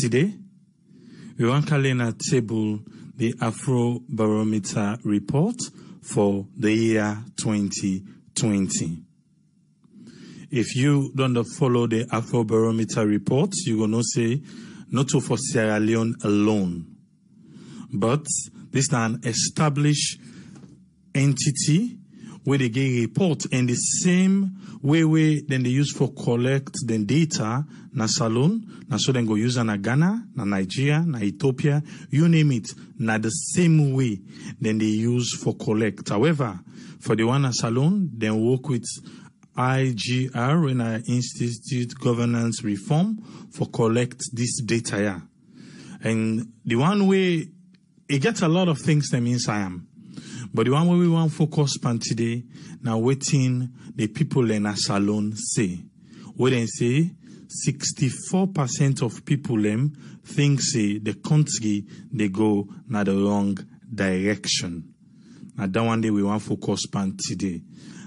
today, we want to learn a table the Afro Barometer report for the year 2020. If you don't follow the Afro Barometer report, you're going to say not for Sierra Leone alone, but this is an established entity where they get report in the same way then they use for collect the data na Salone, na so then go use na Ghana, na Nigeria, na Ethiopia, you name it, na the same way then they use for collect. However, for the one na Salone, then work with IGR in our Institute Governance Reform for collect this data here. And the one way it gets a lot of things that means I am. But the one way we want to focus on today, now waiting the people in a Salone say. What they say, 64% of people think say the country they go na the wrong direction. Now that one day we want to focus on today.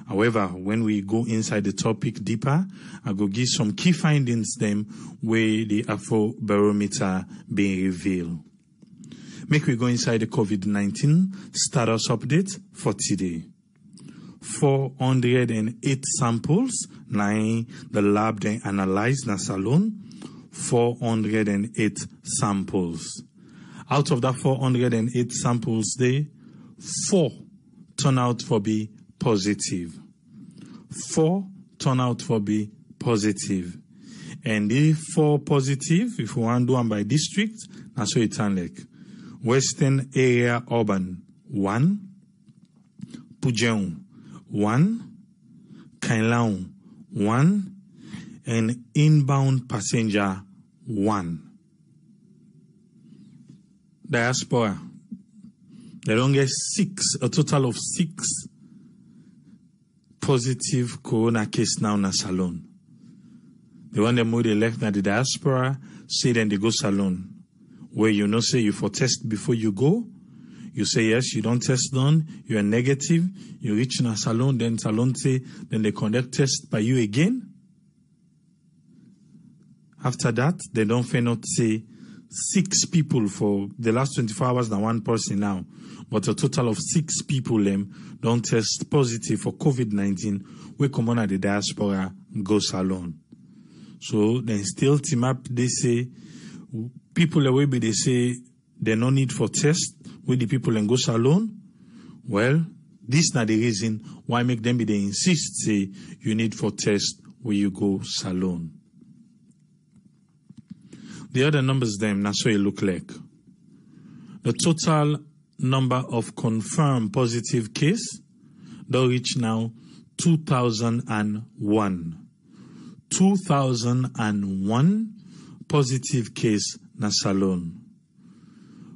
However, when we go inside the topic deeper, I go give some key findings them where the Afro Barometer being revealed. Make we go inside the COVID-19 status update for today. 408 samples, 9 the lab then analyzed na Salone, 408 samples. Out of that 408 samples, 4 turn out for be positive. 4 turn out for be positive. And the 4 positive, if we want to do them by district, that's so it's like Western Area Urban 1, Pujeong 1, Kailahun 1, and Inbound Passenger 1. Diaspora, they don't get 6, a total of 6 positive corona case now na Salone. The one them who they left na the diaspora, say then they go Salone. Where you know say you for test before you go, you say yes, you don't test done, you are negative, you reach in a Salone, then Salone say, then they conduct test by you again. After that, they don't fail not say 6 people for the last 24 hours, now 1 person now, but a total of 6 people don't test positive for COVID-19, we come on at the diaspora, go Salone. So then still team up, they say, people away, but they say there's no need for test with the people and go Salone. Well, this not the reason why make them be they insist say you need for test where you go Salone. The other numbers them that's what it look like. The total number of confirmed positive case don't reach now 2001. 2001 positive case na Salone.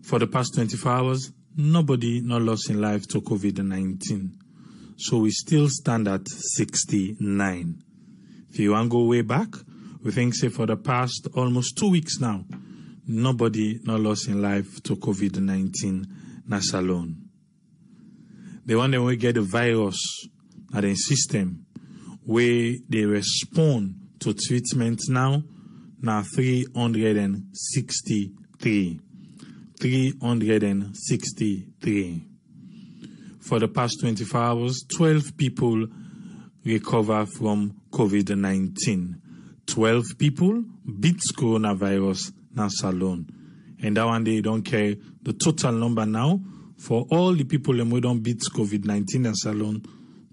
For the past 24 hours, nobody not lost in life to COVID-19. So we still stand at 69. If you want to go way back, we think say for the past almost 2 weeks now, nobody not lost in life to COVID-19 na Salone. The one that we get the virus at the system where they respond to treatment now 363. 363. For the past 24 hours, 12 people recover from COVID-19. 12 people beat coronavirus na Salone. And that one they don't care the total number now for all the people who don't beat COVID-19 na Salone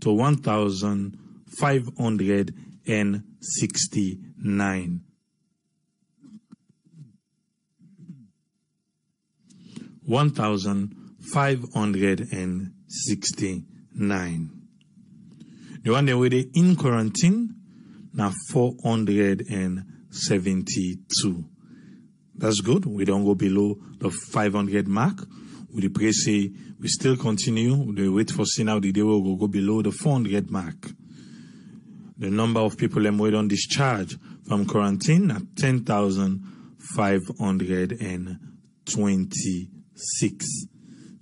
to 1,569. 1,569. The one that were in quarantine now 472. That's good. We don't go below the 500 mark. We pray say we still continue. We wait for see now the day will go below the 400 mark. The number of people who wait on discharge from quarantine at 10,526.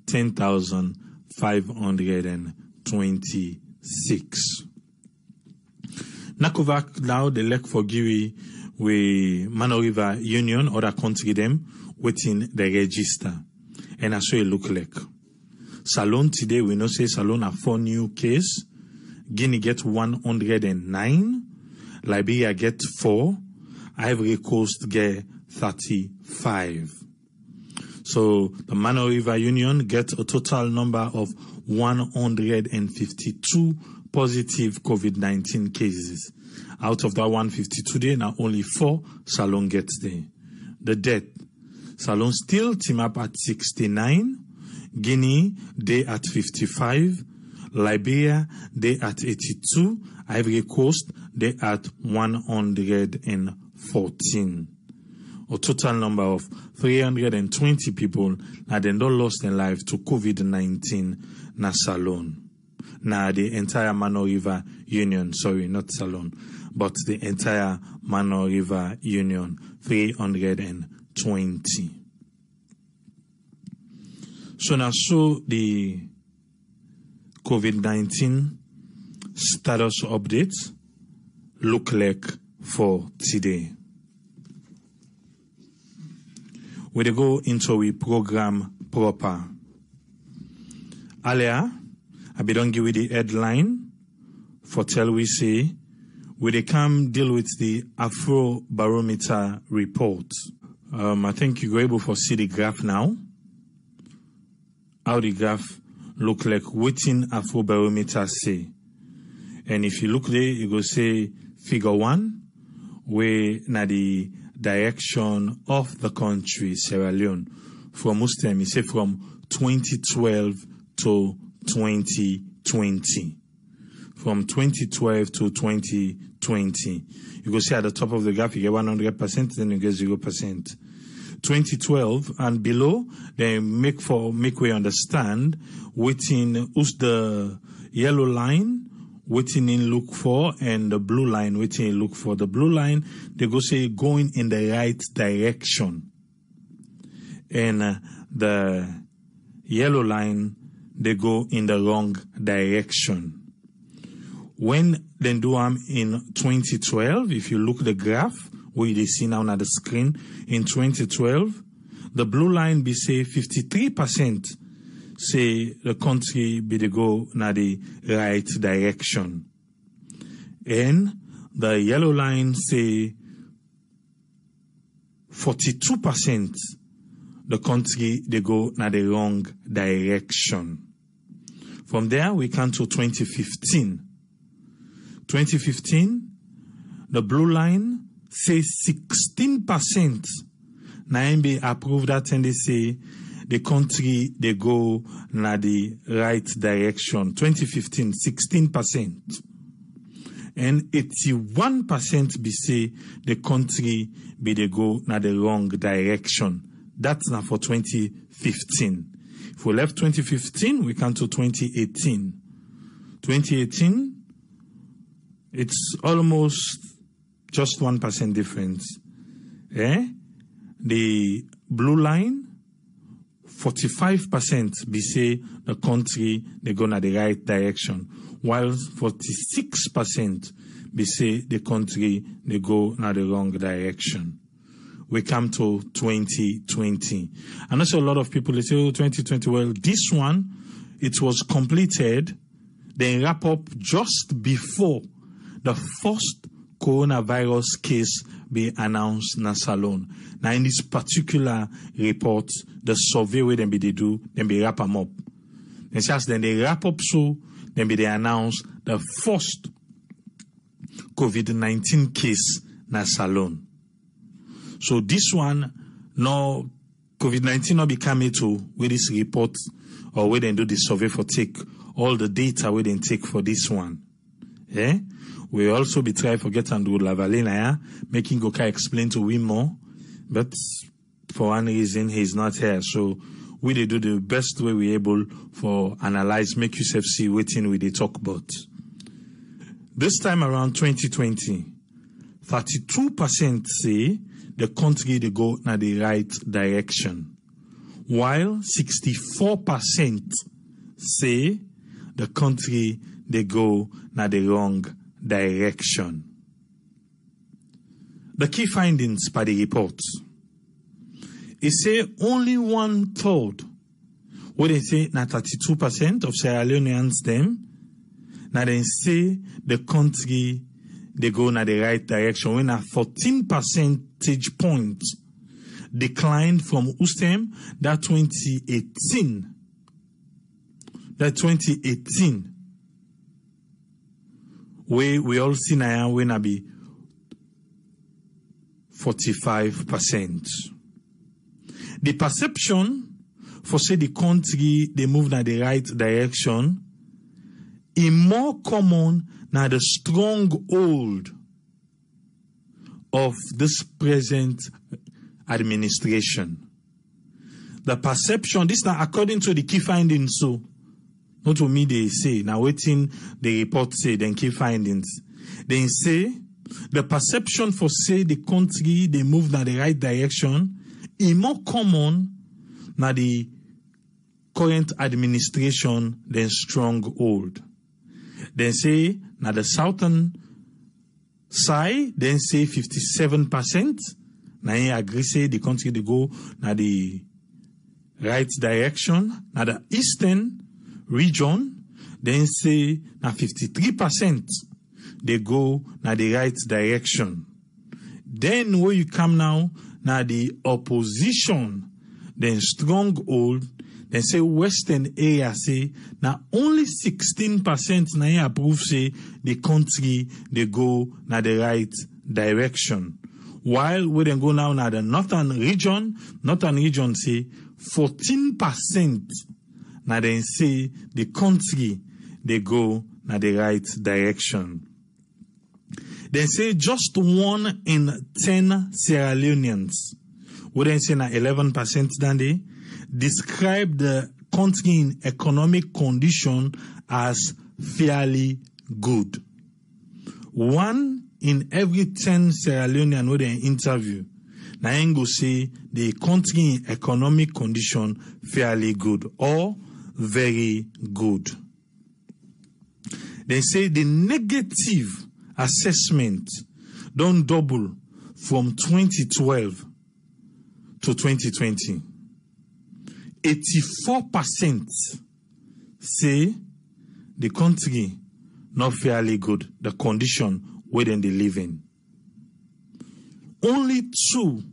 10,526. Nakovac now the lek for Giri we Mano River Union, other country them, waiting the register. And that's what it look like. Salone today, we know say Salone have 4 new cases. Guinea get 109. Liberia get 4. Ivory Coast get 35. So the Mano River Union get a total number of 152 positive COVID-19 cases. Out of that 152 there, now only 4 Salone gets there. The death, Salone still team up at 69. Guinea, they at 55. Liberia, they at 82. Ivory Coast, they at 114. A total number of 320 people that they don't lost their life to COVID-19 na Salone. Na the entire Mano River Union, sorry, not Salone, but the entire Mano River Union, 320. So now, so the COVID-19 status updates look like for today. We go into a program proper. Earlier, I be don't give you the headline for tell we say we they come deal with the Afro Barometer report. I think you go able to see the graph now. How the graph look like within Afro Barometer say. And if you look there, you go say figure 1, where na the direction of the country, Sierra Leone, from Muslim, you say from 2012 to 2020. From 2012 to 2020. You go see at the top of the graph, you get 100%, then you get 0%. 2012 and below, they make we understand within who's the yellow line, waiting in look for, and the blue line waiting in look for. The blue line, they go say going in the right direction. And the yellow line, they go in the wrong direction. When they do them in 2012, if you look the graph, where they see now on the screen, in 2012, the blue line be say 53%. Say the country be the go na the right direction. And the yellow line say 42% the country they go na the wrong direction. From there we come to 2015. 2015, the blue line says 16%. Now be approved that and they say the country, they go na the right direction. 2015, 16%. And 81% be say the country be they go na the wrong direction. That's now for 2015. If we left 2015, we come to 2018. 2018, it's almost just 1% difference. The blue line, 45% be say the country they go in the right direction, while 46% be say the country they go in the wrong direction. We come to 2020. And also a lot of people they say, oh, 2020, well, this one, it was completed, then wrap up just before the first coronavirus case be announced in Salone. Now in this particular report, the survey where they do, then be wrap them up. And just then they wrap up so, then be they announce the first COVID-19 case in Salone. So this one, no, COVID-19 not be coming to where this report or where they do the survey for take all the data where they take for this one. Yeah? We also be trying to get Andrew Lavalina, making Goka explain to him more, but for one reason he's not here. So we they do the best way we able for analyze, make yourself see waiting we they talk about. This time around 2020, 32% say the country they go in the right direction, while 64% say the country they go in the wrong direction. the key findings by the report. It say only 1/3, what they say, na 32% of Sierra Leoneans them, now they say the country, they go in the right direction, when a 14 percentage points declined from Ustem that 2018. Where we all see now when I be 45%. The perception for say the country they move in the right direction is more common than the stronghold of this present administration. The perception, this now according to the key findings, so not to me they say, now waiting the report say, then key findings. They say the perception for say the country they move in the right direction is more common than the current administration than stronghold. Then say now the southern side, then say 57%. Now I agree say the country they go now the right direction. Now the eastern region, then say now 53%. They go now the right direction. Then where you come now the opposition, then stronghold, then say western area say now only 16% now approve say the country they go now the right direction. While we then go now the northern region say 14% now then say the country they go now the right direction. They say just 1 in 10 Sierra Leoneans, we then say now 11% than they describe the country in economic condition as fairly good. 1 in every 10 Sierra Leonean who they interview, now go say the country in economic condition fairly good or very good. They say the negative assessment don't double from 2012 to 2020. 84% say the country not fairly good, the condition where they live in. Only 2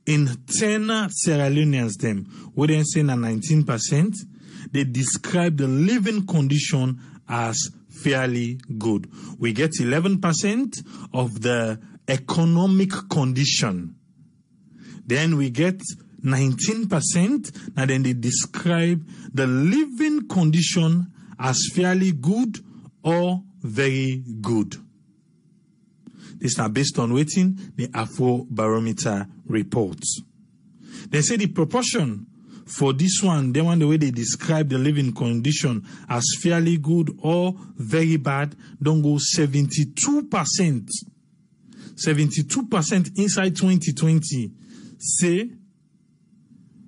in 10 Sierra Leoneans them, where they say 19%, they describe the living condition as fairly good. We get 11% of the economic condition. Then we get 19%, and then they describe the living condition as fairly good or very good. This is now based on waiting the Afro Barometer reports. They say the proportion for this one, the way they describe the living condition as fairly good or very bad, don't go 72%. 72% inside 2020 say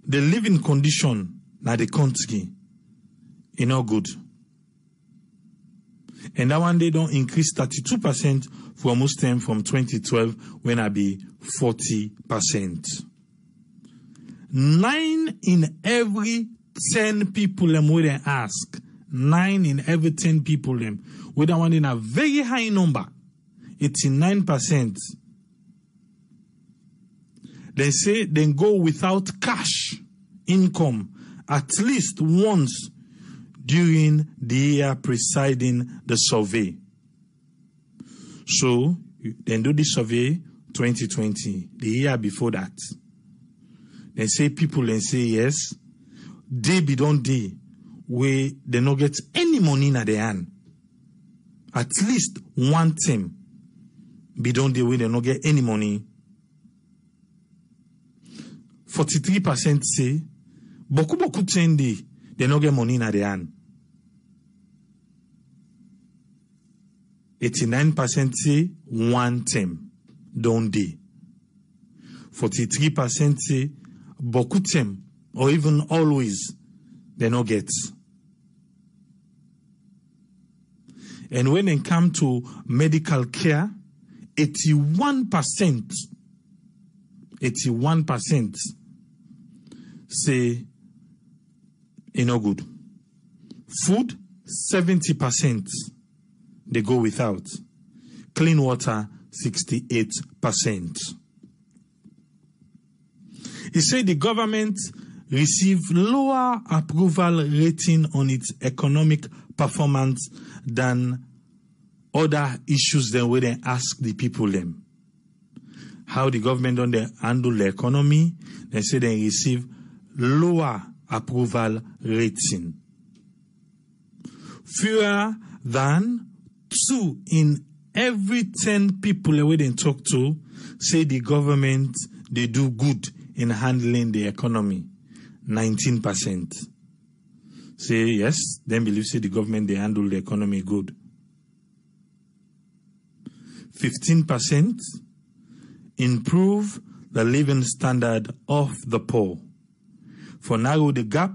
the living condition na the country is not good. And that one they don't increase 32% for Muslim from 2012 when I be 40%. 9 in every 10 people them where they ask, 9 in every 10 people them, where that one in a very high number, 89%. They say they go without cash income at least once during the year preceding the survey. So, then do the survey 2020, the year before that. They say people and say yes, they be don't they, where they not get any money in their hand. At least one time, be don't they where they not get any money. 43% say, beaucoup tende, they not get money in their hand. 89% say one time, don't they? 43% say beaucoup time, or even always, they not get. And when they come to medical care, 81% say it's no good. Food, 70% they go without. Clean water, 68%. He said the government received lower approval rating on its economic performance than other issues than where they ask the people them. How the government don't they handle the economy, they say they receive lower approval rating. Fewer than 2 in every 10 people where they talk to say the government they do good in handling the economy. 19% say yes, then believe say the government they handle the economy good. 15% improve the living standard of the poor. For narrow the gap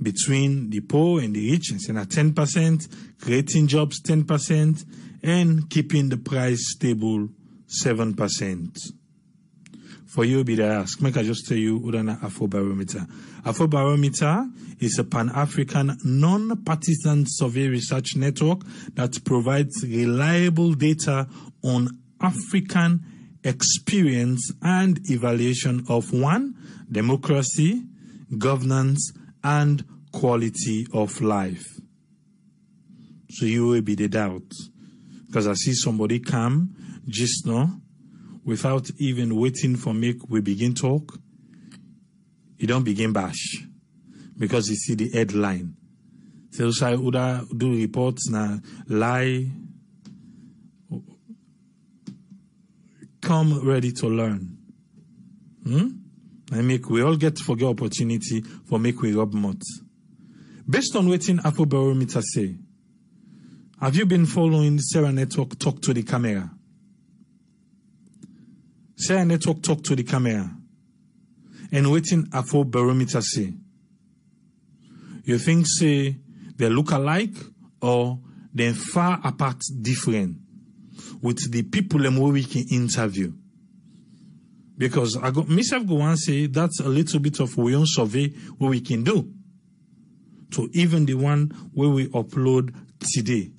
between the poor and the rich, and at 10%, creating jobs 10%, and keeping the price stable 7%. For you, be there ask, make I just tell you, Udana Afro Barometer. Afro Barometer is a Pan-African non-partisan survey research network that provides reliable data on African experience and evaluation of 1, democracy, governance, and quality of life. So you will be the doubt. Because I see somebody come just now, without even waiting for me, we begin talk. You don't begin bash. Because you see the headline. So I would do reports now, lie. Come ready to learn. We all get forget opportunity for make we rub mouth. Based on what Afro Barometer say, have you been following Sarah Network Talk to the Camera? Sarah Network Talk to the Camera. And waiting Afro Barometer say. You think say they look alike or they're far apart different with the people who we can interview? Because myself go and say that's a little bit of our own survey what we can do. To even the one where we upload today.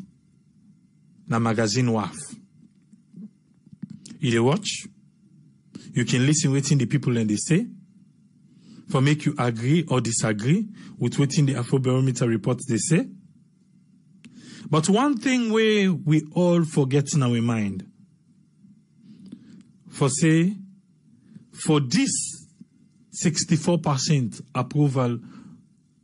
Na magazine WAF. You watch? You can listen waiting the people and they say. For make you agree or disagree with waiting the Afro Barometer reports they say. But one thing we all forget in our mind. For this 64% approval,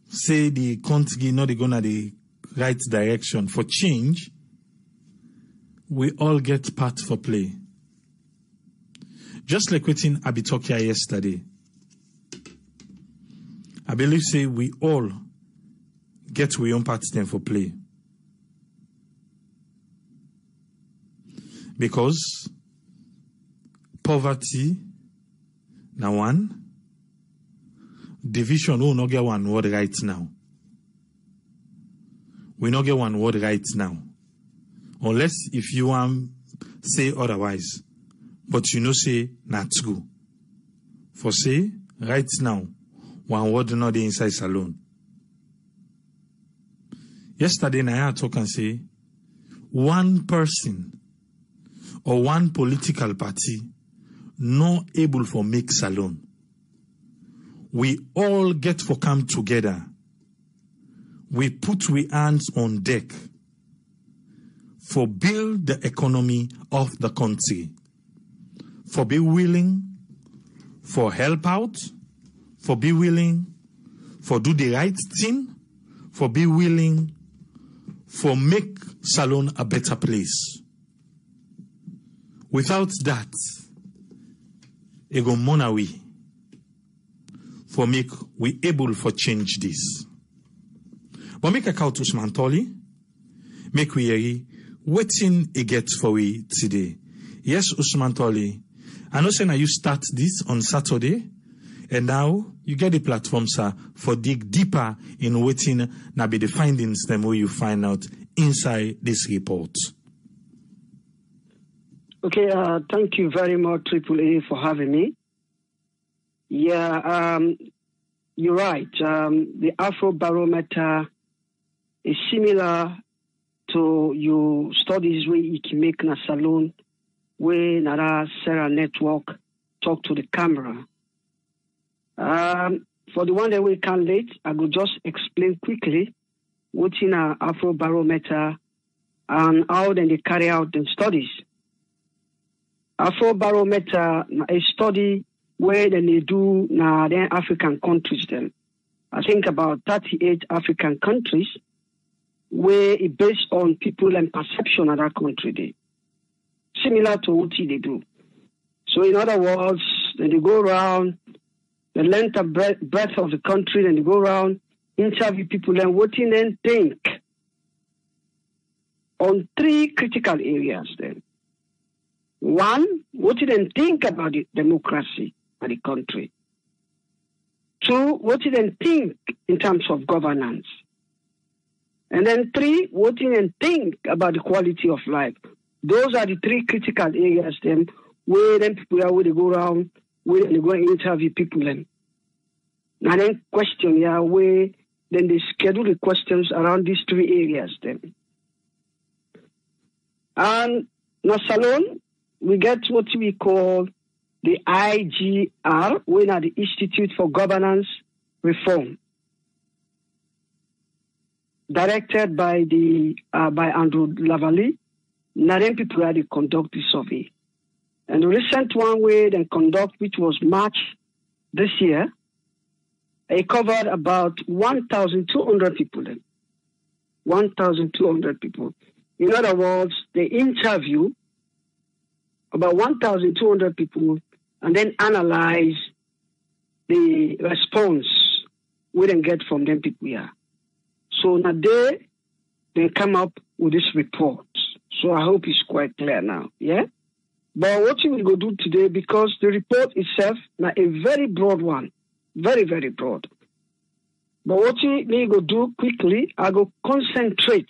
say the country not gonna the right direction for change, we all get part for play. Just like waiting I be talking yesterday. I believe say we all get we own parts then for play. Because poverty now one, division will not get one word right now. We not get one word right now. Unless if you say otherwise. But you know say not true. For say right now, one word not the inside salon. Yesterday I talk and say one person or one political party not able for make salon. We all get for come together. We put we hands on deck for build the economy of the country. For be willing, for help out, for be willing, for do the right thing, for be willing, for make Salon a better place. Without that, it go monaway for make we able for change this. But make a call to Usman Tolly, make we hear waiting it gets for we today. Yes, Usman Tolly, I know say now you start this on Saturday, and now you get the platform, sir, for dig deeper in waiting now be the findings them where you find out inside this report. Okay, thank you very much, AAA, for having me. Yeah, you're right. The Afro Barometer is similar to your studies where you can make a salon, where Nara Sarah Network talk to the camera. For the one that we can late, I will just explain quickly what's in our Afro Barometer and how then they carry out the studies. Afro Barometer a study where then they do now the African countries then. I think about 38 African countries where it based on people and perception of that country day. Similar to what they do. So in other words, then they go around the length and breadth of the country, and they go around, interview people and what they then think on 3 critical areas then. One, what do they think about the democracy of the country? 2, what do they think in terms of governance? And then 3, what do they think about the quality of life? Those are the 3 critical areas then where then people are where they go around, where they go and interview people then. And then question where then they schedule the questions around these 3 areas then. And now salon, we get what we call the IGR, which are the Institute for Governance Reform, directed by by Andrew Lavalley. Now then people had to conduct the survey. And the recent one where they conduct, which was March this year, it covered about 1,200 people then. 1,200 people. In other words, they interview about 1,200 people and then analyze the response we then get from them people here. So now they come up with this report. So I hope it's quite clear now, yeah? But what we will go do today, because the report itself now a very broad one, very, very broad. But what we need to do quickly, I go concentrate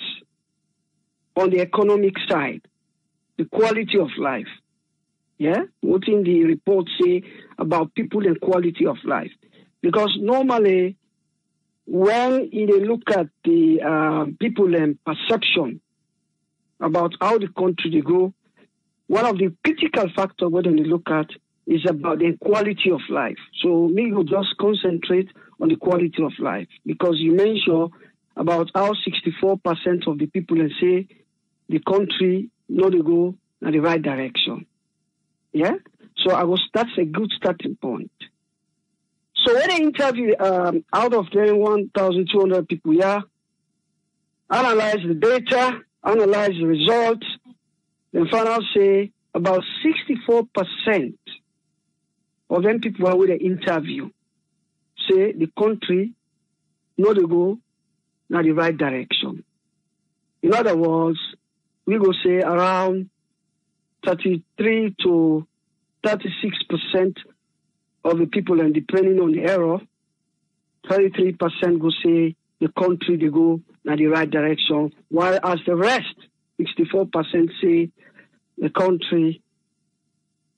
on the economic side, the quality of life. Yeah, what in the report say about people and quality of life? Because normally, when you look at the people and perception about how the country they go, one of the critical factors when they look at is about the quality of life. So me will just concentrate on the quality of life, because you mentioned about how 64% of the people and say the country not to go in the right direction. Yeah, so that's a good starting point. So when I interview out of them 1,200 people, analyze the data, analyze the results, then find out say about 64% of them people are with the interview say the country not to go in the right direction. In other words, we go say around 33 to 36% of the people, and depending on the error, 33% go say the country they go in the right direction, while as the rest, 64% say the country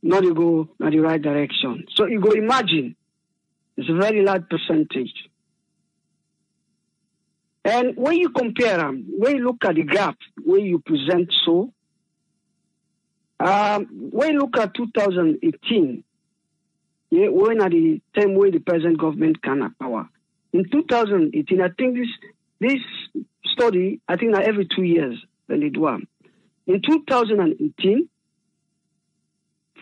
not to go in the right direction. So you go imagine, it's a very large percentage. And when you compare them, when you look at the gap, when you present so, when you look at 2018, when at the time when the present government can have power. In 2018, I think this study, I think that every 2 years when they do one. In 2018,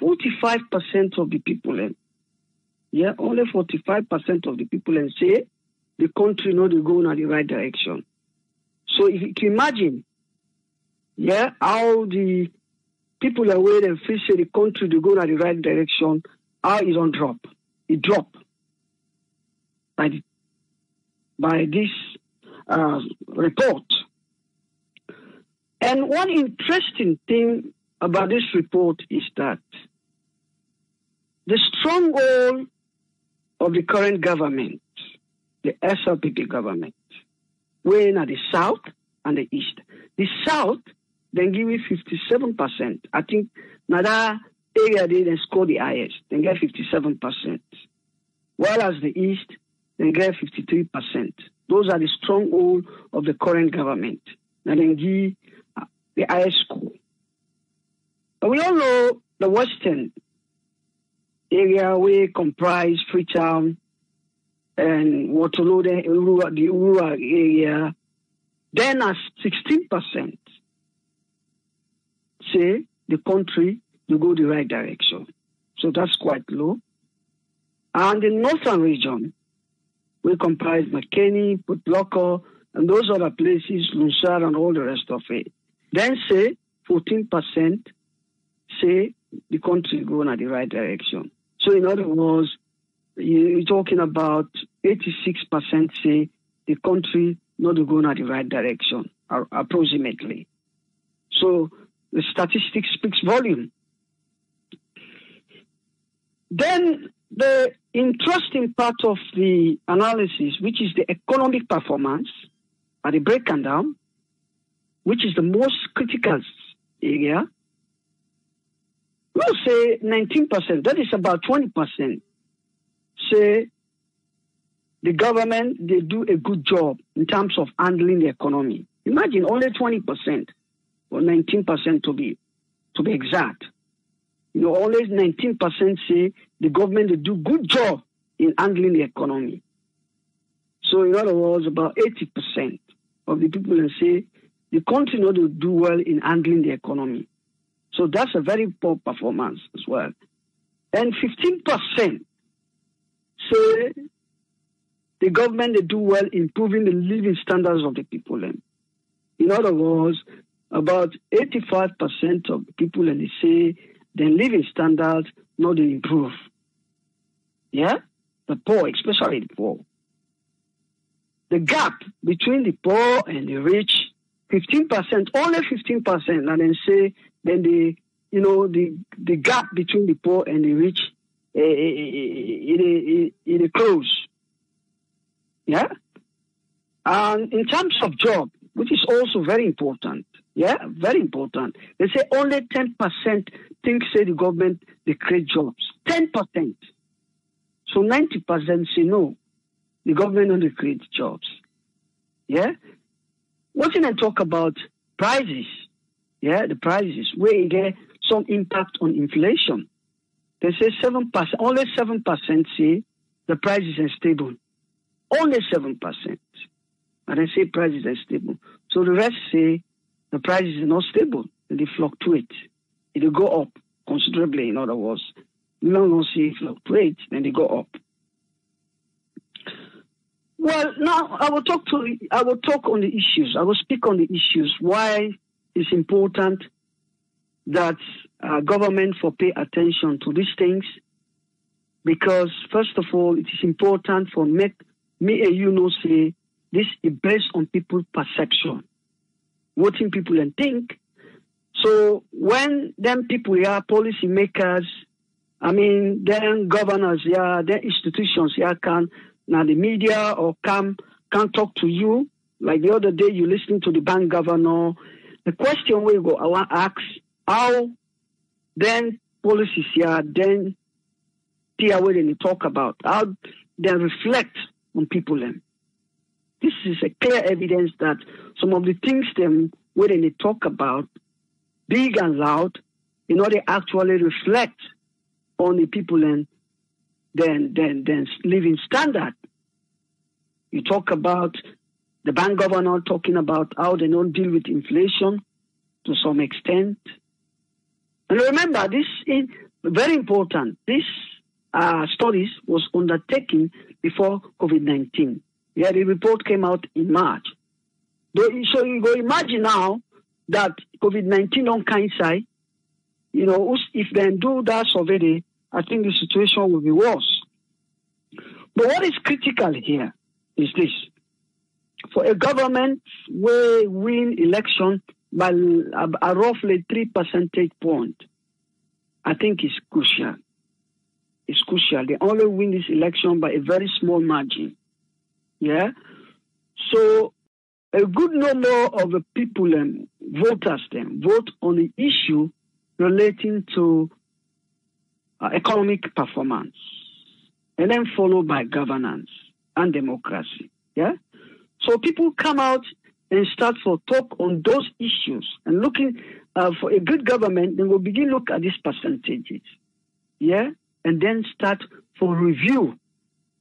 45% of the people, only 45% of the people say the country not go in the right direction. So if you can imagine, how the people are where they feel say the country to go in the right direction, how is on drop. It dropped by this report. And one interesting thing about this report is that the stronghold of the current government, the SLPP government, we're in the south and the east. The south then give it 57%. I think another area they score the highest, then get 57%. While as the East, they get 53%. Those are the stronghold of the current government. And then give the highest score. But we all know the Western area we comprise Freetown and Waterloo, the rural area, then as 16% say the country to go the right direction. So that's quite low. And the northern region, we comprise McKinney, Putlocker, and those other places, Lunsar and all the rest of it. Then say 14% say the country going in the right direction. So in other words, you're talking about 86% say the country not going in the right direction, approximately. So the statistics speaks volume. Then the interesting part of the analysis, which is the economic performance, at the breakdown down, which is the most critical area, we'll say 19%, that is about 20%, say the government, they do a good job in terms of handling the economy. Imagine only 20%, or 19% to be exact. You know, always 19% say the government they do good job in handling the economy. So in other words, about 80% of the people that say the country not to do well in handling the economy. So that's a very poor performance as well. And 15% say the government they do well improving the living standards of the people. In other words, about 85% of the people and they say their living standards not to improve. Yeah? The poor, especially the poor. The gap between the poor and the rich, 15%, only 15%, and then say, then the gap between the poor and the rich, it close. Yeah? And in terms of job, which is also very important, yeah, very important. They say only 10% think say the government, they create jobs. 10%. So 90% say no, the government only creates jobs. Yeah? What can I talk about prices? Yeah, the prices, where you get some impact on inflation. They say 7%, only 7% say the prices are stable. Only 7%. And they say prices are stable. So the rest say the prices are not stable. They fluctuate. It will go up considerably, in other words. We don't see it fluctuate, then they go up. Well, now I will talk on the issues. I will speak on the issues. Why it's important that government for pay attention to these things. Because first of all, it is important for me and you know say this is based on people's perception, what people and think. So when them people here, policy makers, then governors, yeah, then institutions, yeah, now the media or can talk to you. Like the other day, you listening to the bank governor. The question we go, I want to ask how then policies here, then where they talk about, how they reflect on people then. This is a clear evidence that some of the things them where they talk about, big and loud, they actually reflect on the people and then living standard. You talk about the bank governor talking about how they don't deal with inflation to some extent. And remember, this is very important. This studies was undertaken before COVID-19. Yeah, the report came out in March. So you go imagine now that COVID-19 on coincide, if they do that survey, I think the situation will be worse. But what is critical here is this. For a government where win election by a roughly 3 percentage point, I think it's crucial. It's crucial. They only win this election by a very small margin. Yeah? So a good number of the people and voters then vote on the issue relating to economic performance, and then followed by governance and democracy. Yeah. So people come out and start for talk on those issues and looking for a good government. Then we'll begin look at these percentages. Yeah, and then start for review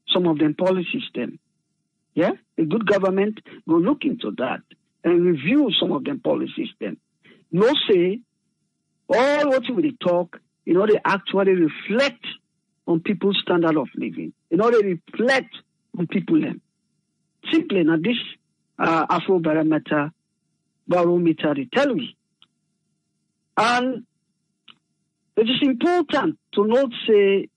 some of them policies then. Yeah, a good government go look into that and review some of them policies then. No say all what we talk, in order to actually reflect on people's standard of living, in order to reflect on people then. Simply now this Afro Barometer they tell me. And it is important to note say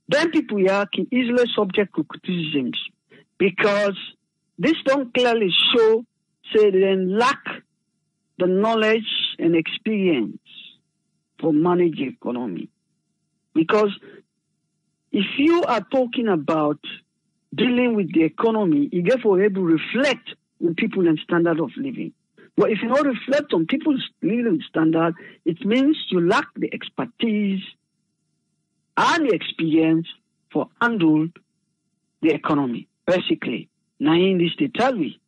then people here can easily subject to criticisms because this don't clearly show say they lack the knowledge and experience for managing economy. Because if you are talking about dealing with the economy, you therefore able to reflect on people and standard of living. But if you don't reflect on people's living standard, it means you lack the expertise and the experience for handle the economy, basically. Now in this they tell me.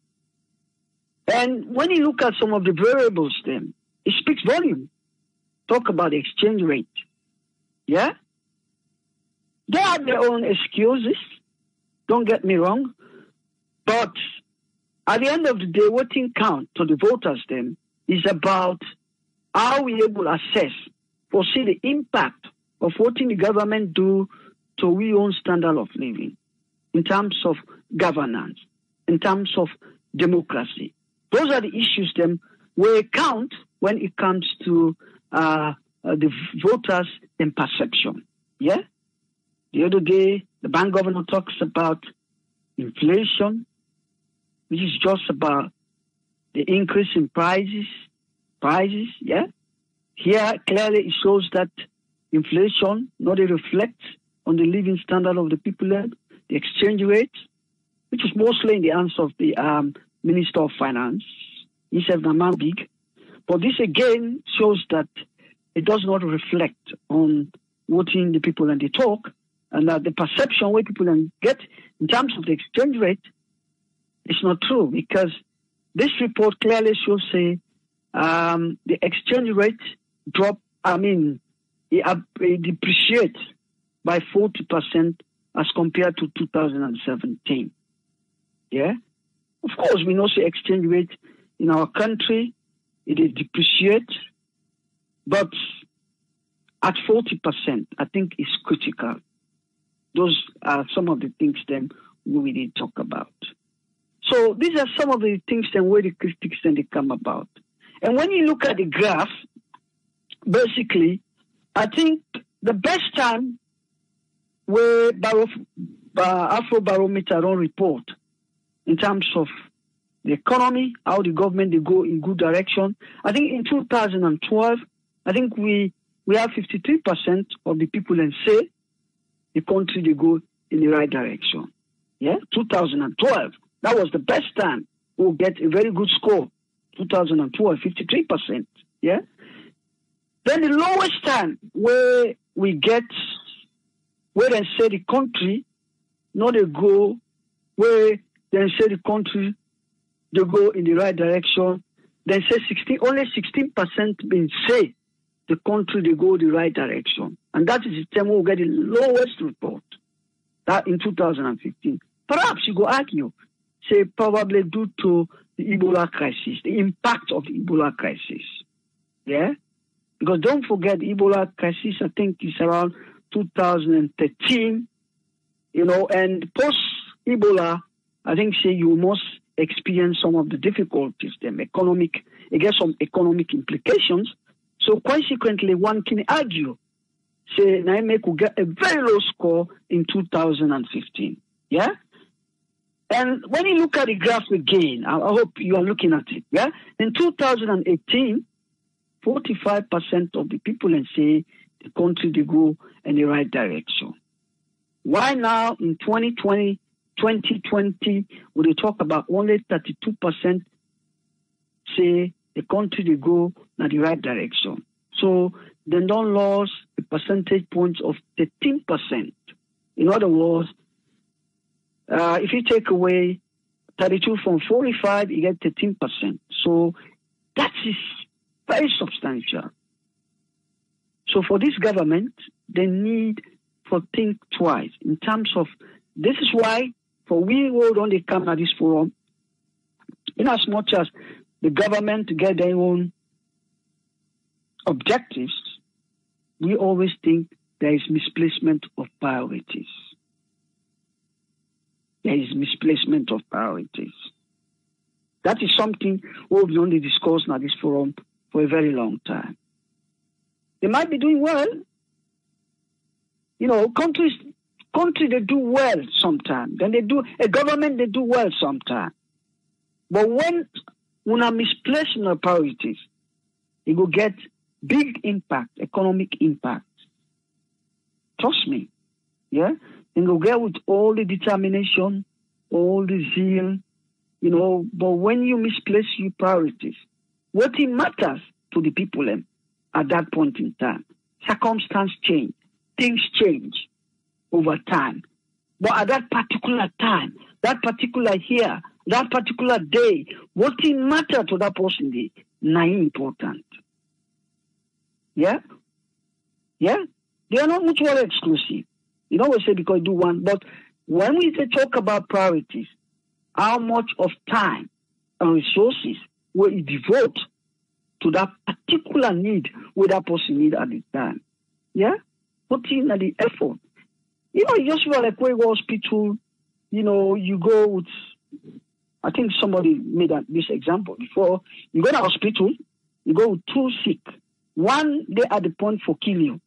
And when you look at some of the variables then, it speaks volume. Talk about the exchange rate. Yeah? They have their own excuses. Don't get me wrong. But at the end of the day, what thing count to the voters then is about how we able to assess or see the impact of what the government do to we own standard of living in terms of governance, in terms of democracy. Those are the issues then we count when it comes to the voters and perception. Yeah? The other day, the bank governor talks about inflation, which is just about the increase in prices, yeah? Here, clearly it shows that inflation not reflects on the living standard of the people there, the exchange rate, which is mostly in the hands of the Minister of Finance. He said the amount big. But this again shows that it does not reflect on what in the people and they talk, and that the perception where people get in terms of the exchange rate is not true, because this report clearly shows say the exchange rate drop. It depreciates by 40% as compared to 2017. Yeah, of course we know the exchange rate in our country it depreciates, but at 40%, I think is critical. Those are some of the things then we need to talk about. So these are some of the things then where the critics then they come about. And when you look at the graph, basically, I think the best time where Afro Barometer don't report in terms of the economy, how the government they go in good direction. I think in 2012, I think we have 53% of the people and say the country they go in the right direction. Yeah, 2012. That was the best time we'll get a very good score. 2012, 53%. Yeah. Then the lowest time where we get where they say the country, not they go where they say the country they go in the right direction. They say only 16% been say the country they go the right direction. And that is the time we'll get the lowest report. That in 2015. Perhaps you go argue, say probably due to the Ebola crisis, the impact of the Ebola crisis. Yeah? Because don't forget the Ebola crisis, I think is around 2013, and post-Ebola, I think say you must experience some of the difficulties, them economic, some economic implications. So consequently, one can argue, say, Naime could get a very low score in 2015. Yeah? And when you look at the graph again, I hope you are looking at it. Yeah? In 2018, 45% of the people say the country they go in the right direction. Why now in 2020, 2020, we talk about only 32% say the country they go in the right direction. So they don't lose a percentage points of 13%. In other words, if you take away 32 from 45, you get 13%. So that is very substantial. So for this government, they need to think twice in terms of, this is why for we who don't come at this forum, in as much as the government to get their own objectives, we always think there is misplacement of priorities. There is misplacement of priorities. That is something we've only discussed at this forum for a very long time. They might be doing well. You know, country they do well sometimes. Then a government they do well sometimes. But when are misplacing our priorities, it will get big impact, economic impact. Trust me. Yeah? And go get with all the determination, all the zeal, you know, but when you misplace your priorities, what it matters to the people at that point in time, circumstances change, things change over time. But at that particular time, that particular year, that particular day, what it matters to that person is not important. Yeah? Yeah? They are not mutually exclusive. You don't always say because you do one, but when we talk about priorities, how much of time and resources will you devote to that particular need where that person need at the time? Yeah? Put in the effort. You know, you just feel like when you go to hospital, you know, you go with, I think somebody made this example before. You go to hospital, you go with two sick. One, they are the point for kill you.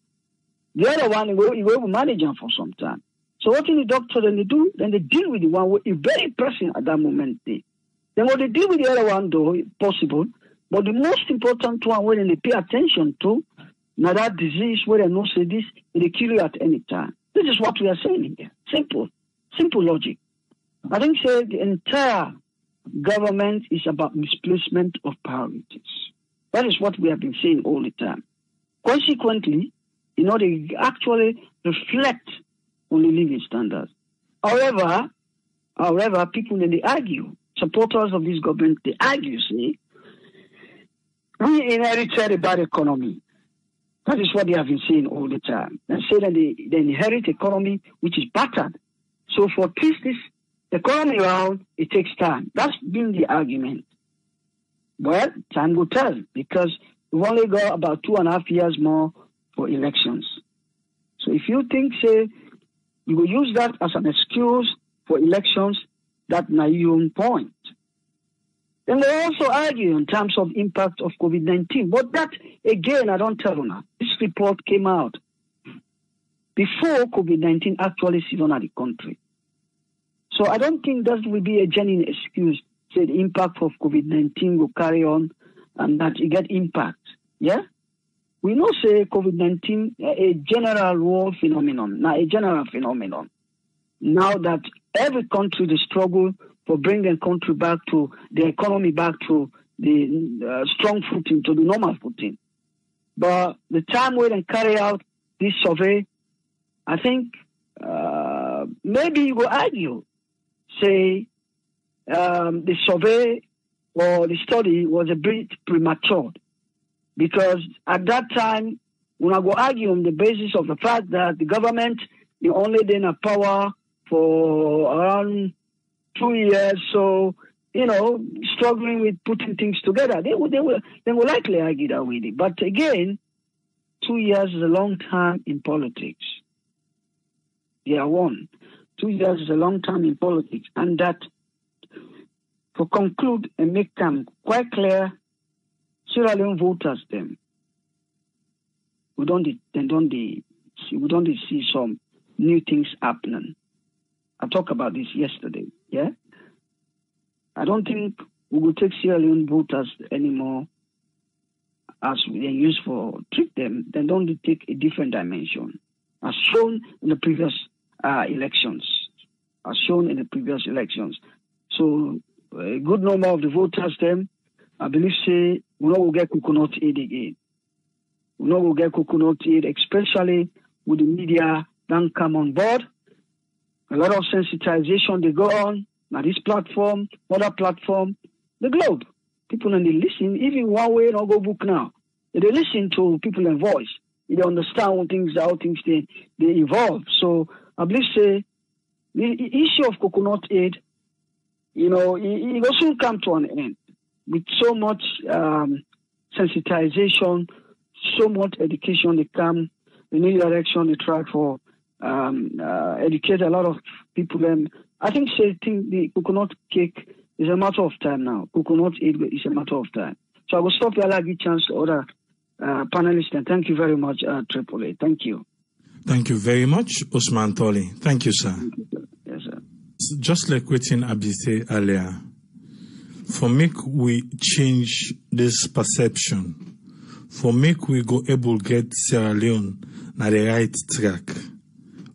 The other one, you go manage them for some time. So what do the doctor then they do? Then they deal with the one who is very pressing at that moment. Then what they deal with the other one, though, if possible. But the most important one, when they pay attention to, now that disease, where they know say this, they kill you at any time. This is what we are saying here. Simple logic. I think say the entire government is about misplacement of priorities. That is what we have been saying all the time. Consequently, you know, they actually reflect on the living standards. However, people then they argue, supporters of this government, they argue, say, we inherited a bad economy. That is what they have been saying all the time. They say that they inherit economy which is battered. So for twist this economy around, it takes time. That's been the argument. Well, time will tell because we've only got about 2.5 years more for elections. So if you think, say, you will use that as an excuse for elections, that's not your own point. Then they also argue in terms of impact of COVID-19. But that, again, I don't tell you now. This report came out before COVID-19 actually sit on the country. So I don't think that will be a genuine excuse. Say the impact of COVID-19 will carry on and that it get impact. Yeah? We know, say, COVID-19, a general world phenomenon, now a general phenomenon. Now that every country, they struggle for bringing the country back to, the economy back to the strong footing, to the normal footing. But the time we can carry out this survey, I think maybe you will argue, say, the survey or the study was a bit premature. Because at that time, when I go argue on the basis of the fact that the government, they only been in power for around 2 years, so, you know, struggling with putting things together, they will likely argue that with it. But again, 2 years is a long time in politics. They are one. 2 years is a long time in politics. And that, to conclude and make them quite clear, Sierra Leone voters, them, we don't see some new things happening. I talked about this yesterday, yeah? I don't think we will take Sierra Leone voters anymore as we used for treat them. They don't take a different dimension, as shown in the previous elections. as shown in the previous elections. So a good number of the voters, them, I believe, say, we know we'll get coconut aid again. We know we'll get coconut aid, especially with the media don't come on board. A lot of sensitization they go on this platform, other platform, the Globe. People and they listen, even one way not go book now. They listen to people in voice. They understand how things they evolve. So I believe say the issue of coconut aid, it will soon come to an end. With so much sensitization, so much education, they come the new direction, they try for educate a lot of people. And I think the coconut cake is a matter of time now. Coconut aid is a matter of time. So I will stop here. I'll give chance to other panelists. And thank you very much, Triple A. Thank you. Thank you very much, Usman Toli. Thank you, sir. Thank you, sir. Yes, sir. Just like what Abi said earlier, for make we change this perception, for make we go able get Sierra Leone na the right track,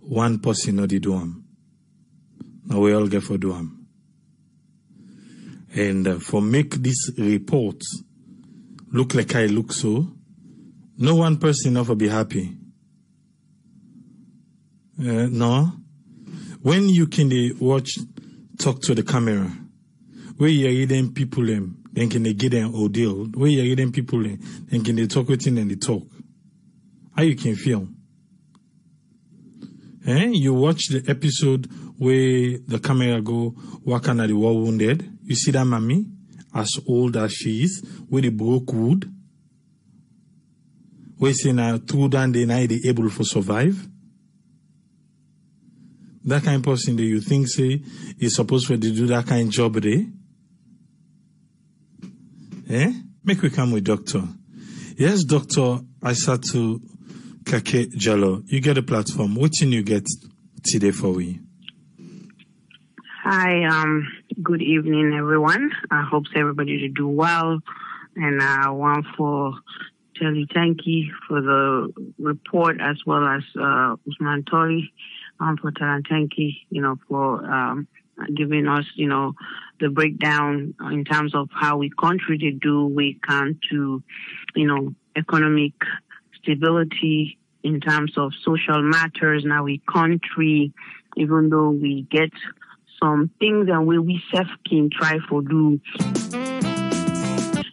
one person not the do am. Now we all get for do am. And for make this report look like I look so, no one person ever be happy. No. When you can talk to the camera, where you hear them people then can they get an ordeal. Where you hear them people then can they talk with them and they talk. How you can feel? You watch the episode where the camera go walking at the war wounded. You see that mommy, as old as she is, with the broke wood. We say now through that they now they able to survive. That kind of person that you think say is supposed to do that kind of job there. Make we come with doctor. Yes, Dr. Aissatou Kake Jallow. You get a platform. What can you get today for we? Hi, good evening, everyone. I hope everybody to do well. And I want to tell you thank you for the report as well as Usman Toli. For thank you, for giving us, the breakdown in terms of how we country to do we can to, economic stability in terms of social matters. Now we country, even though we get some things and we self can try for do.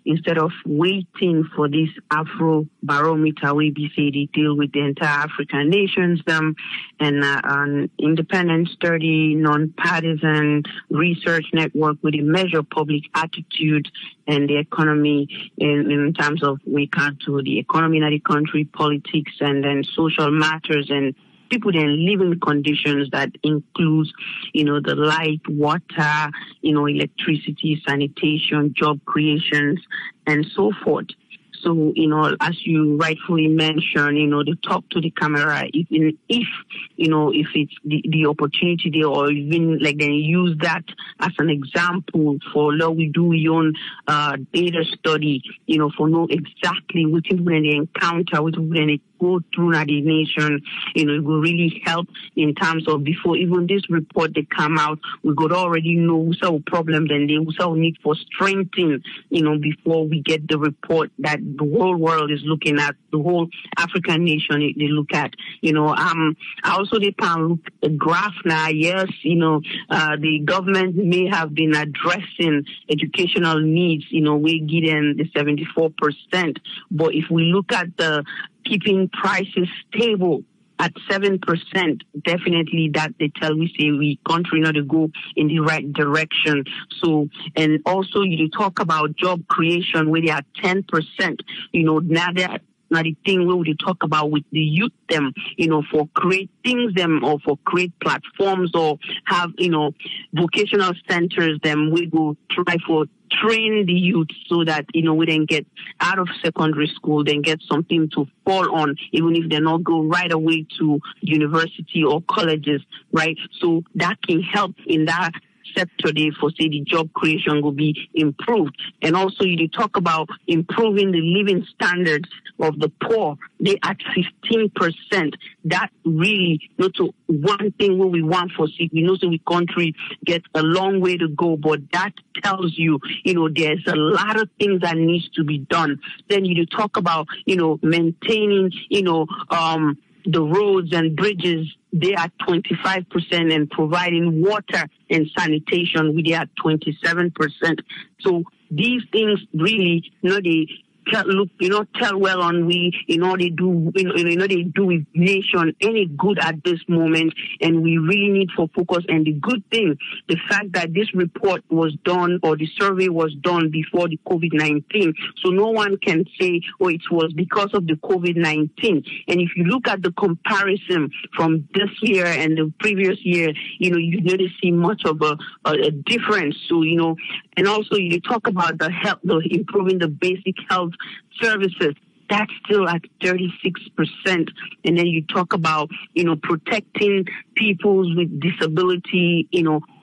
Instead of waiting for this Afro Barometer, we be say they deal with the entire African nations, and an independent, sturdy, non-partisan research network with a measure public attitude and the economy in terms of we can to the economy in the country, politics, and then social matters and people then living conditions that includes, the light, water, electricity, sanitation, job creations, and so forth. So, as you rightfully mentioned, to talk to the camera, if it's the opportunity there, or even like they use that as an example for law, we do your own data study, for know exactly what people they encounter, what people they go through the nation, it will really help in terms of before even this report they come out, we could already know who's our problem, then they who's our need for strengthening, before we get the report that the whole world is looking at, the whole African nation they look at. I also they can look a graph now. Yes, the government may have been addressing educational needs, we give them the 74%. But if we look at the keeping prices stable at 7%, definitely that they tell we say we country not to go in the right direction. So, and also you talk about job creation where they are 10%, now the thing we would talk about with the youth them, for create things them or for create platforms or have, vocational centers them, we go try for train the youth so that, we then get out of secondary school, then get something to fall on, even if they not go right away to university or colleges, right? So that can help in that sector there for say the job creation will be improved. And also you talk about improving the living standards of the poor. They at 15%. That really not to one thing what we want for see. We know so we country get a long way to go, but that tells you, there's a lot of things that needs to be done. Then you talk about, maintaining, the roads and bridges, they are 25%, and providing water and sanitation, they are 27%. So these things really, they tell well on we, they do, they do with nation any good at this moment, and we really need for focus. And the good thing, the fact that this report was done or the survey was done before the COVID-19, so no one can say, it was because of the COVID-19. And if you look at the comparison from this year and the previous year, you don't see much of a difference. So, and also you talk about the health, improving the basic health services, that's still at 36%. And then you talk about, protecting people with disability,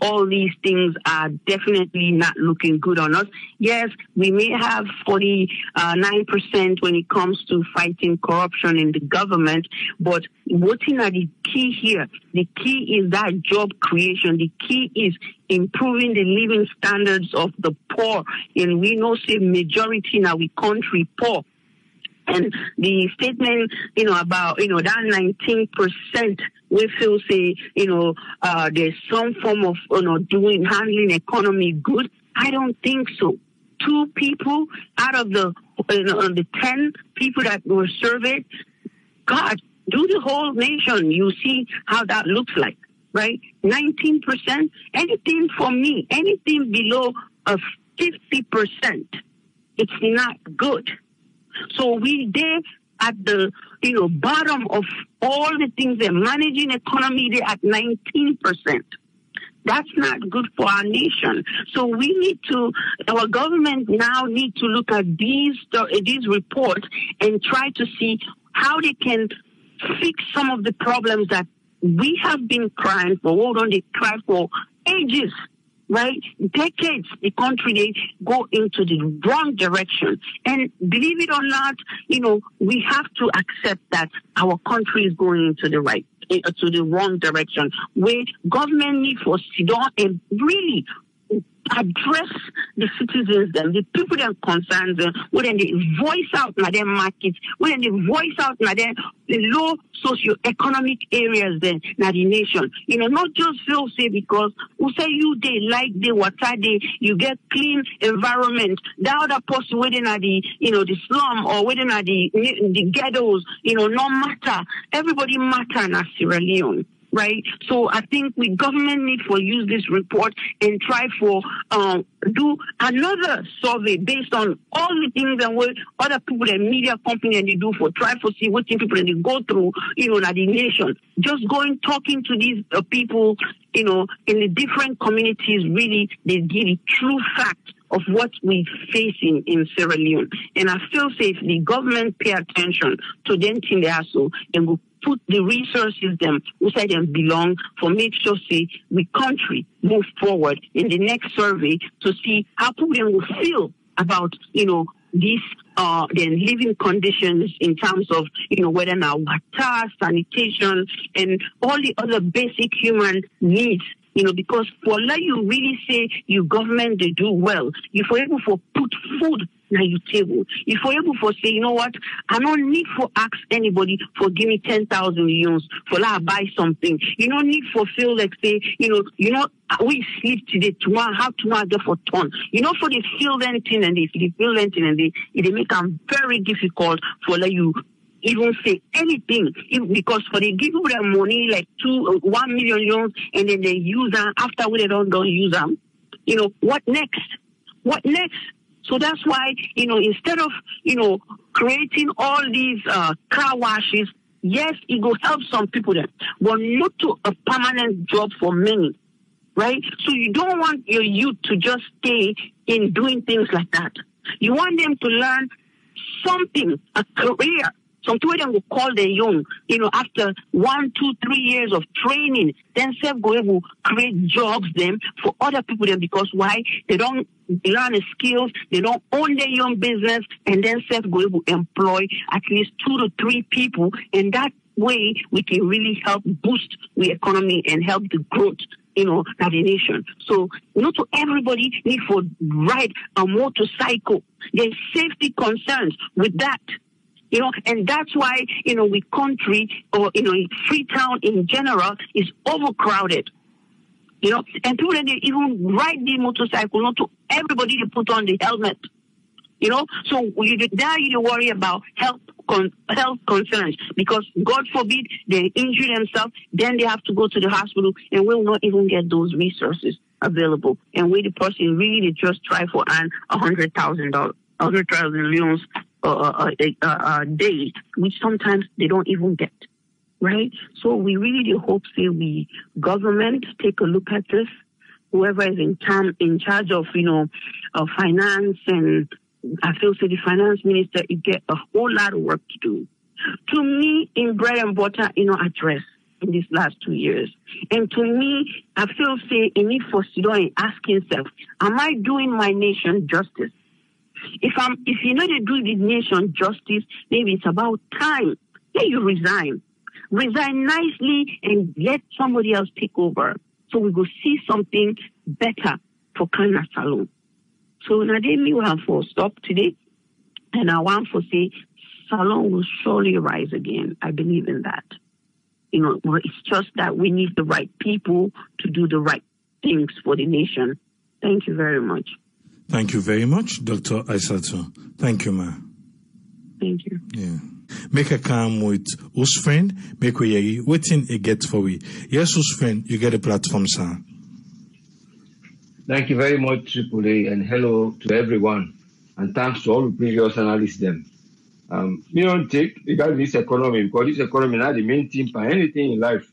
all these things are definitely not looking good on us. Yes, we may have 49% when it comes to fighting corruption in the government, but what's the key here? The key is that job creation. The key is improving the living standards of the poor. And we know, say, majority in our country poor. And the statement, about, that 19%, we feel say, there's some form of, handling economy good. I don't think so. 2 people out of the 10 people that were surveyed, God, do the whole nation. You see how that looks like, right? 19%, anything for me, anything below a 50%, it's not good. So we there at the bottom of all the things. They're managing economy. They're at 19%. That's not good for our nation. So we need to. Our government now need to look at these reports and try to see how they can fix some of the problems that we have been crying for. Hold on, they cry for ages. Right? Decades, the country, they go into the wrong direction. And believe it or not, we have to accept that our country is going into to the wrong direction, where government needs for sit down and really address the citizens, the people that are concerned, when they voice out in their markets, when they voice out in their low socio-economic areas then in the nation. Not just feel say because we say they like the water, you get clean environment. The other person within the the slum or within the ghettos, no matter. Everybody matter in Sierra Leone. Right, so I think the government need for use this report and try for do another survey based on all the things and what other people and media company and they do for try for see what people they go through, in the nation. Just going talking to these people, in the different communities. Really, they give the true fact of what we facing in Sierra Leone. And I feel say if the government pay attention to them thing they are so and will put the resources them inside them belong for make sure say we country move forward in the next survey to see how people will feel about these their living conditions in terms of whether now water, sanitation, and all the other basic human needs. Because for let you really say your government they do well, if you're able to put food na your table, if you're able to say, I don't need for ask anybody for give me 10,000 euros for I buy something. You don't need for feel like say, we sleep today, tomorrow, how tomorrow get for ton. For the feel anything and if they feel anything and they make them very difficult for let you even say anything, because for they give them money like 1 million euros and then they use them after they don't use them. What next? What next? So that's why, instead of, creating all these car washes, yes, it will help some people then, but not to a permanent job for many, right? So you don't want your youth to just stay in doing things like that. You want them to learn something, a career, Some people then will call the young, after 1, 2, 3 years of training, then self go able create jobs then for other people then, because why? They don't learn the skills, they don't own their young business, and then self go able employ at least 2 to 3 people, and that way we can really help boost the economy and help the growth of the nation. So not to everybody need for ride a motorcycle. There's safety concerns with that. And that's why, we country or, Freetown in general is overcrowded. And people that they even ride the motorcycle, not to everybody to put on the helmet. So you worry about health concerns, because God forbid they injure themselves, then they have to go to the hospital and will not even get those resources available. And where the person really just try for an $100,000, 100,000 leones a day, which sometimes they don't even get. Right? So we really hope, we government take a look at this. Whoever is in charge of, of finance, and I feel the finance minister, you get a whole lot of work to do. To me, in bread and butter, address in these last 2 years. And to me, I feel you need for and ask yourself, am I doing my nation justice? If they do the nation justice, maybe it's about time. Then you resign. Resign nicely and let somebody else take over. So we will see something better for Kana Salon. So Nademi will have for stop today. And I want to say Salon will surely rise again. I believe in that. It's just that we need the right people to do the right things for the nation. Thank you very much. Thank you very much, Dr. Aissatou. Thank you, ma. Thank you. Yeah. Make a come with us friend, make we waiting a get for we. Yes, us friend, you get a platform, sir. Thank you very much, Triple A, and hello to everyone. And thanks to all the previous analysts them. We don't take regarding this economy, because this economy is not the main thing for anything in life.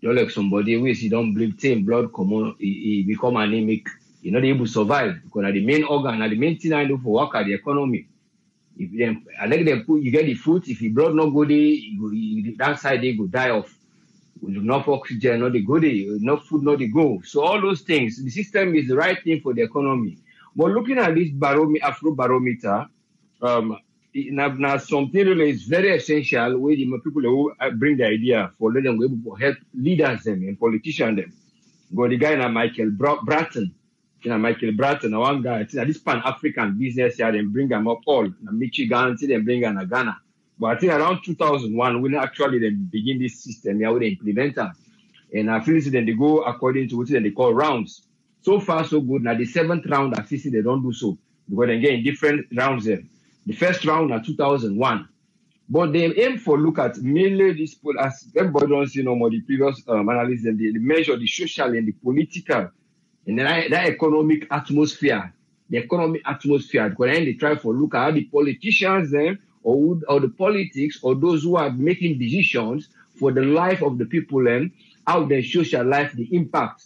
You're like somebody who is, you don't bleed same blood come on, he become anemic. You're not able to survive, because the main organ, the main thing I do for work at the economy. If them, I like them put, you get the food. If the blood not go there, that side they go die off. With enough oxygen, not the go there. Enough food, not the go. So all those things, the system is the right thing for the economy. But looking at this Afro Barometer, now something really is very essential where the people who bring the idea for let them go able to help leaders them and politicians them. But the guy now Michael Bratton. Michael Bratton, one guy, this Pan-African business here, they bring them up all. Michigan, they bring them to Ghana. But I think around 2001, when actually they begin this system, here, they implement them. And I feel then they go according to what they call rounds. So far, so good. Now the 7th round, I feel they don't do so. Because they get in different rounds there. The first round is 2001. But they aim for look at mainly this, as everybody don't see no more the previous analysis, and they measure the social and the political. And then that economic atmosphere, because then they try for look at how the politicians then, or the politics, or those who are making decisions for the life of the people then, how their social life, the impact.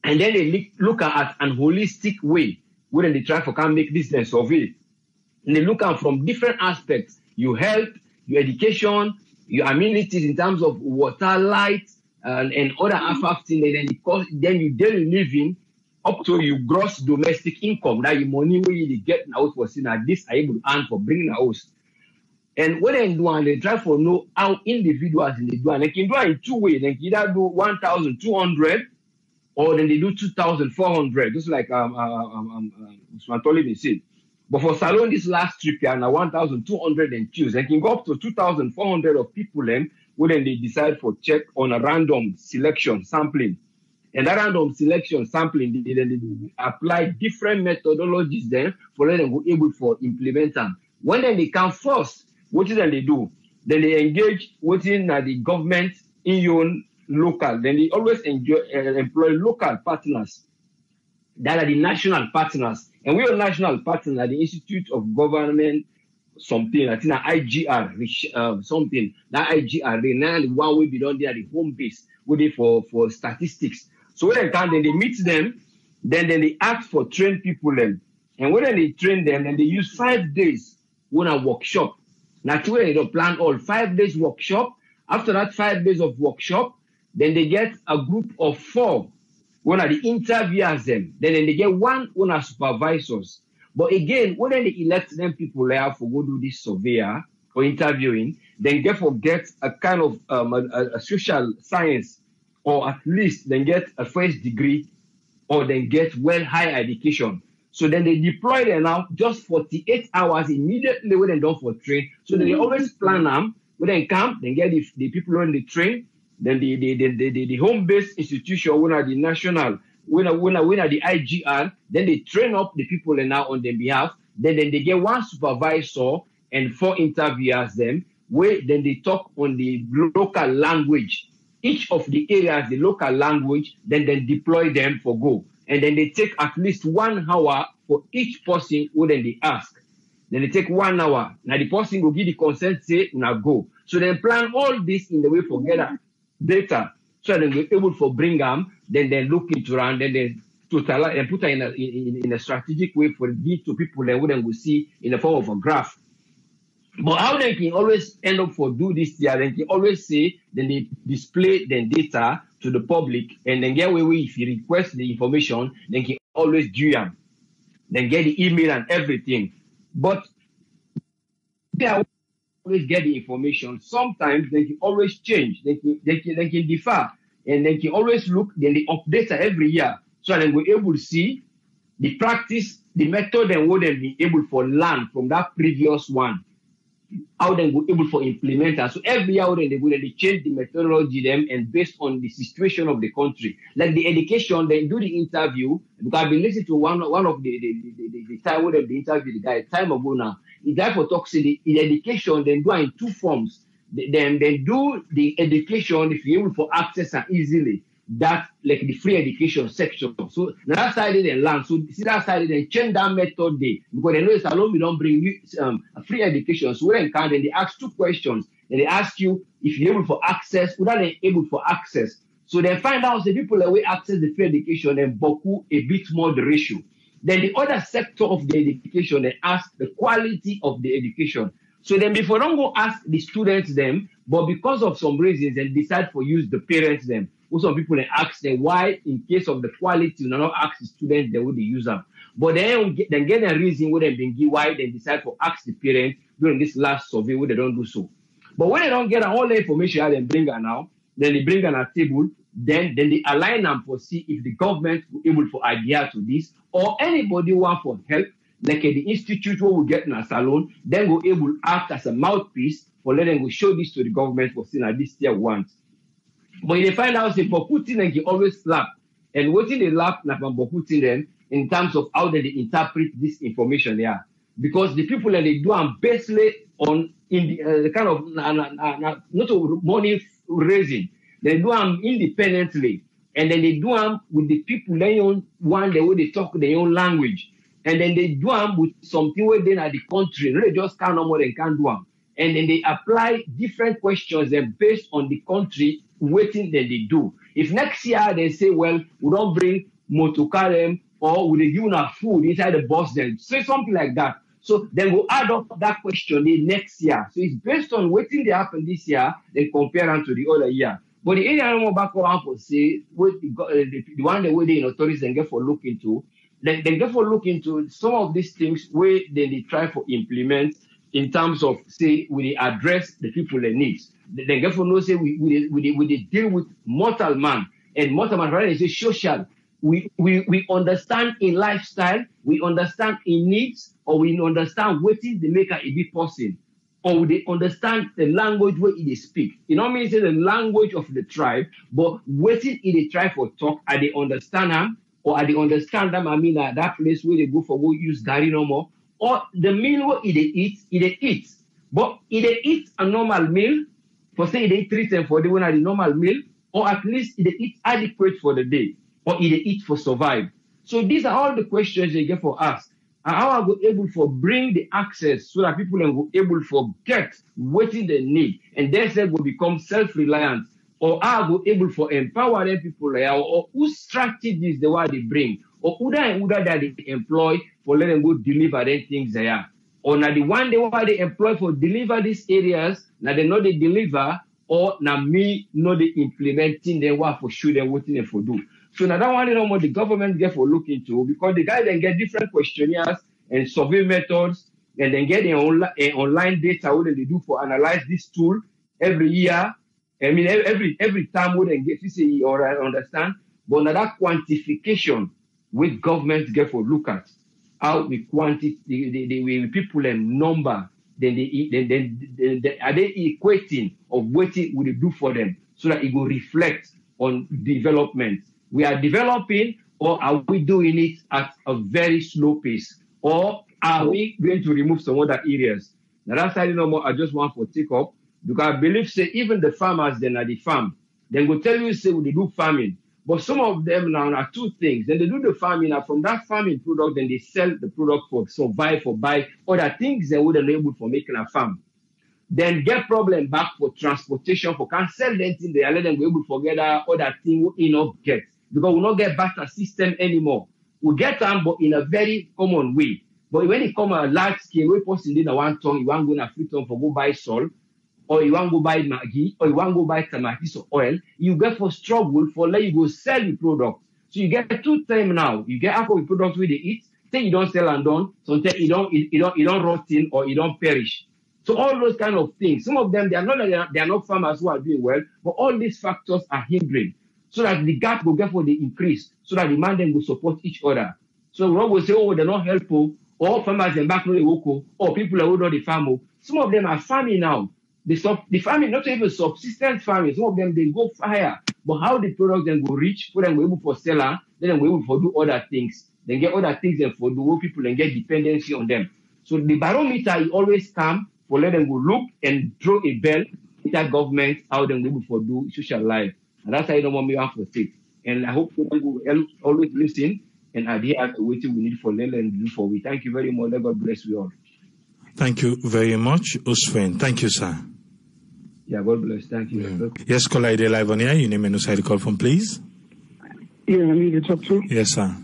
And then they look at an holistic way, where they try for can make this then survey. And they look at from different aspects, your health, your education, your amenities in terms of water, light, and other things, and then you daily living up to your gross domestic income, that your money where you get out for seeing that this are able to earn for bringing a house. And what they do, and they try for know how individuals they do, and they can do it in 2 ways. They can either do 1,200 or then they do 2,400, just like Swantoli said. But for Salon, this last trip here, now 1,200 and choose. They can go up to 2,400 of people then, where then they decide for check on a random selection sampling. And that random selection sampling, they apply different methodologies then for them to be able to implement them. When then they come first, what is then they do? Then they engage within the government in your local. Then they always employ local partners. That are the national partners. And we are national partners at the Institute of Government something, I think IGR, something. That IGR, they now the one will be done there at the home base, with it for statistics. So when they come, then they meet them, then they ask for trained people then. And when they train them, then they use 5 days on a workshop. Naturally, they plan all 5 days workshop. After that 5 days of workshop, then they get a group of 4. One of the interviewers them. Then they get one of supervisors. But again, when they elect them people there for go do this surveyor or interviewing, then get a kind of a social science, or at least then get a first degree, or then get higher education. So then they deploy them now just 48 hours immediately when they done for train. So they always plan them when they come, then get the people on the train, then the home-based institution, when are the national, when are the IGR, then they train up the people now on their behalf. Then they get one supervisor and 4 interviewers them, where then they talk on the local language. Each of the areas, the local language, then they deploy them for go. And then they take at least 1 hour for each person who then they ask. Then they take 1 hour. Now the person will give the consent, say, now go. So they plan all this in the way for get data. So then they're able to bring them, then they look into around, then they totalize and put it in a strategic way for give to people that wouldn't go see in the form of a graph. But how they can always end up for do this here, they can always say, then they display the data to the public, and then get away if you request the information, they can always do them. Then get the email and everything. But they always get the information. Sometimes they can always change. They can differ, and they can always look. Then they update every year, so they will be able to see the practice, the method, and what they be able to learn from that previous one. How they will be able to implement that. So every year they change the methodology them, and based on the situation of the country. Like the education, they do the interview, because I've been listening to one of the time when they interview the guy time ago now. The guy for talks in the education, they do it in 2 forms. They do the education if you're able to access it easily. That like the free education section. So that side they learn. So see that side they change that method there, because they know it's alone we don't bring you free education. So when they can, then they ask 2 questions. And they ask you if you're able for access, whether they're able for access. So they find out the people that will access the free education and boku a bit more the ratio. Then the other sector of the education, they ask the quality of the education. So then before don't go ask the students them, but because of some reasons, they decide for use the parents them. Some people they ask them why, in case of the quality, you not ask the students they would use them. But then get a reason where they give why they decide to ask the parents during this last survey where they don't do so. But when they don't get all the information they bring her now, then they bring her on a table, then they align them for see if the government will able to adhere to this, or anybody want for help, like the institute where we get in a salon, then we'll able to act as a mouthpiece for letting we show this to the government for seeing that this tier wants. But they find out say for Putin and he always slap. And what they laugh na from Putin them in terms of how they interpret this information there. Because the people that they do them basically on in the kind of not money raising. They do them independently. And then they do them with the people they own one the way they talk their own language. And then they do them with something where they are the country. They just can't no more than can do them. And then they apply different questions based on the country waiting that they do. If next year they say, well, we don't bring motocarem or we give enough food inside the bus, then say something like that. So then we'll add up that question the next year. So it's based on waiting they happen this year, then compare them to the other year. But the area I'm back around for say, the one that the authorities then get for look into, then they get for look into some of these things where they try for implement in terms of say we address the people that needs. Then get for no say we deal with mortal man, and mortal man rather say social. We understand in lifestyle, we understand in needs, or we understand what is the maker a big person, or they understand the language where they speak. You know what I mean? Say the language of the tribe, but what is it they try for talk, are they understand them, or are they understand them? I mean at that place where they go for go use Gary no more. Or the meal what they eat. But they eat a normal meal, for say they treat them for the one at the normal meal, or at least they eat adequate for the day, or they eat for survive. So these are all the questions they get for us. And how are we able to bring the access so that people will be able to get what they need, and therefore will become self-reliant, or are we able to empower them people, or whose strategies the one they bring, or who that they employ for letting them go deliver their things there, or now the one they employ for deliver these areas, now they know they deliver, or now me know they implementing them what for sure they waiting them for do. So now that one, you know what the government get for look into, because the guy then get different questionnaires and survey methods, and then get an online data what they do for analyze this tool every year. I mean every time what they get to see or I understand, but now that quantification with government get for look at how we the people and number, then are they equating of what it would do for them so that it will reflect on development. We are developing, or are we doing it at a very slow pace, or are we going to remove some other areas? Now that's how I just want to take up, because I believe say even the farmers then at the farm, then go tell you say they do farming. But some of them now are two things. Then they do the farming, and from that farming product, then they sell the product for survive, for buy other things they wouldn't be able for making a farm. Then get problem back for transportation, for can sell them things, they let them be able to forget other thing we enough get. Because we not get barter system anymore. We get them, but in a very common way. But when it come a large scale, we person did a 1 ton, you want to go na 3 ton for go buy salt, or you want to go buy Maggi, or you want to go buy tomatoes or oil, you get for struggle for let you go sell the product. So you get 2 times now. You get half of the product where they eat, say you don't sell and done, sometimes you don't rot in or you don't perish. So all those kind of things. Some of them they are not farmers who are doing well, but all these factors are hindering. So that the gap will get for the increase, so that the man then will support each other. So we will say, oh, they're not helpful, or farmers and back no the woko, or people are not the farmer. Some of them are farming now. The farming, not even subsistence farming, some of them they go higher. But how the product then go reach, for them we able for seller, then we able for do other things. Then get other things and for do people and get dependency on them. So the barometer is always come for let them go look and draw a bell, that government, how them able for do social life. And that's how you don't want me to have to take. And I hope people will always listen and adhere to what we need for Lela and do for we. Thank you very much. Let God bless you all. Thank you very much, Usfen. Thank you, sir. Yeah, God bless. Thank you. Yeah. Yes, caller, ID live on here. Your name and who side call from, please. Yeah, I need to talk to. Yes, sir.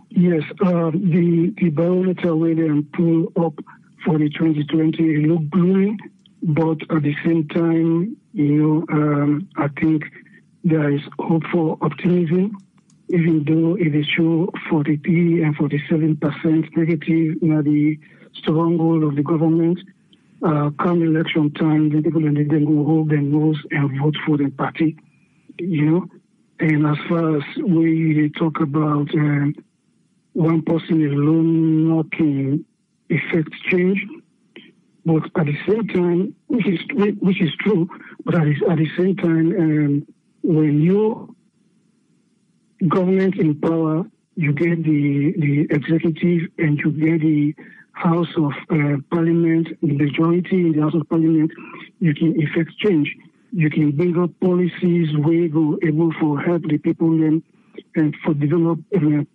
Yes, the barometer where they pull up for the 2020 look gloomy, but at the same time, I think there is hope for optimism, even though it is show 43 and 47% negative in the stronghold of the government. Come election time, the people and then go hold their nose and vote for the party, And as far as we talk about one person alone not can effect change, but at the same time, which is true, but at the same time, when your government in power, you get the executive and you get the House of Parliament, the majority in the House of Parliament, you can effect change. You can bring up policies where go able to help the people then, and for develop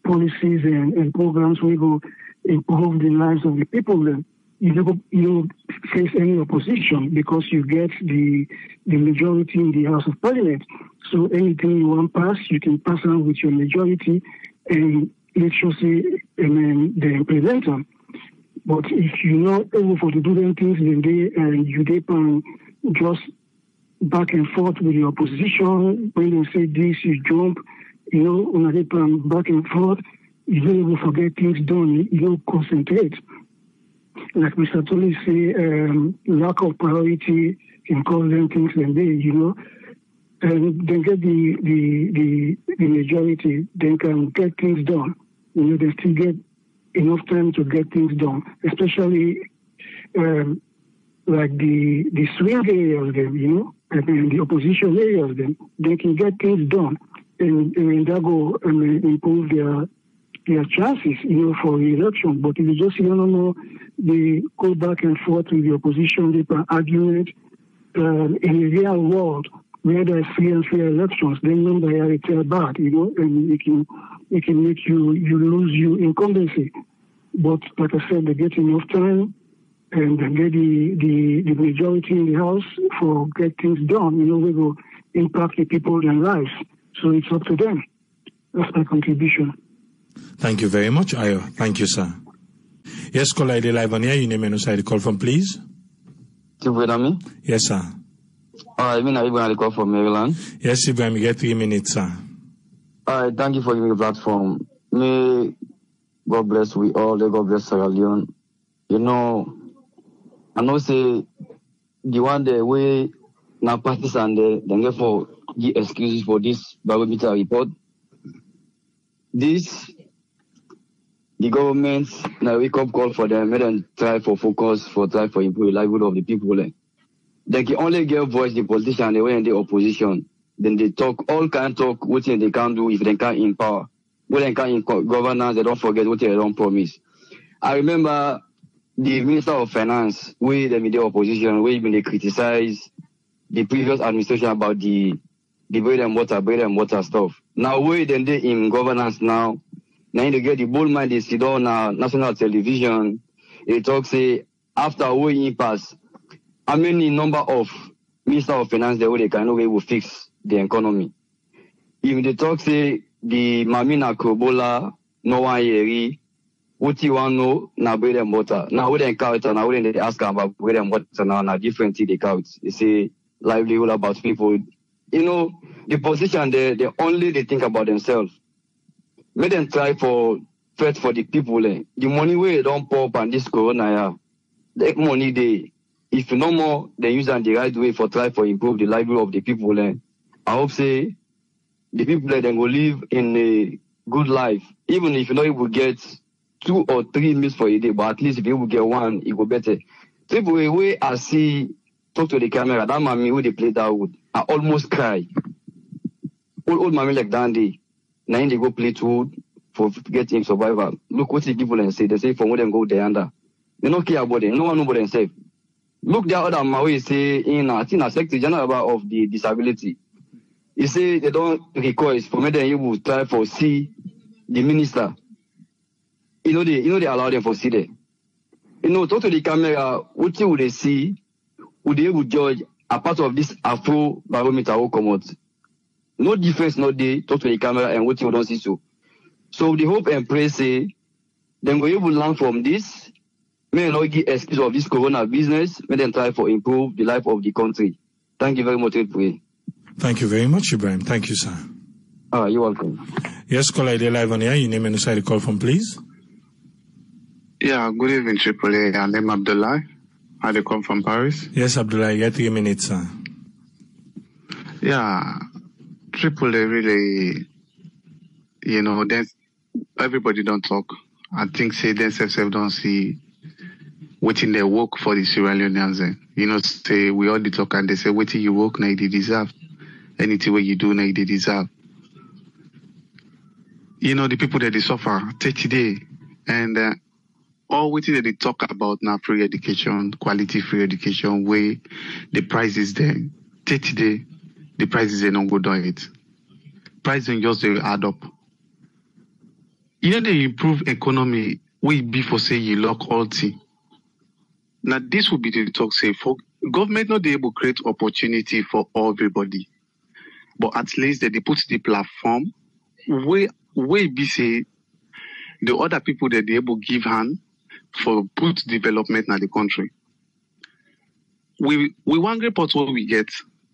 policies and programs where go improve the lives of the people then. You don't face any opposition because you get the majority in the House of Parliament. So anything you want to pass, you can pass on with your majority and make sure they implement them. But if you're not able to do them things, then you depend just back and forth with the opposition. When they say this, you jump. When they depend back and forth, you don't even forget things done. You don't concentrate. Like Mr. Tony say, lack of priority can cause them things and and then get the majority, they can get things done. They still get enough time to get things done, especially like the swing area of them, and the opposition area of them. They can get things done, and that will improve their chances, for the election. But if you just they go back and forth with the opposition, they can argument in the real world where there's free and fair elections, then they are tell bad, and it can make you lose your incumbency. But like I said, they get enough time and they get the majority in the House for get things done. We will impact the people and lives. So it's up to them. That's my contribution. Thank you very much, Ayo. Thank you, sir. Yes, caller, ID live on here. Your name and the call from, please. Ibrahim? Yes, sir. I mean, Ibrahim, call from Maryland. Yes, Ibrahim, you get 3 minutes, sir. Thank you for giving me the platform. May God bless we all. God bless Sierra Leone. You know, I know say the one the way now partisan they get for the excuses for this Barometer report. This the government now wake up call for them, make them try for focus, try for improve the livelihood of the people. They can only give voice the politician the way in the opposition. Then they talk all kind talk what they can do if they can't in power. When they can't in governance, they don't forget what they don't promise. I remember the Minister of Finance, where the media opposition, where they criticize the previous administration about the bread and water stuff. Now where then they in governance now they get the bold mind they sit on national television. They talk say after we pass, how many number of Minister of Finance they can will fix the economy. If they talk say the Mamina Kobola, no one yeri, what you want know na bread and butter. Now we don't count now we they ask about bread and butter now different thing they count. They say livelihood about people. You know, the position they think about themselves. Make them try for fight for the people. The money where they don't pop and this corona the money they if no more they use them the right way for try for improve the livelihood of the people. I hope say the people then go live in a good life. Even if you know you will get 2 or 3 meals for a day, but at least if you will get 1, it go better. People way I see talk to the camera, that mommy who they play that wood, I almost cry. Old mommy like Dandy, now they go play wood for getting survival. Look what the people and say. They say from where them go there under. They don't care about it. No one know about themselves. Look the other Maui say in I think Secretary General of the disability. He say they don't request for me then you will try for see the minister. They allow them for see there. Talk to the camera, what you would they see, would they able judge a part of this Afro Barometer will come out. No difference, no day, talk to the camera and what you don't see so. So the hope and pray say, then we will learn from this, may not give excuse of this corona business, may then try for improve the life of the country. Thank you very much, pray. Thank you very much, Ibrahim. Thank you, sir. You're welcome. Yes, caller, ID live on here. Your name and the call from, please. Yeah, good evening, AAA. I'm Abdullah. I come from Paris. Yes, Abdullah, you have 3 minutes, sir. Yeah, AAA really, then everybody don't talk. I think say themselves don't see waiting their work for the Sierra Leoneans. Say we all the talk and they say waiting you work now they deserve. Anything where you do now they deserve. The people that they suffer 30 days and all waiting that they talk about now free education, quality free education, where the price is there. 30 days, the prices they don't go down it. Pricing just they add up. They improve economy, we before say you lock all thing. Now this will be the talk say for government not be able to create opportunity for everybody. But at least they put the platform where be say the other people that they able give hand for put development in the country. We want report what we get.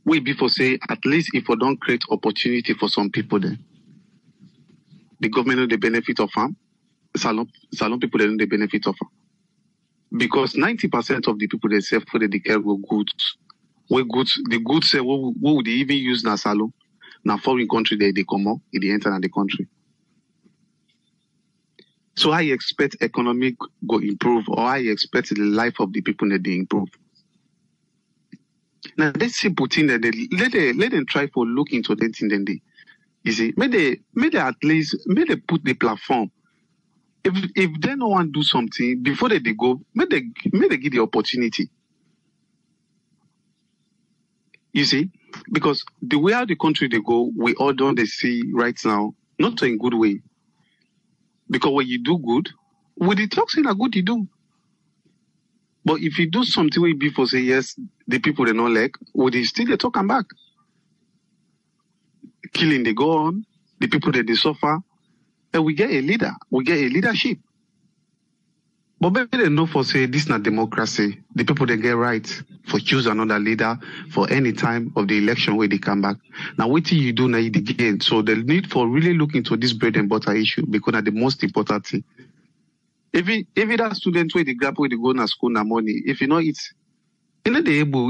We before say at least if we don't create opportunity for some people then. The government know the benefit of them. Salon people they know the benefit of them. Because 90% of the people they sell for the care were goods. Where goods the goods say what would they even use na salon? Now foreign country they come up, they enter in the country. So I expect economic go improve or I expect the life of the people that they improve. Now let's see Putin that let them try for look into that thing then they you see, may they at least put the platform. If they no want to do something before they go, may they give the opportunity. You see, because the way how the country they go, we all don't they see right now, not in good way. Because when you do good, with the talks in a good you do. But if you do something where before say yes, the people they not like, would they still they talk and back? Killing they go on, the people that they suffer, and we get a leader, we get a leadership. But maybe they know for say this not democracy. The people they get right for choose another leader for any time of the election where they come back. Now what you do now it again. So the need for really look into this bread and butter issue because that's the most important thing. If that student where they grab where they go to school na money, if you know it's you know they able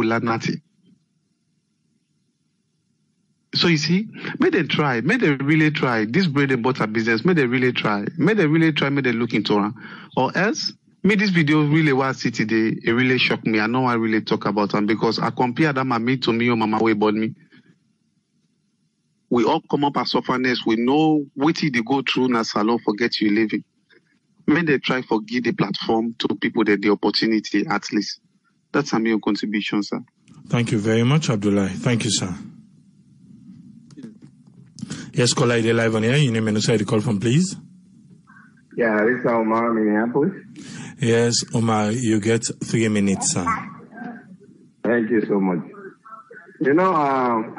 learn nothing. So you see, may they really try this bread and butter business, may they really try, may they look into it. Or else, may this video really was see today, it really shocked me. I know I really talk about them because I compare them and me to me or mama way about me. We all come up as sufferness, we know what they go through in a salon, forget you living. May they try to give the platform to people that the opportunity at least. That's a mere contribution, sir. Thank you very much, Abdullah. Thank you, sir. Yes, caller, you're live on here. Your name and where you call from, please. Yeah, this is Omar, Minneapolis. Yes, Omar, you get 3 minutes, sir. Thank you so much. You know,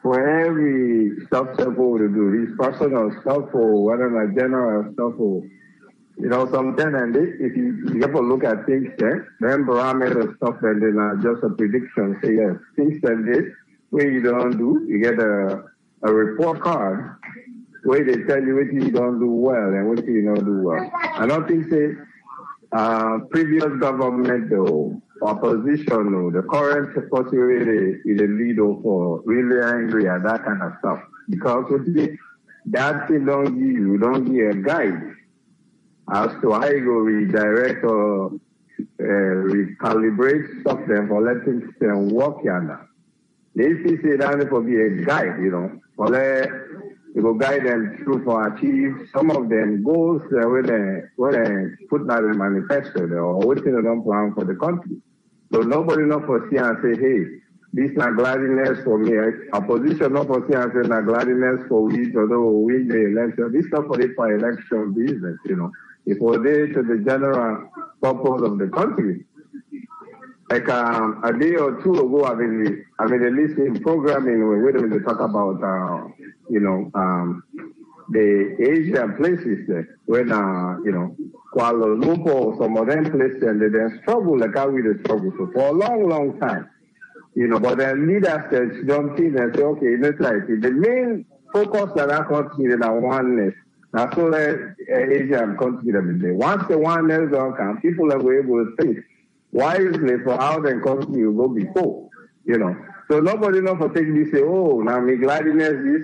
for every stuff to do, this personal stuff or whatever general stuff or, you know, sometimes and if you ever look at things there, then barometer stuff and then just a prediction, say yes, things like this, where you don't do, you get a report card where they tell you what you don't do well and what you don't do well. I don't think say previous government or opposition or the current possibility is a leader for really angry at that kind of stuff. Because that thing don't give a guide as to how you go redirect or recalibrate stuff then for letting them work yonder. If you say that for be a guide, you know, for you go guide them through for achieve some of them goals where they put out in the manifesto or what they don't plan for the country. So nobody not foresee and say, hey, this not gladness for me. Opposition not foresee and say not gladness for we although win the election. This not for election business, you know. It was there to the general purpose of the country. Like a day or two ago, I've been listening programming where they talk about the Asian places there when Kuala Lumpur, some of them places, and they then struggle like how we struggle for a long time. You know, but then leaders jump in and say, okay, let's like the main focus that our country is our oneness. Now, so that Asian country that once the oneness don't come, people are able to think wisely for how the country will go before, you know. So nobody knows for taking this say, oh, now me gladness is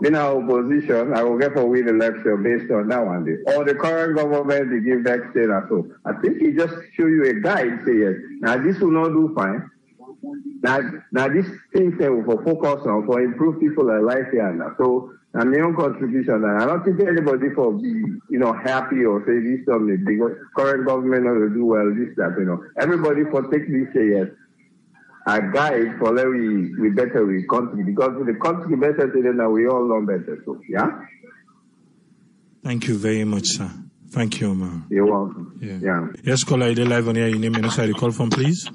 in our opposition, I will get for win election based on that one day. Or the current government they give that state and so. I think he just show you a guide, say yes. Now this will not do fine. Now this thing they will focus on for improve people's life here and that. So and my own contribution, and I don't think anybody for be, happy or say this something. The current government not to do well, this, that, Everybody for take this say yes. A guide for let we better we country because the country better then we all learn better. So yeah. Thank you very much, sir. Thank you, Omar. You're welcome. Yeah. Yes, caller, you're live on here. Your name and where you call from, please.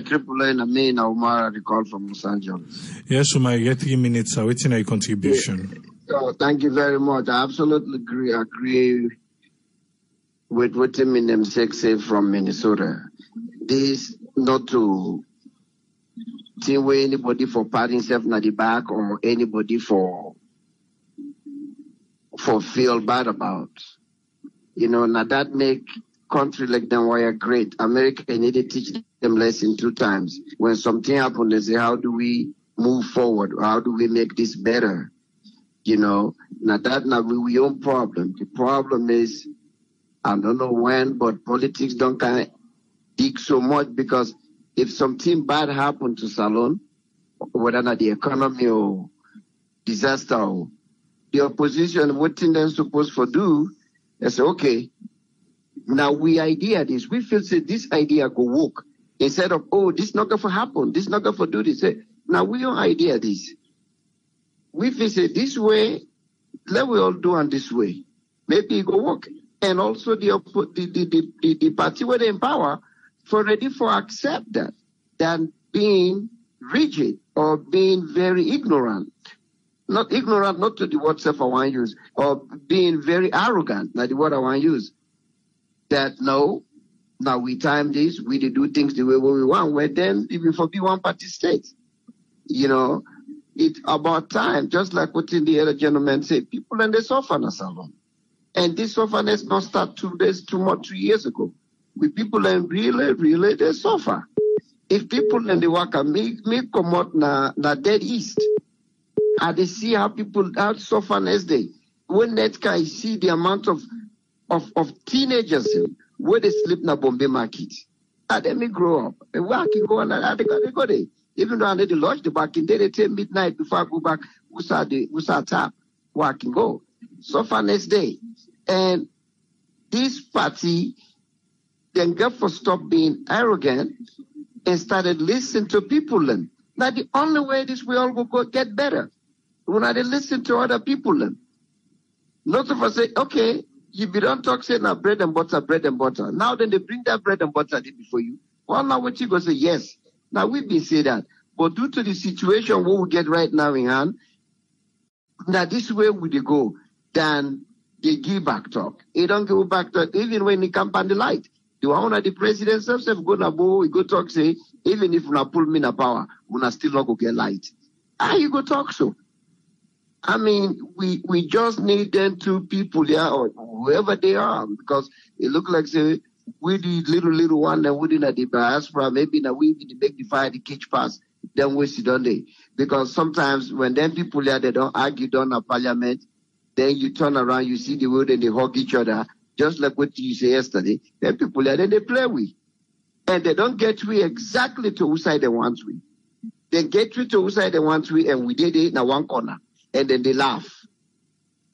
Triple A, Amin Omar, I call from Los Angeles. Yes, Omar, you get 3 minutes. Waiting your contribution. So, thank you very much. I absolutely agree with what Eminem say from Minnesota. This not to see where anybody for patting himself at the back or anybody for feel bad about. Now that make country like them why are great. America need to teach them lesson 2 times. When something happens, they say, how do we move forward? How do we make this better? Now we own problem. The problem is, I don't know when, but politics don't kind of dig so much because if something bad happened to Salon, whether not the economy or disaster, or the opposition, what thing they're supposed to do, they say, okay, now we idea this. We feel say this idea go work. Instead of, oh, this not going to happen. This not going to do this. Now we don't idea this. We feel say this way, let we all do on this way. Maybe it go work. And also the party where they in power for ready for accept that than being rigid or being very ignorant. Not ignorant, not to the word self I want to use, or being very arrogant, not the word I want to use. That no, now we time this, we do things the way we want, where then even for be one party state. You know, it's about time, just like what the other gentleman said, people and they suffer in a salon. And this sufferness not start 2 years ago. With people and really they suffer. If people and the worker me come out na dead east, and they see how people out suffer next day. When that guy see the amount of teenagers where they sleep in a Bombay market, and then me grow up. And where I can go and they go there. Even though I need to lodge the back in there, they tell midnight before I go back, who's our tap, where I can go. Suffer next day. And this party then got for stop being arrogant and started listening to people. And now the only way this we all go get better. When I listen to other people, then not of us say, okay, you don't talk say now bread and butter. Now then they bring that bread and butter before you. Well, now what you go say, yes. Now we've been saying that. But due to the situation what we get right now in hand, now this way we go, then they give back talk. They don't give back talk even when they camp on the light. The one of the president himself go na bo, we go talk say, even if we not pull me in power, we not still not go get light. How you go talk so? I mean, we just need them two people there or whoever they are, because it look like say we the little one that within the diaspora, maybe now we need to make the fire the cage pass, then we sit on there. Because sometimes when them people there they don't argue down a parliament, then you turn around, you see the way they hug each other, just like what you say yesterday. Then people there then they play with. And they don't get we exactly to whose side they want we. They get we to whose side they want we, and we did it in one corner. And then they laugh.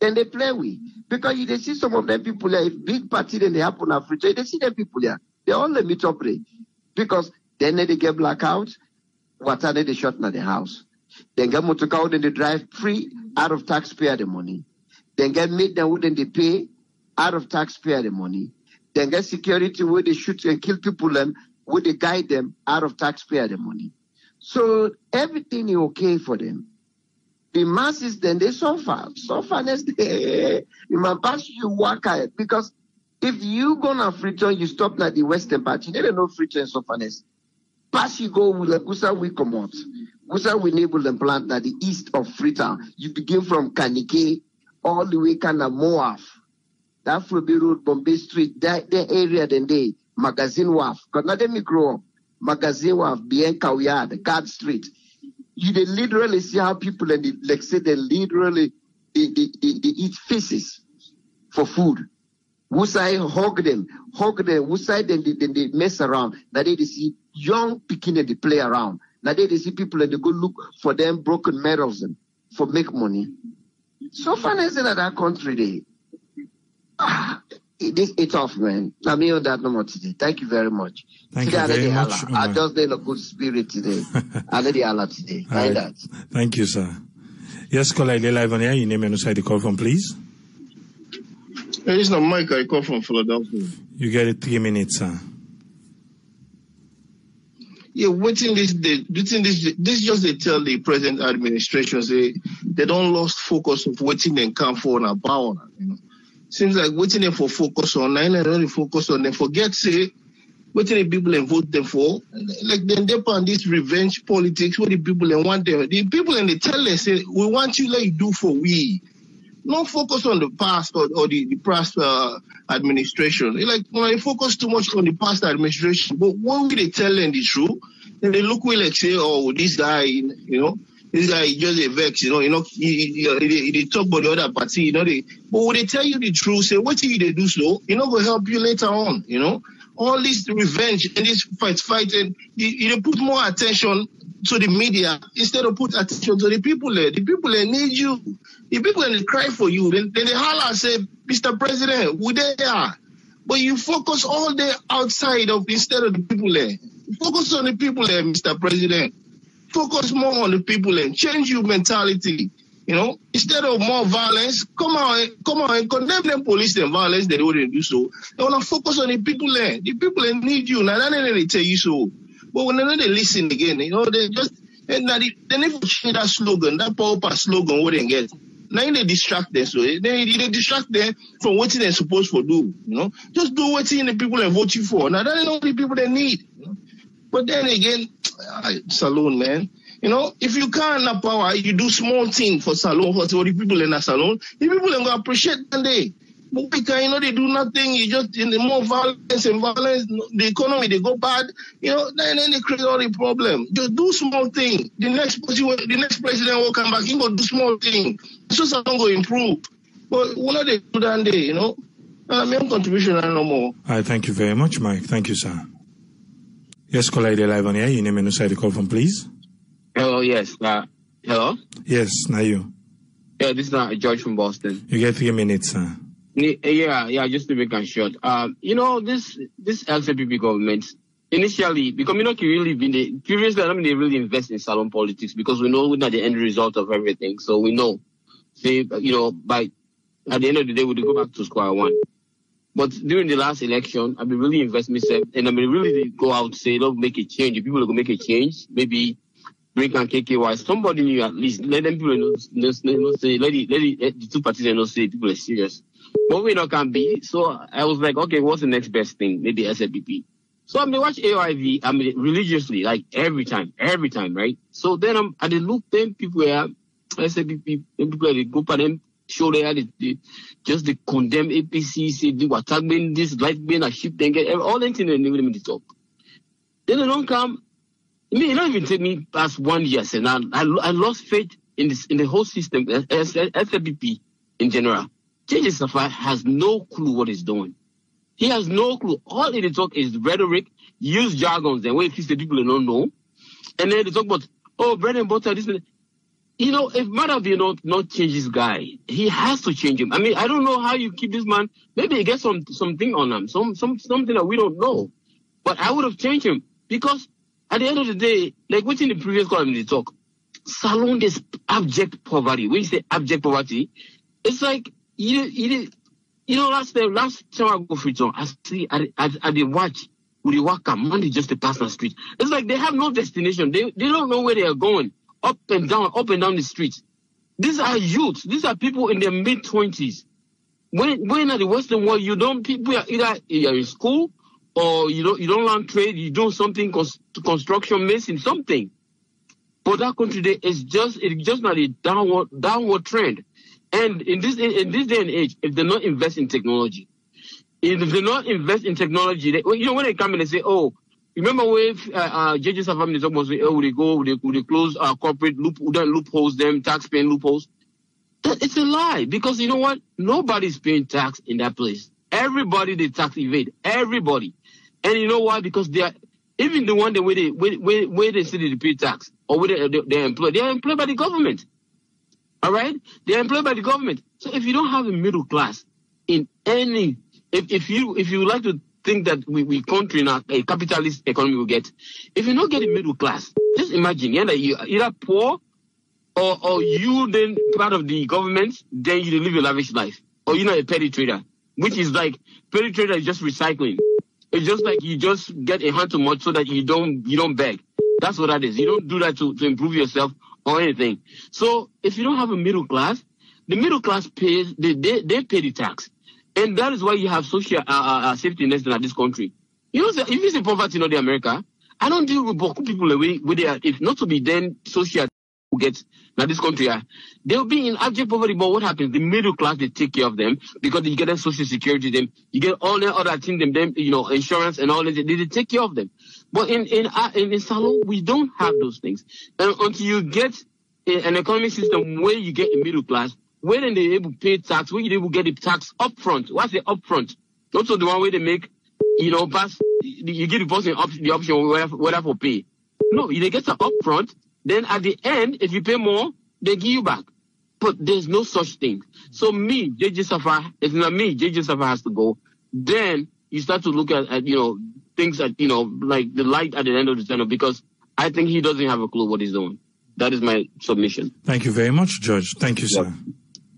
Then they play with. Because you they see some of them people there, if big party then they happen Africa, they see them people there. They all let me top play. Because then they get blackout, water they shut in the house. Then get motor car, then they drive free out of taxpayer the money. Then get made them wouldn't they pay out of taxpayer the money. Then get security where they shoot and kill people and where they guide them out of taxpayer the money. So everything is okay for them. The masses then they suffer. Sufferness they must pass you work out. Because if you gonna Freetown, you stop at the western part, you don't know Freetown sufferness. Pass you go with Gusa we come out. Gusa we enable them plant at the east of Freetown. You begin from Kanike all the way kind of Moaf. That Afro Road, Bombay Street, that area then they Magazine Wharf. Because now let me grow up. Magazine Wharf, Bianca Yard, Guard Street. You they literally see how people and like say they literally they eat feces for food. Wusai hug them, Wusai then they mess around. Now they see young picking and they play around. Now they see people and they go look for them broken medals and for make money. So far as in that country it's off, man. I mean on that no more today. Thank you very much. Thank today, you very much. I just in a good spirit today. I let the Allah today. Right. That. Thank you, sir. Yes, caller, you're live on here. Your name and who the call from, please. Hey, it's not Mike. I call from Philadelphia. You get it 3 minutes, sir. Yeah, this just they tell the present administration say they don't lost focus of waiting and come for and power. You know, seems like waiting them for focus on and really focus on them. Forget say waiting the people and vote them for. Like then they on this revenge politics where the people and want them. The people and they tell them say we want you like you do for we. Not focus on the past or the past administration. Like when they focus too much on the past administration, but when they tell them the truth, then they look like say, oh, this guy, this guy just a vex, they talk about the other party, but when they tell you the truth, say what you they do so, will help you later on, all this revenge and this fight, and you put more attention to the media instead of put attention to the people there. The people there need you. The people they cry for you. Then they holler and say, Mr. President, we there. But you focus all day outside of instead of the people there. Focus on the people there, Mr. President. Focus more on the people there. Change your mentality. Instead of more violence, come on and condemn them police and violence. They wouldn't do so. They want to focus on the people there. The people there need you. Now, they tell you so. But when they listen again, they And now they never change that slogan, that power slogan, what they get. Now they distract them, so they distract them from what they're supposed to do. You know, just do what the people are voting for. Now that's not the people they need. You know? But then again, Salone, man. You know, if you can't have power, you do small thing for Salone, for the people in a Salone. The people are gonna appreciate that day. But because, you know, they do nothing, you just in the more violence and violence, the economy, they go bad, you know, then they create all the problem. Just do small thing. The next president will come back, he will do small thing. So something will improve. But what they do that day, you know? My contribution I no more. All right, thank you very much, Mike. Thank you, sir. Yes, caller, live on here. Your name and inside the call from, please. Hello, yes. Hello? Yes, now you. Yeah, this is George from Boston. You get 3 minutes, sir. Yeah, just to make it short. You know, this LCPP government, initially, because we not really been previously, they really invest in salon politics because we know we're not the end result of everything. So we know, say, you know, at the end of the day, we go back to square one. But during the last election, I've been really investing myself, and I mean, really go out say, don't make a change. If people are going to make a change, maybe Drink and KKY, somebody knew at least, let them people know, say, let the two parties know, say people are serious. But we not can be. So I was like, okay, what's the next best thing? Maybe SLPP. So I mean, watch AIV, I mean, religiously, like every time, right? So then at the look, then people are, SLPP, people they go for them, show they condemn APC, say, they were tagging this, like being a ship, then get all that thing and they will talk. Then they don't come. It don't even take me past 1 year, and I lost faith in the whole system, SLPP in general. JJ Safari has no clue what he's doing. He has no clue. All he talk is rhetoric, use jargons, and way the people don't know. And then they talk about, oh, bread and butter, this. You know, if Madhavi not change this guy, he has to change him. I mean, I don't know how you keep this man. Maybe he gets something on him, something that we don't know. But I would have changed him because at the end of the day, like within the previous column they talk, Salone is abject poverty. When you say abject poverty, it's like you know, last time I go for it, I see at the watch with the worker, money just to pass the street. It's like they have no destination. They don't know where they are going. Up and down the streets. These are youths. These are people in their mid-20s. When at the Western world, people are either in school or you don't learn trade, you do something construction, medicine, something. But that country there is it's just not a downward trend. And in this day and age, if they not invest in technology, when they come and they say, oh, remember when judges have family talk about say, oh, they close corporate loopholes, them tax paying loopholes. It's a lie because you know what? Nobody's paying tax in that place. Everybody they tax evade. Everybody. And you know why? Because they are even the one where they say they pay tax or where they're employed. They are employed by the government. All right? They are employed by the government. So if you don't have a middle class in any, if you like to think that we country now a capitalist economy will get, if you don't get a middle class, just imagine that you're either poor or you then part of the government, then you live a lavish life, or you're not a petty trader, which is like petty trader is just recycling. It's just like you just get a hand too much so that you don't beg. That's what that is. You don't do that to improve yourself or anything. So if you don't have a middle class, the middle class pays they pay the tax. And that is why you have social safety nets in this country. You know, if you say poverty in America, I don't deal with people where they are, if not to be then social who get now this country, they'll be in abject poverty. But what happens? The middle class, they take care of them because you get them social security, them you get all the other things, them insurance and all that. They take care of them. But in Salone, we don't have those things. And until you get an economic system where you get a middle class, where then they're able to pay tax, where you're able to get the tax upfront. What's the upfront? Also the one where they make, pass, you give the person the option whether for pay. No, they get the upfront. Then at the end, if you pay more, they give you back. But there's no such thing. So me, JJ Safari, it's not me, JJ Safari has to go. Then you start to look at things that, like the light at the end of the tunnel, because I think he doesn't have a clue what he's doing. That is my submission. Thank you very much, George. Thank you, sir.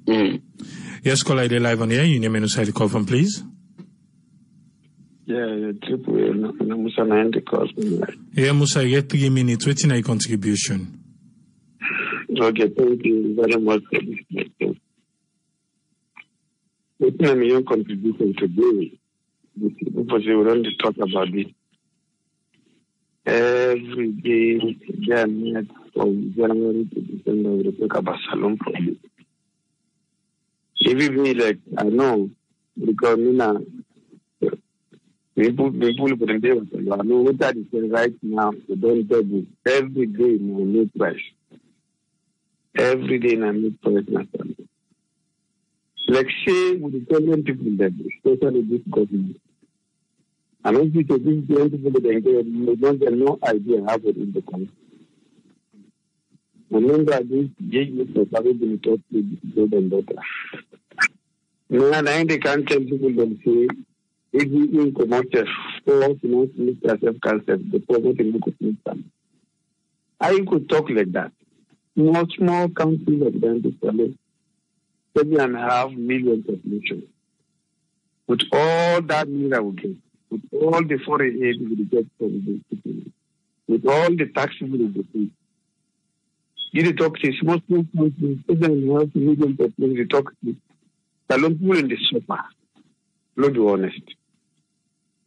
Mm-hmm. Yes, caller, they're live on air. You name and inside the call from, please. Yeah, Triple Musa 90 calls. Yeah, Musa, you get 3 minutes. What's your contribution? Okay, thank you very much for this question. It's my own contribution today. Because we want to talk about this. Every day, they are met from January to December, we talk about salon problem. Every day, like, I know, because people put in there, I know what that is right now, they don't double. Every day, my meat price. Every day, my meat price. Like, say, with the government people, that especially this government, and also to these young people that they don't have no idea how to in the country. Remember, this JG for having been taught to build and better. No, and they can't tell people them say, if you in commercial, for finance minister self-concept, the poverty in the system. I could talk like that. Small countries like that, 7.5 million population. With all that money I will get, with all the foreign aid we get from the people, with all the taxes we pay. You talk to small countries, 7.5 million population, you talk to Salon people in the suffer. Let's be honest.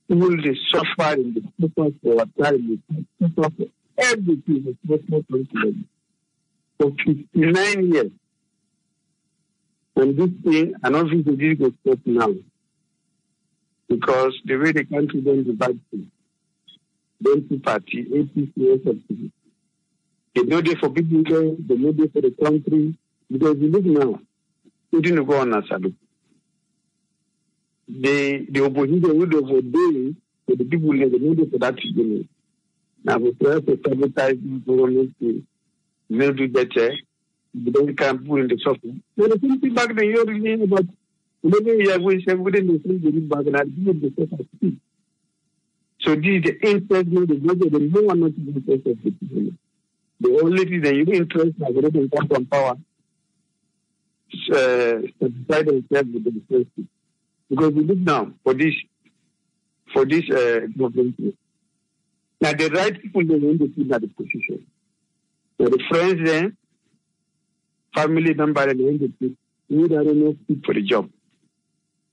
People they suffer in the suffer for a time, they suffer for everything, small countries. For 59 years. And this thing, I don't think this will stop now. Because the way the country don't divide things, don't see party, APC, SFP. They know they for people there, they know they for the country. Because you look now, we didn't go on a salute. The opposition would have ordained for the people there, they know they for that beginning. Now we try to sabotage the government to do better. They can't put in the software. There are some people back then you're reading about maybe you are going to say within the free back and I'll give the software. So this is the interest, the no one not the interest of the people. The only thing that you interest is that they come from power, satisfy themselves with the resources. Because we look now for this government. Now the right people they want to see that the position. So the friends there, family member and the industry, we don't know for the job.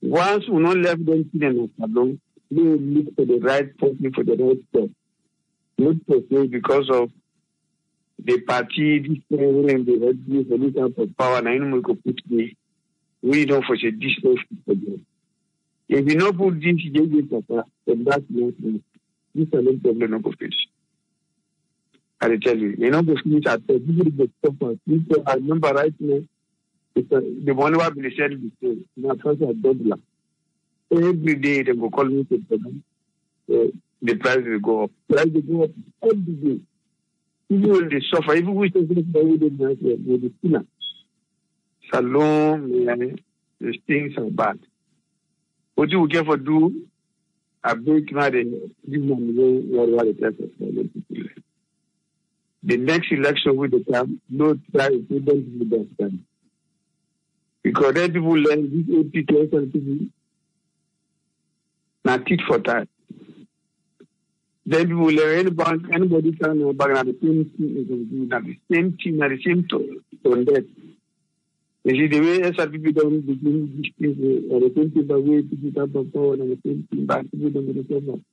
Once we not left them in a salon, they will look for the right person for the right job. Not per se because of the party, this thing, and the red blue, the little for power, and I know we could put me. We don't for the distance for them. If you not put this, then that's not me. This is a little problem of face. I tell you, the finish at the people stop. I remember right now, the one who have been sharing the same. My friends are double. Every day they will call me to tell them the price will go up. Price will go up every day. People will suffer. Even we say that we did not with the sinner. Salon, the things are bad. What do you get for do? A big man, this man what it is. The next election will come, no try to put them to the best. Because then people learn this APTS and people not tit for that. Then people learn anybody can know back at the same team, at the same team, at the same tone that. You see, the way SRPP don't begin these things, or the same thing the way people have the power and the same thing back people don't get the same.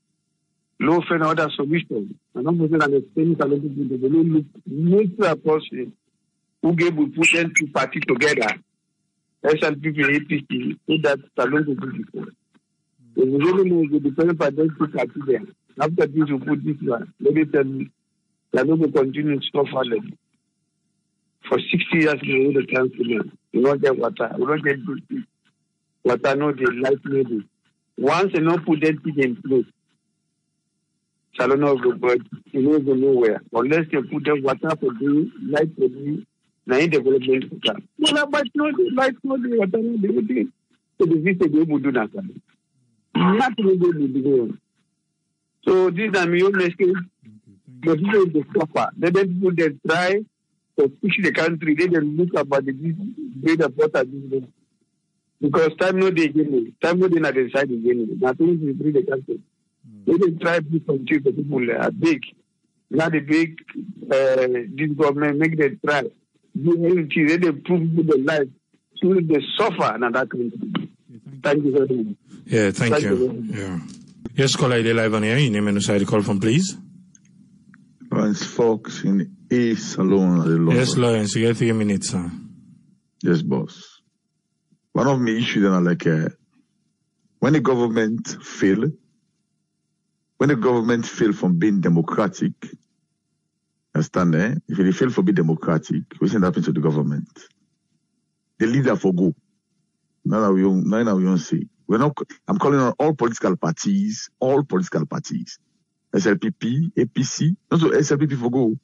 Low for other solutions. And I'm going to understand that they will look to a person who gave we put them two parties together. SLP, APC, so that Salon will do before. So we really know the different parties two parties there. After this, we put this one. Let me tell you, Salon will continue to suffer them. For 60 years, we will the council. We don't get water. We don't get good things. Water, no, they like maybe. Once they don't put that thing in place, Salon of the bird, you know, go nowhere. Unless they put the water for the light for the night development for that. Well, but no, the light for the water, no, they would do. So the visit they would do that. Nothing will be doing. So these are my own message. But this is the suffer. Let them people they try to push the country. They don't look about the great water business. Because time no they again. Time no they not decide again. Nothing is free the country. They can try to do something for people are big. Not a big, this government make them try. they prove the life. So they suffer in that country. Thank you very much. Yeah, thank you. Yeah. Yes, caller, they live on here. Your name and side call from, please. Lawrence Fox in East Salon. Yes, Lawrence, you get 3 minutes, sir. Yes, boss. One of my issues then like when the government fail from being democratic, understand if they fail for being democratic, what's happening to the government? The leader for go. Now we don't say. I'm calling on all political parties, SLPP, APC, not so SLPP for go.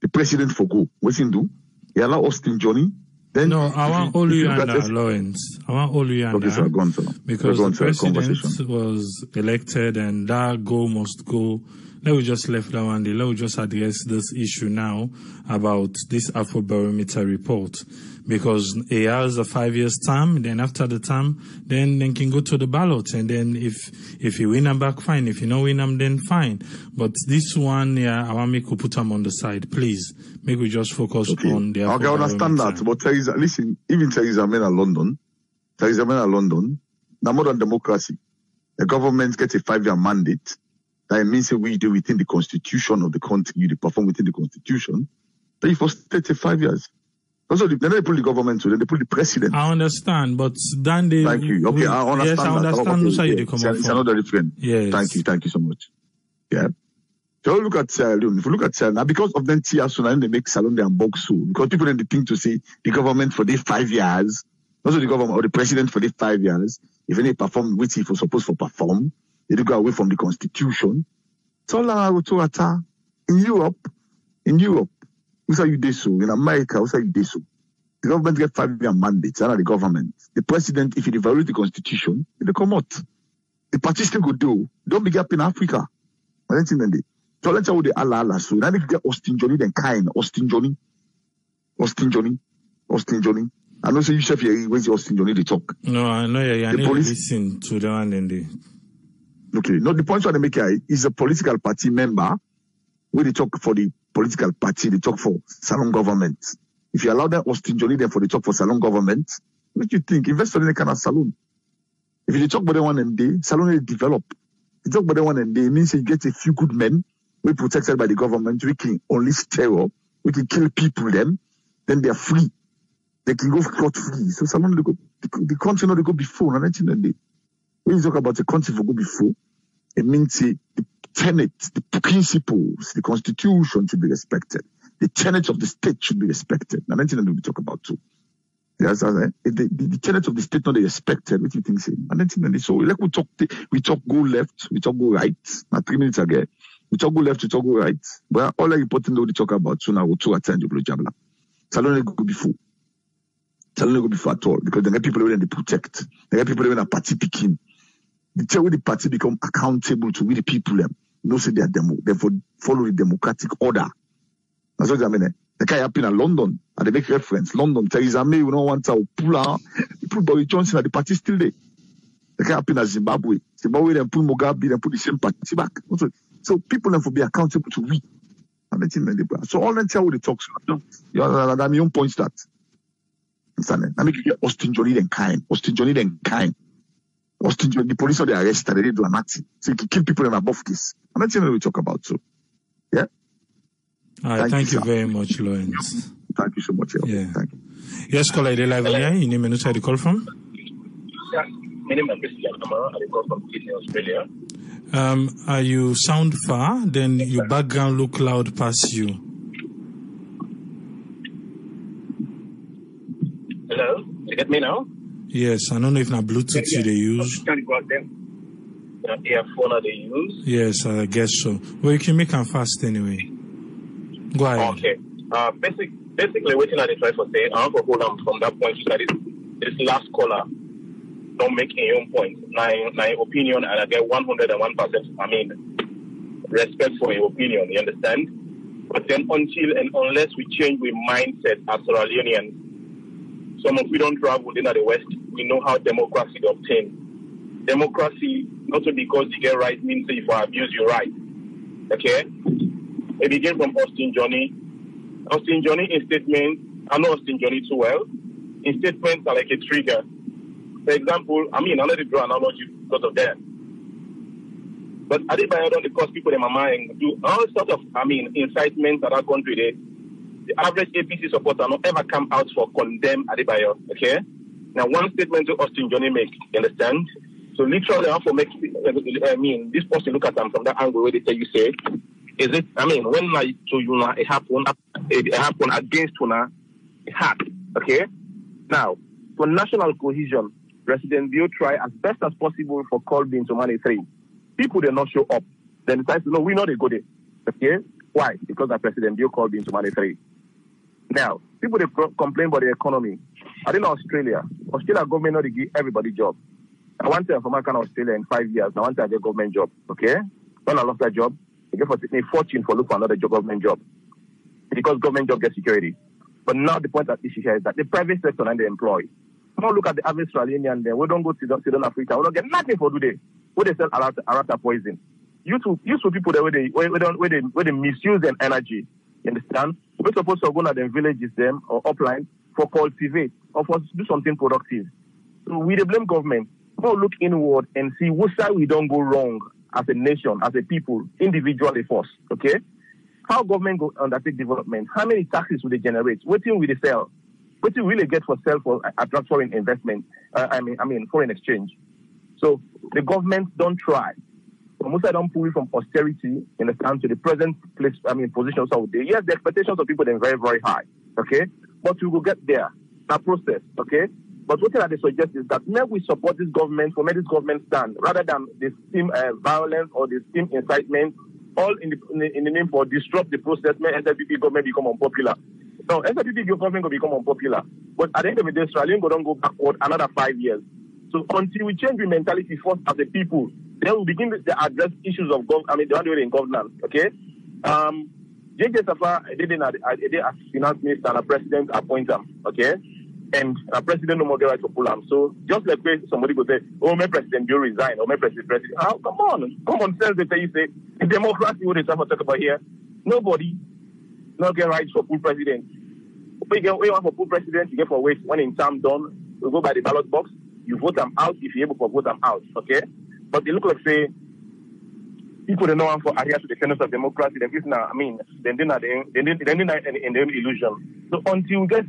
The president for go. What's he do? He allow Austin Johnny. Then no, I want Oluyanda, Lawrence. I want Oluyanda. Okay, sir, go on, sir. Because the president was elected and that goal must go. Let me just left that one day. Let me just address this issue now about this Afro Barometer report. Because he has a 5 years term, then after the term, then can go to the ballot. And then if you win them back, fine. If you don't win them, then fine. But this one, yeah, I want me to put them on the side. Please, make we just focus on the Afro Okay, I understand that. But listen, even Theresa May in London, now more than democracy. The government gets a 5-year mandate. That means we do within the constitution of the country, you perform within the constitution. But if for 5 years. Also, then they put the government to, then they put the president. I understand, but then they... Thank you. Okay, I understand. Yes, I understand. It's another different. Yes. Thank you so much. Yeah. So look at Sierra Leone. If you look at Sierra Leone, because of them tears, so they make Salon and Boksu. Because people then think to say the government for these 5 years, also the government or the president for these 5 years, if any perform which he was supposed to perform, they do go away from the constitution. So in Europe, who's how you do so? In America, who's how you do so? The government get 5-year mandates, and the government. The president, if he violates the constitution, they come out. The party still go do. Don't be up in Africa. So let's say the Allah. So now they get Austin Johnny, then kind. Austin Johnny. I know say you chef here, where's Austin Johnny they talk? No, I know you need to listen to the one and the... Okay, no, the point what they make here is a political party member where they talk for the political party, they talk for Salon government. If you allow that Austin Johnny then for the talk for Salon government, what do you think? Invest in the kind of Salon. If you talk about the one and day, Salon will develop. If you talk about the one and day, it means you get a few good men, we protected by the government, we can unleash terror, we can kill people then they're free. They can go scot free. So Salon, the country not they go before, when you talk about the country for go before, it means the tenets, the principles, the constitution should be respected. The tenets of the state should be respected. Now, that's what we talk about too. Yes, the tenets of the state not respected. What do you think? And then so like we talk go left, we talk go right. Now 3 minutes ago, we talk go left, we talk go right. But all the important we talk about so now we to attend the jabla. Salon go before. Salon go before at all because they get people when they protect. They get people when a party picking. The party become accountable to we the people them. No say they are therefore follow the democratic order. That's what I mean. The guy happen in London, and they make reference. London, Theresa May, we don't want to pull out. They put Boris Johnson, and the party still there. The guy happen in Zimbabwe. Zimbabwe, then put Mugabe, then put the same party back. So people then for be accountable to we. So all that how they talk. That's my own point that. I make you get Austin Johnny then kind. The police or the arrest and they do nothing. So you can kill people in above this. And that's what we talk about too. Yeah? All right, thank you very much, Lawrence. Thank you so much. Yeah. Thank you. Yes, caller, they live on here. Your name and where you call from? Yeah, my name is Christian Amara. I call from Sydney, Australia. You sound far, then your background look loud past you. Hello? You get me now? Yes, I don't know if na Bluetooth they use. Can you go out there? Earphone they use? Yes, I guess so. Well, you can make them fast anyway. Go ahead. Okay. Basically, waiting at the try for say, I want to hold on from that point. So that this last caller don't make any own point. My opinion, and I get 101%. Respect for your opinion. You understand? But then until and unless we change our mindset as Sierra Leoneans, some of we don't travel within the West, we know how democracy is obtained. Democracy, not only because you get right, means if I abuse your right. Okay? It began from Austin Johnny. Austin Johnny in statements, I know Austin Johnny too well. In statements are like a trigger. For example, I mean, I'll let it draw analogy because of that. But Adebayo don't cause people in my mind do all sorts of, incitements that our country. The average APC supporter not ever come out for condemn Adebayo. Okay? Now, one statement to Austin Johnny make, you understand? So literally, I have to make, this person look at them from that angle where they tell you, say, is it, when like to you now, it happened against you now, it happened. Okay? Now, for national cohesion, President Bio try as best as possible for Colbin to manage 3. People did not show up. Then decide to know we know they go there. Okay? Why? Because the President Bio called in to manage 3. Now, people they complain about the economy. I think Australia government not give everybody job. I want to from Australia in 5 years. I want to get a government job. Okay? When I lost that job, I get a fortune for look for another government job. Because government job gets security. But now the point at issue here is that the private sector and the employee. Now look at the average Australian then. We don't go to Southern Africa. We don't get nothing for today. Where they sell arata poison. You two people that where they misuse their energy. You understand? We're supposed to go to the villages them or upline for cultivate or for do something productive. So we blame government. Go look inward and see what side we don't go wrong as a nation, as a people, individually first. Okay? How government go undertake development? How many taxes will they generate? What thing will they sell? What do you really get for sell for attract foreign investment? Foreign exchange. So the government don't try. Most of them pull from austerity, understand, to the present place, positions out there. Yes, the expectations of people are very, very high. Okay? But we will get there. That process, okay? But what I suggest is that maybe we support this government for where this government stand, rather than the steam violence or the steam incitement, all in the name for disrupt the process, may SLPP government become unpopular. No, SLPP government will become unpopular. But at the end of the day, Australia don't go backward another 5 years. So until we change the mentality first as a people, then we begin to address issues of the one way in governance. Okay? JJ Safa did as finance minister and a president appoint him. Okay? And a president no more get right to pull him. So just like somebody go say, oh, my president you resign, or my president. Oh, come on sense they tell you say the democracy what they talk about here. Nobody not get right for full president. We want for full president, you get for wait when in term done, we go by the ballot box. You vote them out if you're able to vote them out, okay? But they look like say people don't know for adhere to the tenets of democracy. They didn't have any illusion. So until we get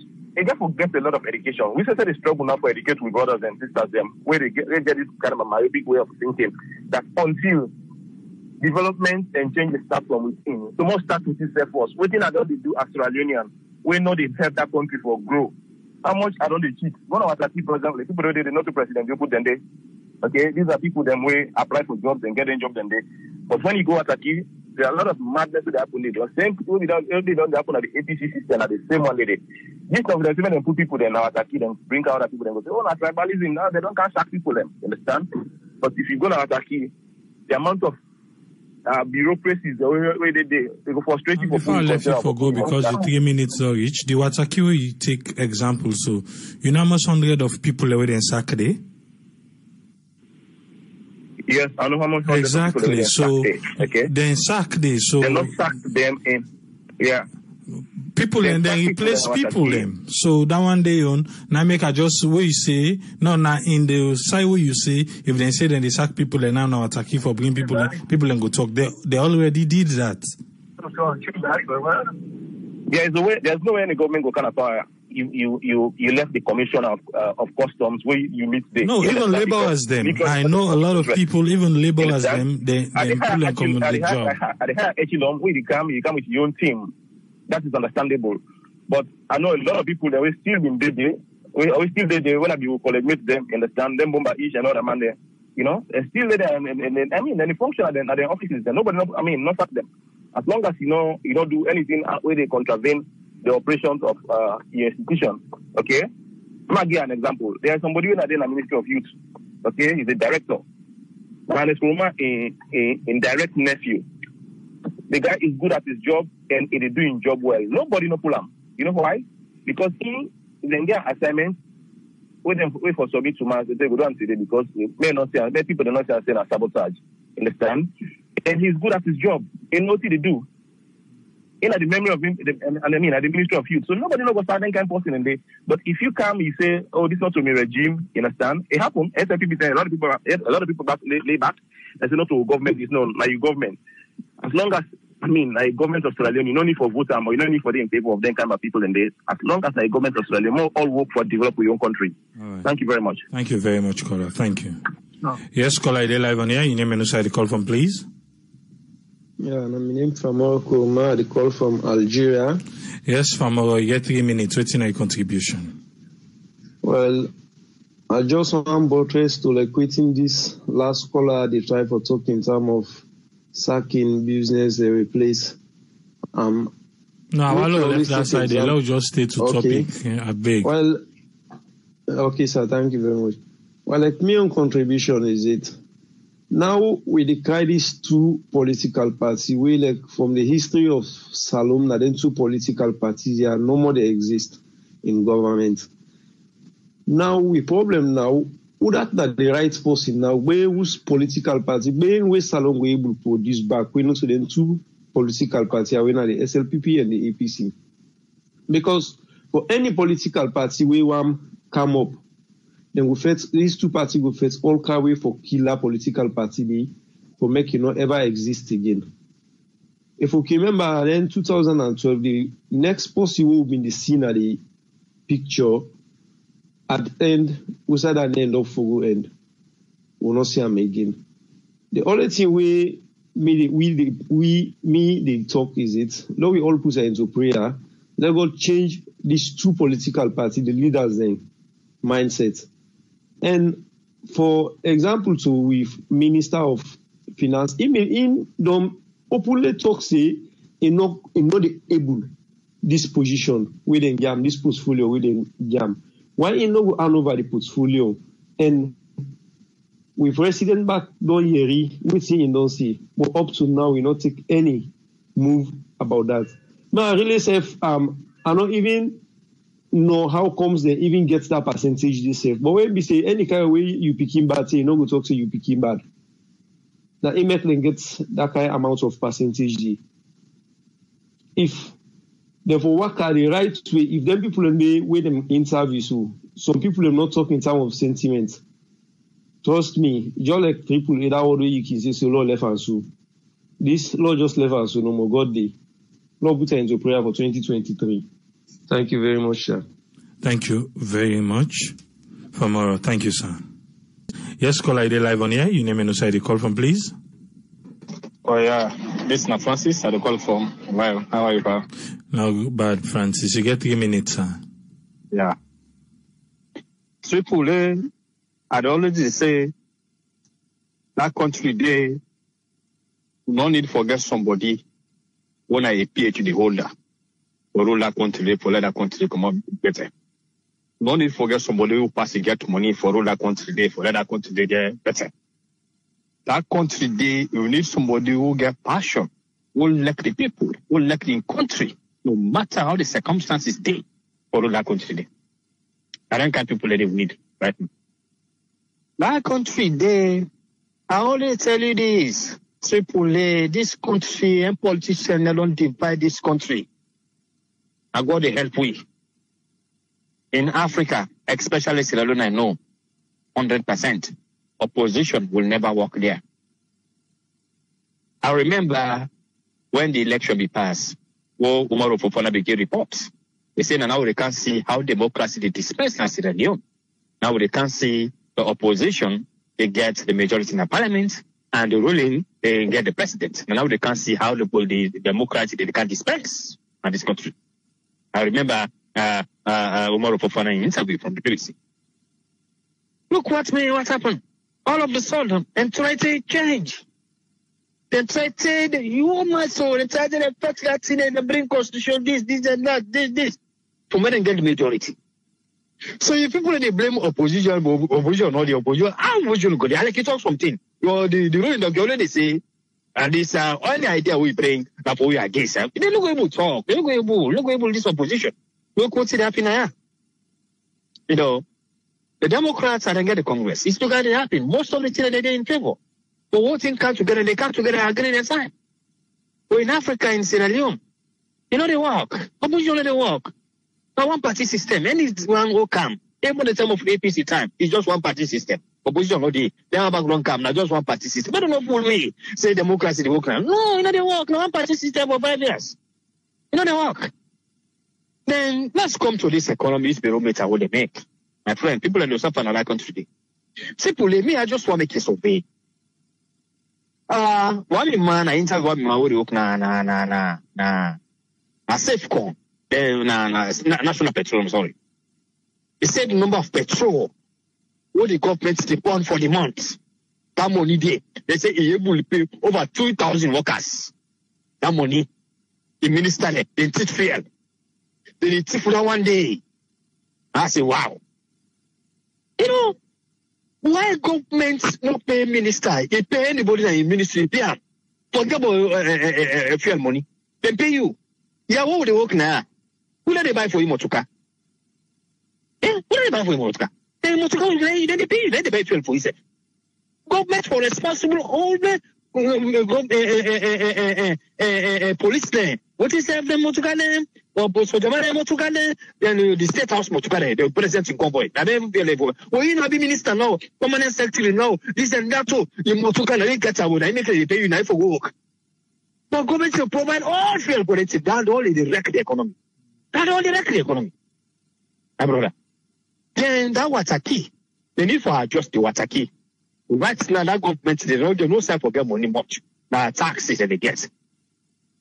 a lot of education, we say they struggle now for educate with brothers and sisters them where they get this kind of a myopic way of thinking that until development and change start from within. So most start with itself first. Waiting at all they do as Australian, we know they help that country for grow. How much I don't they cheat? One of our people, for example, people they not the president, they put them there. Okay, these are people them way apply for jobs and get a job them there. But when you go at Taki, there are a lot of madness that happen there. The same people they don't happen at the APC system at the same one lady. This of them even put people there now at Taki, then bring out other people then go say, oh, not tribalism now, they don't can't sack people them. You understand? But if you go now at Taki, the amount of bureaucracies the way they go frustrate you. Before I let you forgo because the 3 minutes are reach, the Wataki way you take example. So you know how much hundred of people away in Saturday? Yes, I know how much hundred exactly. Of people so okay. Then Saturday, so they not sack them in. Yeah. People and then replace people them. So that one day on now make a just what you say now in the side where you say if they say then they sack people and now attacking for bringing people people and go talk they already did that. There's no way any government go kind of you left the commission of customs where you meet the even labor as them. I know a lot of people even labor as them they pull and come on the job. At the higher echelon where you come with your own team. That is understandable. But I know a lot of people that will still be busy. We still there when you collect them, understand them, bomba each and other man there. You know, they're still there and they function at their offices there. Nobody not sack them. As long as you don't do anything where they contravene the operations of your institution. Okay? I'm gonna give an example. There's somebody in the Ministry of Youth. Okay, he's a director. And it's a direct nephew. The guy is good at his job and he is doing job well. Nobody no pull him. You know why? Because he then get assignment. Wait for submit to mass. They go down today because many people do not say a sabotage. Understand? And he's good at his job. He knows what to do. in the memory of him, and I mean, at the Ministry of Youth. So nobody knows what that kind of person in there. But if you come, you say, oh, this is not to me regime, you understand? It happened. SLPP say a lot of people back lay back. They say not to government, it's not like government. As long as, I mean, like government of Australia, you don't need for vote or you don't need for the in favor of them kind of people in there. As long as like government of Australia, more all work for develop your own country. Right. Thank you very much. Thank you very much, caller. Thank you. No. Yes, caller, are live on here? Your name and who the call from, please? Yeah, my name from Morocco. The call from Algeria. Yes, from Morocco. You get 3 minutes. What's your contribution? Well, I just want buttress to like quitting this last caller. They try for talking in terms of sacking business. They replace. No, I left that side. They allow just stay to topic. Yeah, I beg. Well, okay, sir. Thank you very much. Well, like my own contribution is it. Now we decry these two political parties. We like from the history of Salom, that then two political parties are no more they exist in government. Now we problem now who that the right person now where whose political party where Salom we able to produce back we know to them two political parties are winner the SLPP and the APC. Because for any political party we want come up. Then we face these two parties will face all kind way for killer political party for make it not ever exist again. If we can remember then 2012, the next possible will be the scene at the picture at the end, we said at the end of Fogo end. We'll not see them again. The only thing we talk is it. Now we all put into prayer. Let God change these two political parties, the leaders then mindset. And for example, to with Minister of Finance, in them openly talk say not able this position within jam, this portfolio within jam. Why in no hand over the portfolio? And with President back don't hear we see and don't see. But up to now we not take any move about that. But I really say I not even know how comes they even get that percentage they save. But when we say any kind of way you picking bad, say you no go talk to you picking bad. Now Emetlen gets that kind of amount of percentage. If therefore work at the right way, if them people in the way them interview, so some people are not talking in terms of sentiment. Trust me, just like people in that way you can say so law left and so. This law just left and so no more God day. Lord put her into prayer for 2023. Thank you very much, sir. Thank you very much. Famara, thank you, sir. Yes, caller, ID live on here. You name and who the call from, please. Oh, yeah. This is Francis. I call from. Well, how are you, pal? No, bad, Francis. You get 3 minutes, sir. Yeah. Triple I'd already say that country there, no need to forget somebody when I a PhD holder. For rule that country, for let that country come up better. No need to forget somebody who pass and get money for rule that country there, for let that country there better. That country there, you need somebody who get passion, who like the people, who like the country, no matter how the circumstances they for rule that country there. I don't kind of people that they need right now. That country there, I only tell you this, Triple A, this country and politicians don't divide this country. I got the help we. In Africa, especially Sierra Leone, I know 100% opposition will never work there. I remember when the election be passed, well, Umaru Fofana began reports. They say now they can't see how democracy they disperse in Sierra Leone. Now they can't see the opposition, they get the majority in the parliament, and the ruling, they get the president. And now they can't see how the democracy they can disperse in this country. I remember Umaru Fofana in interview from the BBC. Look what happened. All of a sudden, and try to change. They tried to, you my soul, they tried to affect that thing and bring constitution, this and that, this. To make them get the majority. So if people they blame opposition or not the opposition, how opposition go? They like to talk something. The ruling of the they say, and this only idea we bring that we are against. They don't go able to talk. They don't go able this opposition. Look what's happening now. You know, the Democrats and get the Congress. It's not going to happen. Most of the things they're in favor. But what thing come together, they come together and agree on time. But in Africa, in Sierra Leone, You know they work. Opposition they work. Now one party system. Anyone will come. Even the time of APC time, it's just one party system. Opposition no day. They have background come now, just one party system. I don't know for me. Say democracy they work now. No, you know they work. Now one party system for 5 years. You know they work. Then let's come to this economy, this barometer what they make. My friend, people in the South and other country today. Simply, me, I just want to make a survey. One man, I interview me, I work na Safecon, National Petroleum, I'm sorry. He said the number of petrol, what the government deploy for the month. That money there, they say he able to pay over 2,000 workers. That money, the minister, they teach fail. They teach for that one day. I say, wow. You know, why government not pay minister? They pay anybody in the ministry, pay them. Forget about fuel money. They pay you. Yeah, what would they work now? Who do they buy for you, Motuka? Eh? Who do they buy for you, Motuka? Motuka, then they pay you. Then they buy fuel for you. Government for responsible all the police there. What is that? Motuka or Motuka, then the state house Motuka, the president in convoy. Now they be level. Oh, you know, be minister now, permanent secretary now, this and that too. You Motuka, they get out. I make it pay you now for work. But government will provide all fuel for it. That only the wreck the economy. That only wreck the economy. My brother. Then that water key. They need for adjust the water key. Right now, that government, they don't say for get money much. Now taxes that they get.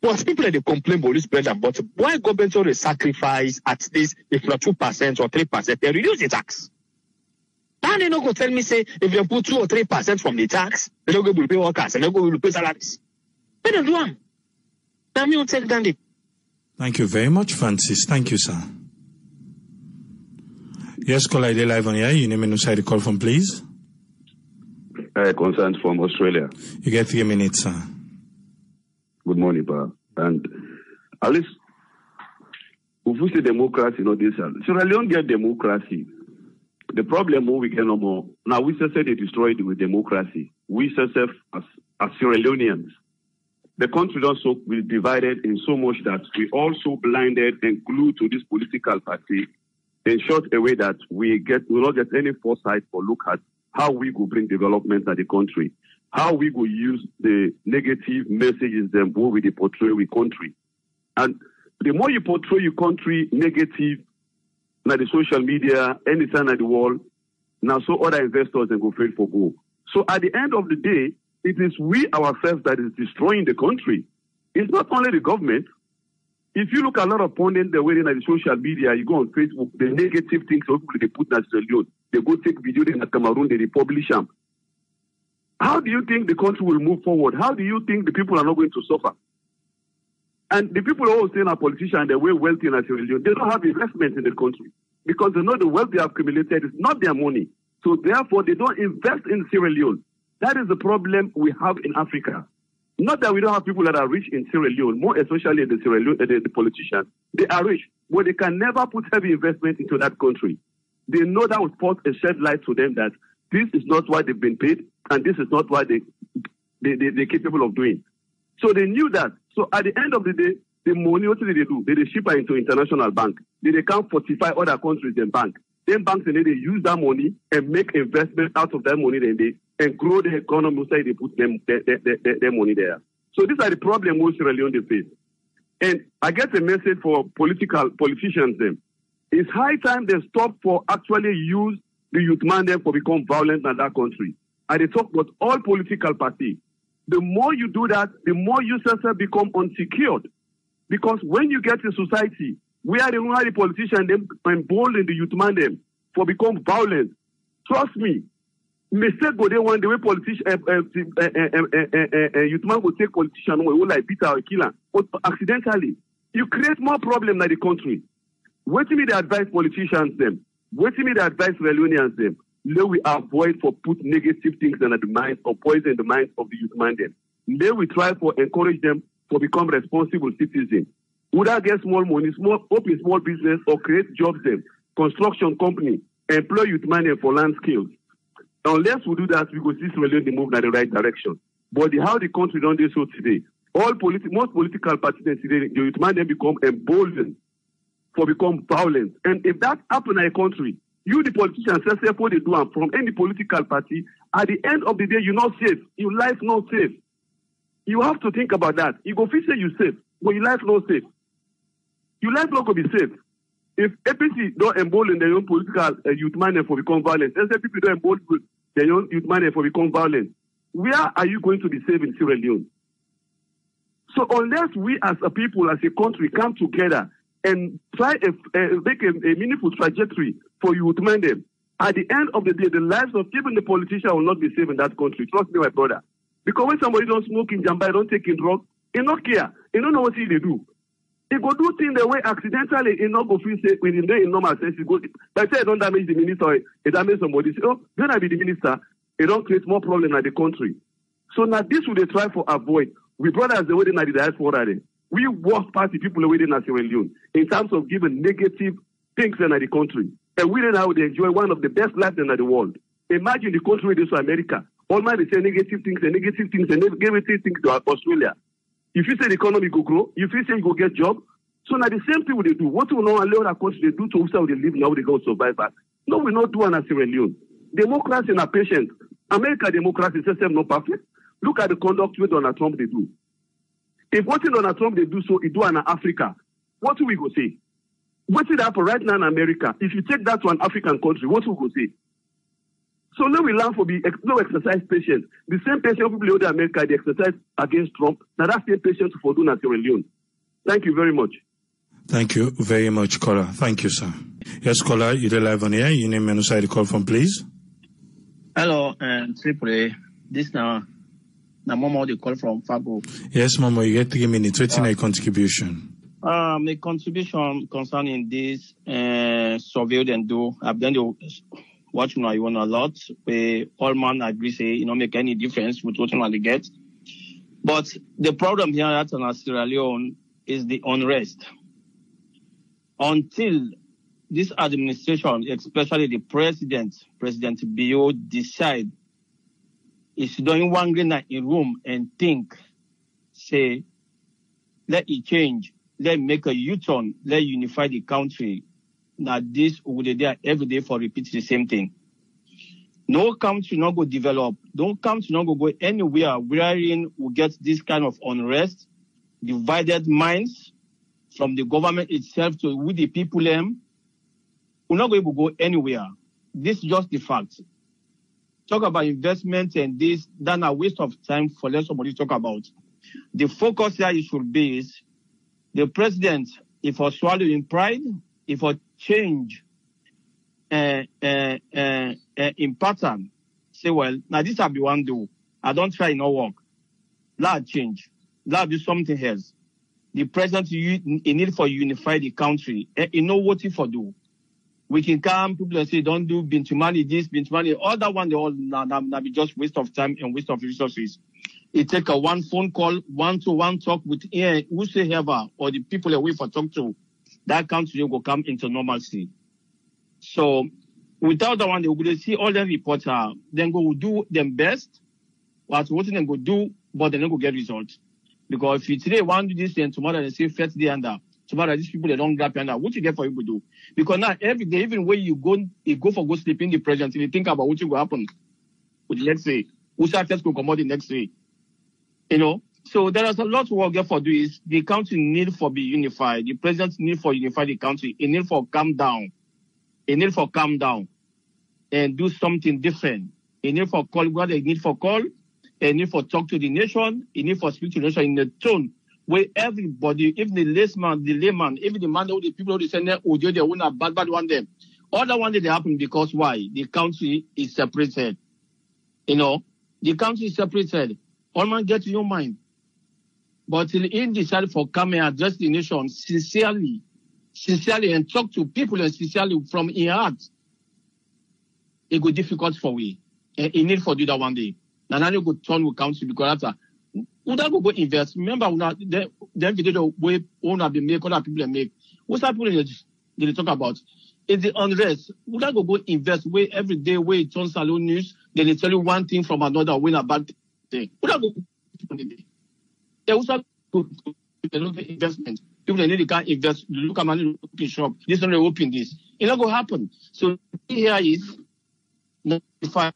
But people they complain about this bread and butter. Why government always sacrifice at least if not 2% or 3%, they reduce the tax. Now they not go tell me say if they put 2 or 3% from the tax, they don't go to pay workers and they go to pay salaries. They don't do them. Now me will take down it. Thank you very much, Francis. Thank you, sir. Yes, call ID live on here. You name and inside the call from, please. Concerns from Australia. You get 3 minutes, sir. Good morning, Pa. And at least, if we say democracy, not this, Sierra Leone get democracy. The problem we get no more. Now we say they destroyed with democracy. We say as Sierra Leoneans. The country also will be divided in so much that we also blinded and glued to this political party in such a way that we will not get any foresight or look at how we go bring development at the country, how we go use the negative messages that we portray with country. And the more you portray your country negative, na the social media, any sign at the wall, now so other investors then go fail for go. So at the end of the day, it is we ourselves that is destroying the country. It's not only the government. If you look at a lot of pundits, they're waiting at the social media, you go on Facebook, the negative things they put in Sierra Leone. They go take video in Cameroon, they publish them. How do you think the country will move forward? How do you think the people are not going to suffer? And the people who are saying are politicians, they're way wealthy in Sierra Leone, they don't have investment in the country because they know the wealth they have accumulated is not their money. So therefore, they don't invest in Sierra Leone. That is the problem we have in Africa. Not that we don't have people that are rich in Sierra Leone, more especially the Sierra Leone, the politicians. They are rich, but they can never put heavy investment into that country. They know that would put a shed light to them that this is not what they've been paid, and this is not what they're capable of doing. So they knew that. So at the end of the day, the money, what did they do? They ship it into international bank. They can't fortify other countries in bank. Then banks, they use that money and make investment out of that money and grow the economy so they put their money there. So these are the problems most Sierra Leone face. And I get a message for politicians then. It's high time they stop for actually use the youth mandate for become violent in that country. And they talk about all political parties. The more you do that, the more you yourself become unsecured. Because when you get in society, we are the politicians them embolden the youth mandate for become violent. Trust me. Mistake go there one the way politician youth man go take politician who like beat or kill but accidentally you create more problem in the country. What me the advise politicians them? What me the advise Leoneans them? Let we avoid for put negative things in the minds or poison the minds of the youth mandate. Let we try for encourage them for become responsible citizens. Would I get small money, open small business or create jobs them, construction company, employ youth mandate for land skills. Unless we do that, we will see Sierra Leone move in the right direction. But how the country don't do so today, most political parties, the youth man then become emboldened for become violent. And if that happen in a country, you, the politicians, say what they do and from any political party, at the end of the day, you're not safe. Your life not safe. You have to think about that. You go feel say you safe, but your life not safe. Your life not going to be safe. If APC don't embolden their own political youth man for become violent, SFPP don't embolden their own youth man for become violent, where are you going to be safe in Sierra Leone? So unless we as a people, as a country, come together and try make a meaningful trajectory for youth men, at the end of the day, the lives of even the politician will not be safe in that country. Trust me, my brother. Because when somebody don't smoke in Jamba, don't take in drugs, he not care. He don't know what they do. He go do things the way accidentally, he not go feel safe within the normal sense. He go, but say don't damage the minister, he damage somebody. Say, oh, when I be the minister, he don't create more problem in the country. So now this will they try for avoid. We brothers the way they na the diaspora. We work party people the way they na Sierra Leone in terms of giving negative things in the country. And we now they enjoy one of the best lives in the world. Imagine the country with this America. All man they say negative things and negative things to Australia. If you say the economy go grow, if you say you go get job, so now the same thing they do. What we know and other countries they do to how they live now they go survive back. No, we not do an Sierra Leone. Democracy and patient. America democracy system not perfect. Look at the conduct with Donald Trump they do. If what Donald Trump they do so, he do in Africa, what do we go say? What's it happen right now in America? If you take that to an African country, what will we go say? So now we learn for no exercise patience. The same patient people in America, they exercise against Trump. Now that same patience for doing at Sierra Leone. Thank you very much. Thank you very much, caller. Thank you, sir. Yes, caller, you're live on air. Your name and side the call from, please. Hello, Triple A. This now Momo the call from Fabo. Yes, Momo, you get 3 minutes. What's a contribution? My contribution concerning this survey and do. I've done the watch now. You want a lot. Where all man agree say make any difference with what they get. But the problem here at Sierra Leone is the unrest. Until this administration, especially the President Bio, decide is doing one green in room and think, say, let it change, let make a U-turn, let unify the country. Now this would be there every day for repeat the same thing. No country not go develop, no country not go anywhere wherein we get this kind of unrest, divided minds from the government itself to with the people them. We're not going to go anywhere. This is just the fact. Talk about investment and this, then a waste of time for let somebody talk about. The focus here it should be is the president, if I swallow in pride, if I change in pattern, say, well, now this will be one do. I don't try no work. Let change. Let do something else. The president, in need for unify the country. You know what he for do. We can come, people and say, don't do Bintumani this, Bintumani, all that one, they all now be just waste of time and waste of resources. It take a one phone call, one-to-one talk with whosoever or the people that we for talk to, that country will come into normalcy. So without that one, they will see all the reports then go do them best, what they go do, but they don't go get results. Because if you today want to do this and tomorrow they say first day under, tomorrow these people they don't grab under, what you get for you to do? Because now every day, even when you go for go sleep in the present, you think about what will happen with the next day. Who start first go come out the next day. So there is a lot of work there for do is the country need for be unified. The president need for unify the country. It need for calm down. It need for calm down and do something different. It need for call what they need for call. It need for talk to the nation. It need for speak to the nation in the tone where everybody, even the layman, even the man, all the people who send them, who do they want a bad one them. All that one they happen because why? The country is separated. The country is separated. All man get to your mind. But in decide for come and address the nation sincerely and talk to people and sincerely from your heart, it go difficult for we. And it need for do that one day. Now you go turn with country because after we don't go invest. Remember, the video way owner be make, other people make. What's that people they talk about? It's the unrest. We don't go invest way every day, way it turns salon news, then they tell you one thing from another, when a bad thing. We don't go They also investment. People they can't invest. Look at money open shop. This one they open this. It's not going to happen. So here is 95.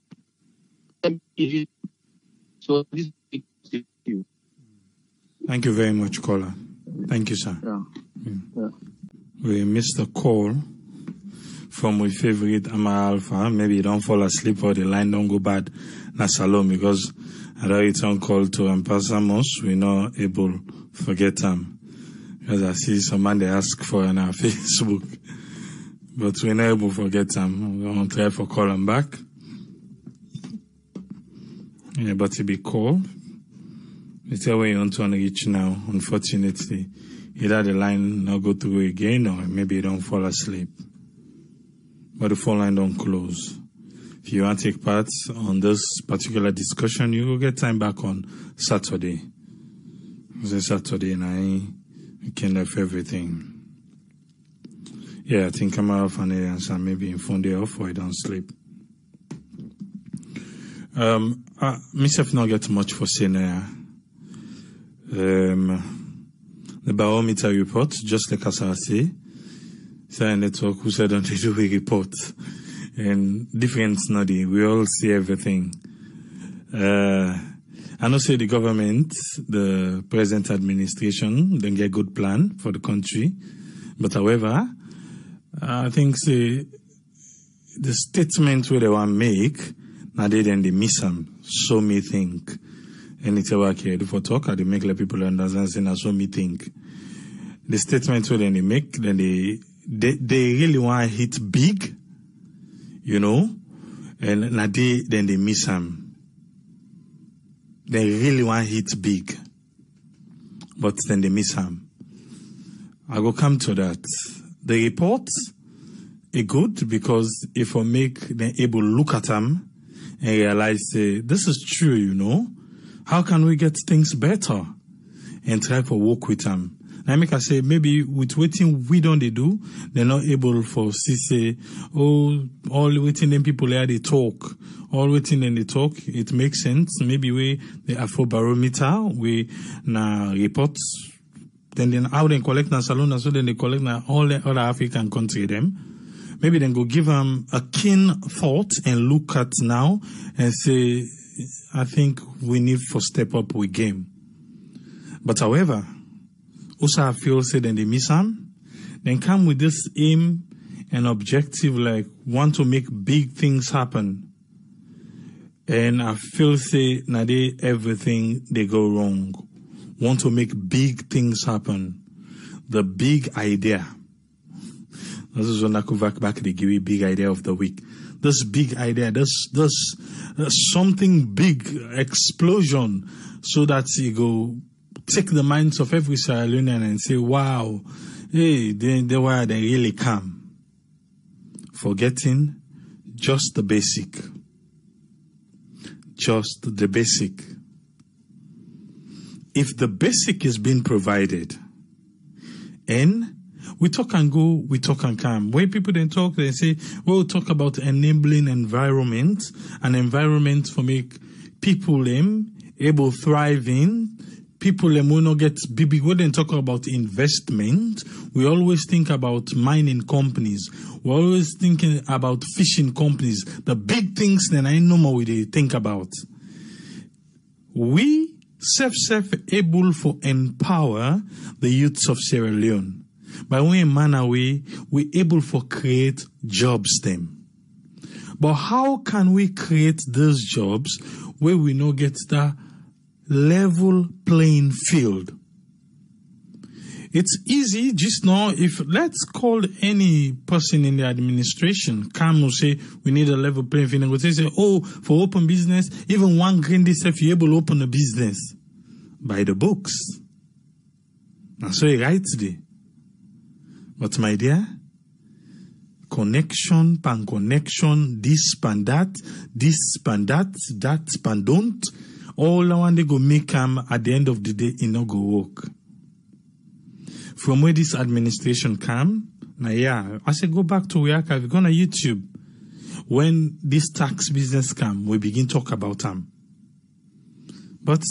So this is you. Thank you very much, caller. Thank you, sir. Yeah. We missed a call from my favorite Amar Alpha. Maybe you don't fall asleep or the line don't go bad. Na Salom, because I return call to Ampasamos. We're not able to forget them. Because I see someone they ask for on our Facebook. But we're not able to forget them. We're going to try for call them back. Yeah, but it be call. It's the way you want to reach now, unfortunately. Either the line not go through again or maybe you don't fall asleep. But the phone line don't close. If you want to take part on this particular discussion, you will get time back on Saturday. It's Saturday night. You can have everything. Yeah, I think I'm off and answer maybe in phone day off or I don't sleep. Myself not get much for saying the Barometer report, just like as I say, network who said don't they do a report and different study. We all see everything. I know say the government, the present administration, then get good plan for the country. But however, I think say the statement where they want make, now they miss them. So me think. And it's a work here for talk, they make let people understand say so me think. The statement where they make, then they really want to hit big, you know, and now then they miss them. They really want to hit big, but then they miss them. I will come to that. The report is good because if I make them able to look at them and realize, this is true, you know, how can we get things better and try to work with them? I make I say maybe with waiting we don't they do, they're not able for say, oh, all waiting them people there they talk. All waiting and they talk, it makes sense. Maybe we the Afro Barometer, we na reports, then how they collect na salon, so then they collect na all the other African country them. Maybe then go give them a keen thought and look at now and say, I think we need to step up with game. But however, also I feel say then they miss them, then come with this aim and objective like want to make big things happen. And I feel say now they everything they go wrong. Want to make big things happen. The big idea. This is when I go back they give you big idea of the week. This big idea, this something big explosion so that you go take the minds of every Sierra Leonean and say, wow, hey, they really come. Forgetting just the basic. Just the basic. If the basic is being provided, and we talk and go, we talk and come. When people then talk, they say, we'll talk about enabling environment, an environment for make people able thrive in. People will not get big. When they talk about investment, we always think about mining companies. We're always thinking about fishing companies. The big things that I know more we think about. We self able for empower the youths of Sierra Leone. By way in manner we able for create jobs them. But how can we create those jobs where we not get the level playing field? It's easy just now. If let's call any person in the administration come and say we need a level playing field, and they say, oh, for open business, even one green if you're able to open a business by the books. That's what right today. But my dear, connection, pan connection, this pan that, that pan don't. All I want to go make them at the end of the day, it not go work. From where this administration come, now yeah, I say go back to work. I've gone on YouTube. When this tax business come, we begin talk about them. But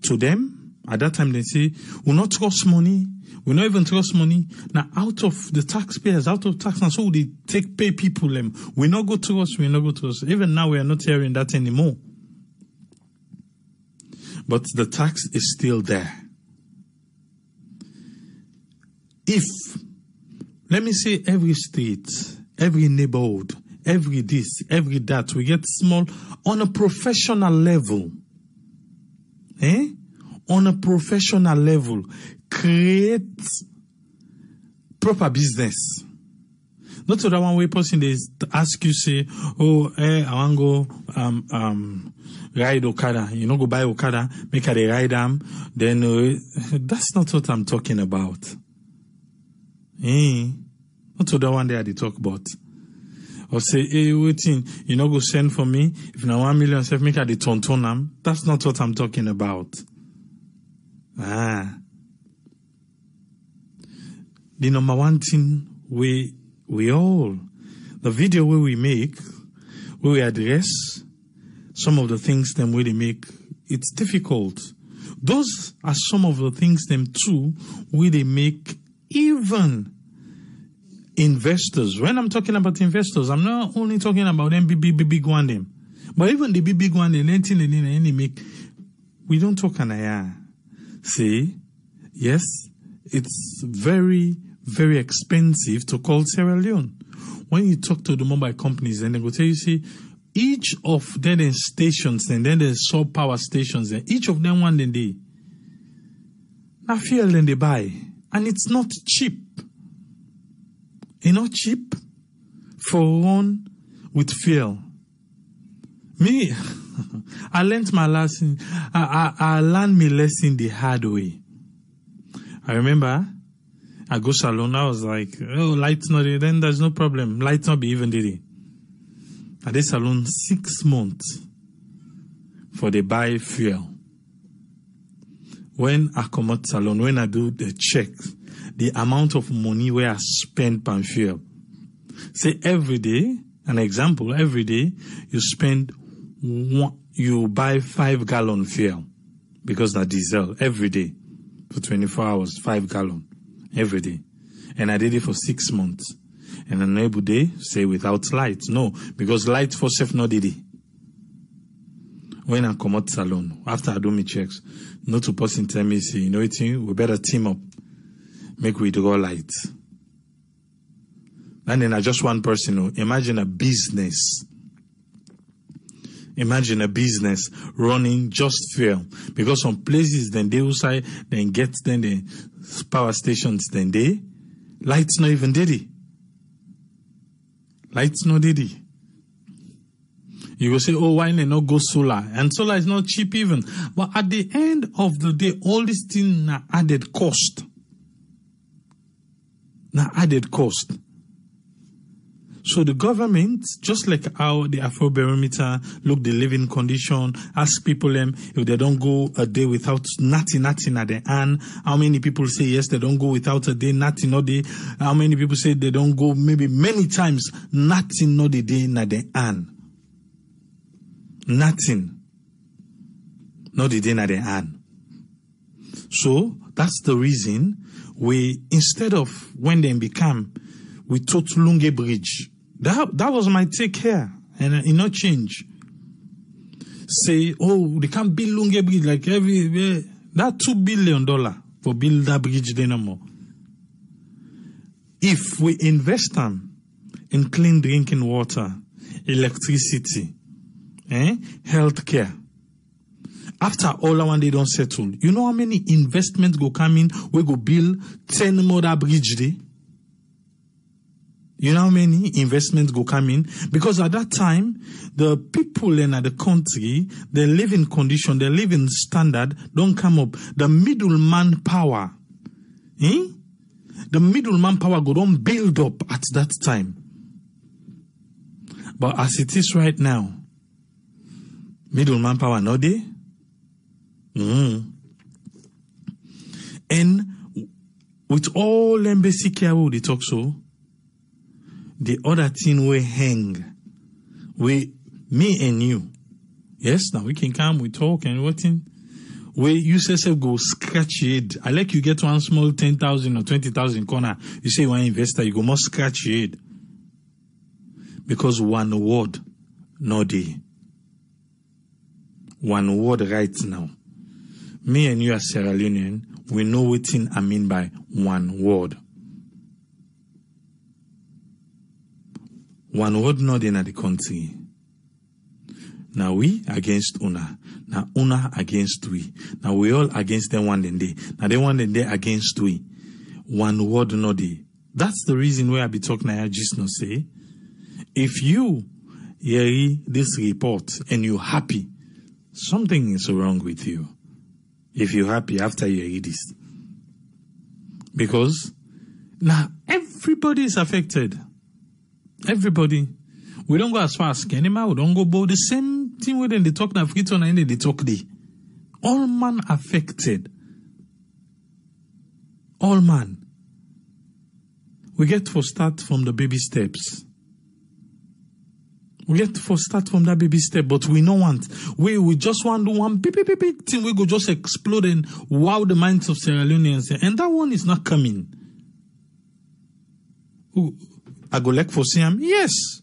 to them, At that time, they say, we'll not trust money. We'll not even trust money. Now, out of the taxpayers, out of tax, and so they pay people. We not go to us, we not go to us. Even now, we are not hearing that anymore. But the tax is still there. If, let me say, every state, every neighborhood, every this, every that, we get small, on a professional level, on a professional level, create proper business. Not to that one way person they ask you, say, oh, I want to go ride Okada. You know, go buy Okada, make her they ride them. Then that's not what I'm talking about. Not to that one there they talk about. Or say, hey, waiting, you know, go send for me. If now 1 million, self make her the tontonam. That's not what I'm talking about. The number one thing we all, the video where we make, where we address some of the things them where they make, it's difficult. Those are some of the things them too where they make even investors. When I'm talking about investors, I'm not only talking about them big one them, but even the big one they make. We don't talk an say, yes, it's very, very expensive to call Sierra Leone. When you talk to the mobile companies, and they go tell you, see, each of their stations, and then there's sub power stations, and each of them one day, now fuel then they buy, and it's not cheap. It's not cheap for run with fuel. Me, I learned my lesson. I learned my lesson the hard way. I remember I go salon. I was like, oh, lights not there. Then there's no problem. Lights not be even there. I did salon 6 months for the buy fuel. When I come out salon, when I do the check, the amount of money where I spend per fuel. Say every day, an example, every day you spend you buy 5 gallon fuel because that's diesel every day for 24 hours, 5 gallon every day. And I did it for 6 months. And an able day, say without light. No, because light for self not did it. When I come out salon, after I do my checks, not to person tell me, say, you know what, we better team up. Make we draw light. And then I just one person, imagine a business. Imagine a business running just fuel. Because some places, then they outside, then get, then the power stations, then they, lights not even did it. Lights not did it. You will say, oh, why not go solar? And solar is not cheap even. But at the end of the day, all these things are added cost. Now added cost. So the government, just like how the Afro Barometer look the living condition, ask people if they don't go a day without nothing at the hand. How many people say yes, they don't go without a day, nothing no day. How many people say they don't go maybe many times, nothing no the day na the hand. Nothing. No the day na the hand. So that's the reason we, instead of when they become, we taught Lunge Bridge. That was my take here, and it not change. Say, oh, they can't build Lunge Bridge like every that $2 billion for build that bridge there no more. If we invest them in clean drinking water, electricity, healthcare, after all I want they don't settle, you know how many investments go come in? We go build 10 more that bridge there. You know how many investments go come in? Because at that time, the people in the country, their living condition, their living standard don't come up. The middleman power, the middleman power go don't build up at that time. But as it is right now, middleman power not there. And with all embassy care, they talk so. The other thing we hang, me and you. Yes, now we can come, we talk and what thing. where you say go scratch your head. I like you get one small 10,000 or 20,000 corner. You say you want investor, you go more scratch your head. Because one word, no day. One word right now. Me and you as Sierra Leonean, we know what I mean by one word. One word not in the country. Now we against Una. Now Una against we. Now we all against them one day. Now they one day against we. One word not day. That's the reason why I be talking now just not say. If you hear this report and you're happy, something is wrong with you. If you're happy after you hear this. Because now everybody is affected. Everybody. We don't go as far as Kenema. We don't go about the same thing when they talk now. And they talk the all man affected. All man. We get to start from the baby steps. We get to start from that baby step, but we don't want. We just want to do one big thing. We go just explode and wow the minds of Sierra Leoneans. And that one is not coming. Ooh, I go like for Siam? Yes.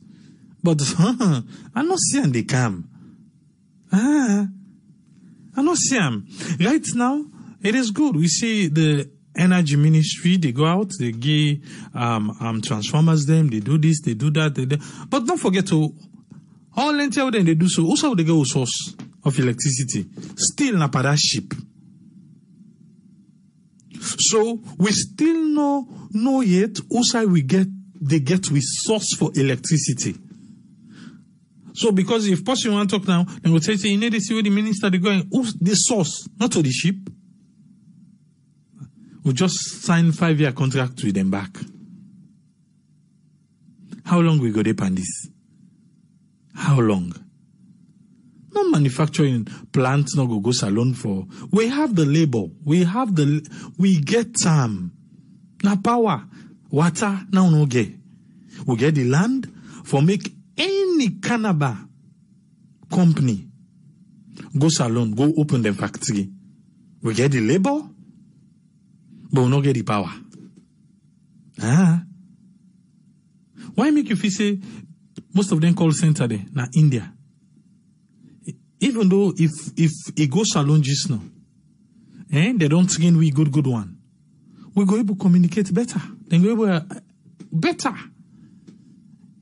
But I not see them they come. I not see them. Right now, it is good. We see the energy ministry, they go out, they give transformers them, they do this, they do that, but don't forget to all entire then they do so. Also they go source of electricity. Still na para ship. So we still know yet also they get with source for electricity. So because if person want to talk now, then we'll say you need to see where the minister they going, the source, not to the ship. We just sign 5-year contract with them back. How long we go deep on this? How long? No manufacturing plants no go salon for. We have the labor. We get time. Na power. Water now no get. We get the land for make any cannabis company go salon, go open the factory. We get the labor. But we don't get the power. Why make you feel say most of them call center there na India? Even though if it goes salon just now, they don't train we good one. We go able to communicate better. Then go able better.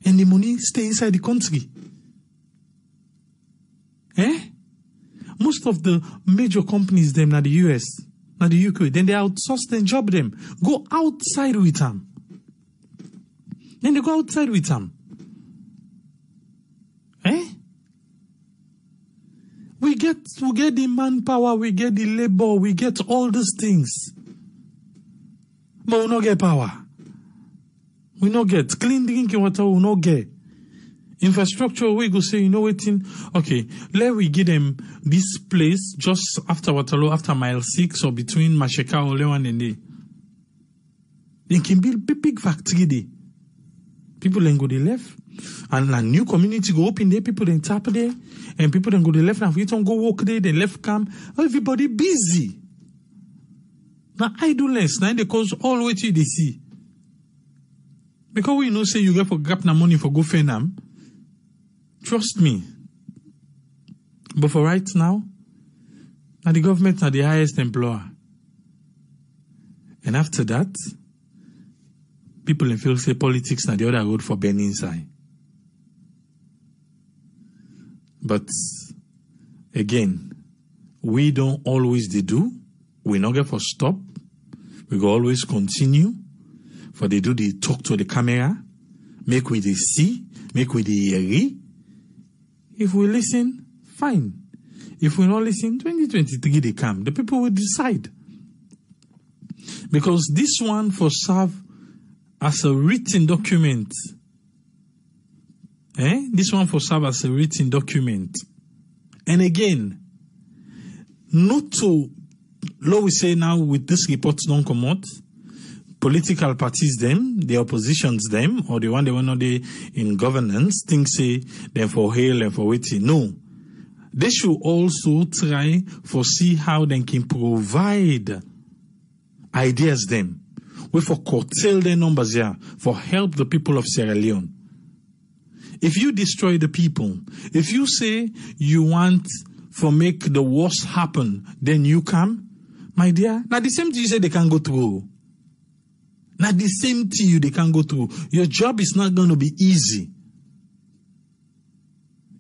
And the money stay inside the country. Most of the major companies them na the US. Now the UK, then they outsource and job them. Go outside with them. Then they go outside with them. We get the manpower, we get the labor, we get all these things. But we don't get power. We don't get clean drinking water, we don't get. Infrastructure, we go say, you know what, okay, let we give them this place just after Waterloo, after mile 6 or between Masheka or Leone and they. They can build big factory there. People then go the left. And a new community go open there, people then tap there. And people then go the left and we don't go walk there, then left camp. Everybody busy. Now idleness, now they cause all what you they see. Because we know say you get for gap na money for go Fenam. Trust me. But for right now the government are the highest employer. And after that, people feel say politics na the other road for burning inside. But again, we don't always do. We not get for stop. We go always continue. For they do the talk to the camera. Make we the see. Make we the hear. If we listen, fine. If we not listen, 2023 they come. The people will decide. Because this one for serve as a written document. This one for serve as a written document. And again, not to, law we say now with this report don't come out, political parties them, the oppositions them, or the one they want to in governance, think say them for hail and for waiting. No. they should also try for see how they can provide ideas them. We for curtail their numbers here for help the people of Sierra Leone. If you destroy the people, if you say you want for make the worst happen, then you come, my dear. Now the same thing you say they can go through. Now the same thing they can go through. Your job is not going to be easy.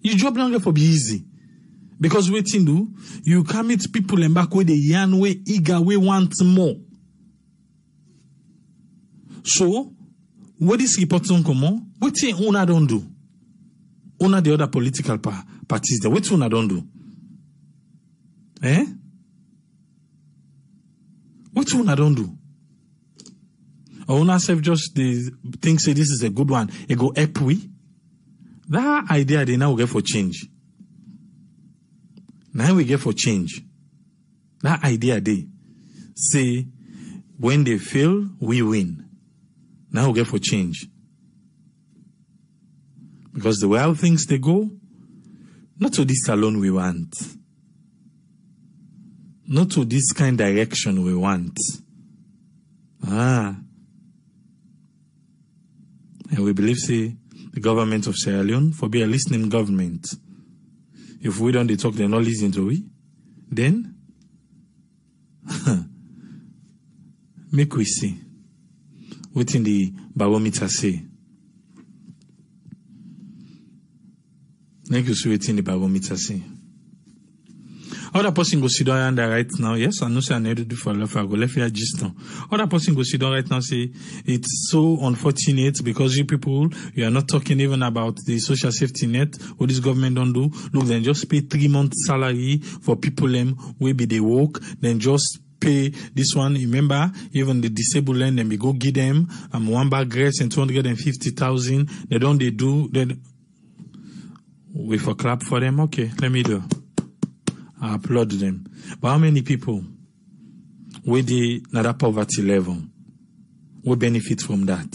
Your job not going to be easy. Because waiting do, you can meet people and back with the yarn way eager, we want more. So, what is reporting common? What thing una don't do? Una the other political parties there. What una don't do? Eh? What una don't do? Or una self just the think say this is a good one. It go help we. That idea they now get for change. Now we get for change. That idea they say when they fail, we win. Now we get for change. Because the way how things they go, not to this alone we want. Not to this kind of direction we want. And we believe, say, the government of Sierra Leone for be a listening government. If we don't talk, they're not listening to we. Then, make we see. What in the Barometer say? Make you see what in the Barometer say. Other person go sit down right now. Yes, I know say I need to do for left. I go left here just now. Other person go sit down right now. Say it's so unfortunate because you people you are not talking even about the social safety net. What this government don't do? Look, then just pay 3 months salary for people them will be they work. Then just pay this one. Remember, even the disabled land, then we go give them one bag grass and 250,000. They don't they do. Then we for clap for them. Okay, let me do. I applaud them. But how many people with the another poverty level will benefit from that?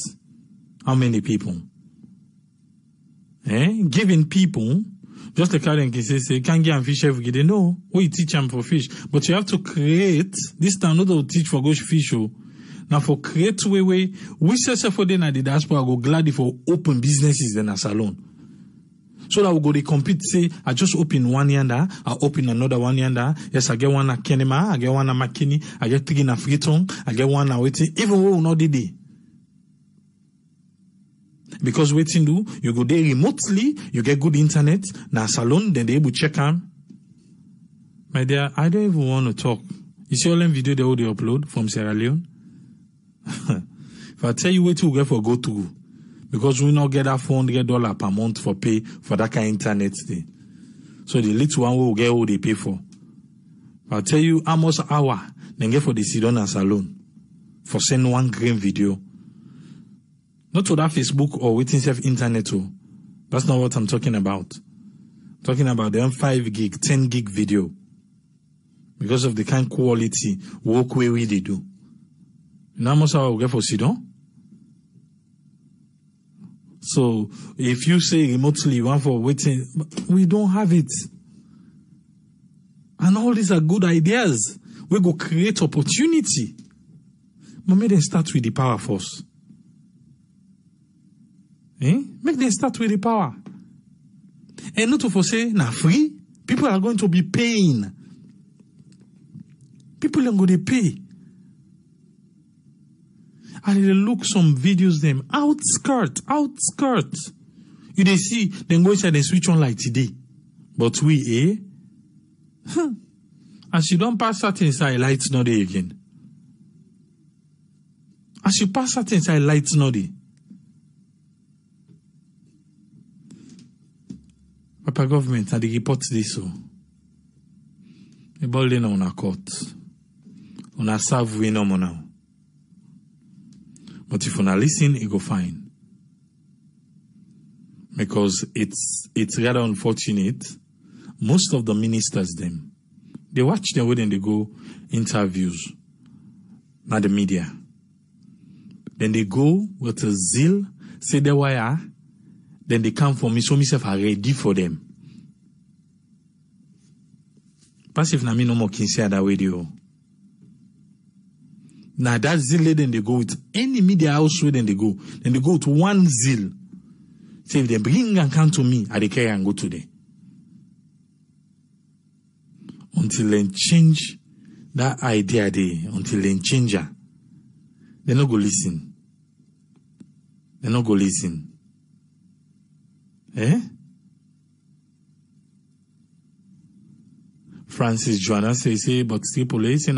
How many people? Giving people, just like how they can say, can't give them fish every day. No, we teach them for fish. But you have to create, this time not to teach for gosh fish. Now for create way, we say for them at the diaspora go glad for open businesses in a salon. So that we go to compete, say, I just open one yanda, I open another one yanda. Yes, I get one at Kenema, I get one at McKinney, I get 3 in a Freetown, I get one at waiting, even we will not do day. Because waiting do, you go there remotely, you get good internet, now salon, then they able to check on. My dear, I don't even want to talk. You see all them video they upload from Sierra Leone? If I tell you what you get for go to, because we not get that $400 per month for pay for that kind of internet thing. So the little one will get what they pay for. I'll tell you how much hour they get for the Sidon and Salon for send one green video. Not to that Facebook or waiting self internet too. That's not what I'm talking about. I'm talking about them 5 gig, 10 gig video. Because of the kind of quality work way we they do. You know how much hour we get for Sidon? So, if you say remotely you want for waiting, we don't have it. And all these are good ideas. We go create opportunity. But make them start with the power first. Make them start with the power. And not to say, now free, people are going to be paying. People are going to pay. And they look some videos them outskirt. You they see then go inside and switch on like today. But we as you don't pass that inside, lights not there again. As you pass that inside, lights not there. Papa government and they report this so. The ball in on a court. On a serve we no more now. But if you not listen, it go fine. Because it's rather unfortunate. Most of the ministers them, they watch them when they go interviews, not the media. Then they go with a zeal, say they wire, then they come for me, so myself are ready for them. Passive na me no more can say that video. Now that zeal then they go with any media house where then they go with one zeal. Say if they bring and come to me, I dey carry and go today. Until they change that idea there, until they change her, they no go listen. They no go listen. Eh? Francis Joanna say, but still police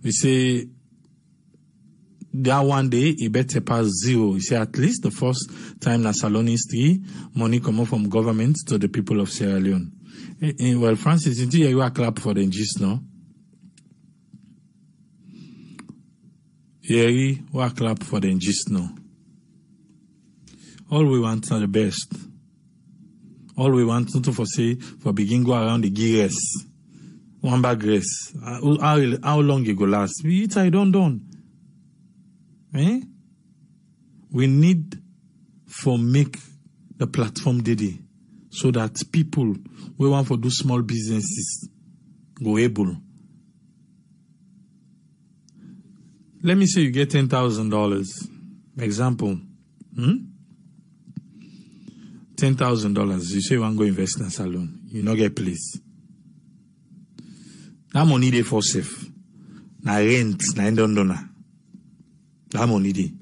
we say that one day it better pass zero. You say at least the first time na Salon history, money come out from government to the people of Sierra Leone. Well, Francis, you are clap for the gist, no? Yeah, you are clap for the gist, no? All we want are the best. All we want to for begin go around the gears. One bag race. How long it go last? We eat I don't done. Eh? We need for make the platform Didi so that people we want for do small businesses go able. Let me say you get $10,000. Example. $10,000. You say you want to go invest in a salon. You not get place. That money they for safe. Na rent, na indondona. That money they.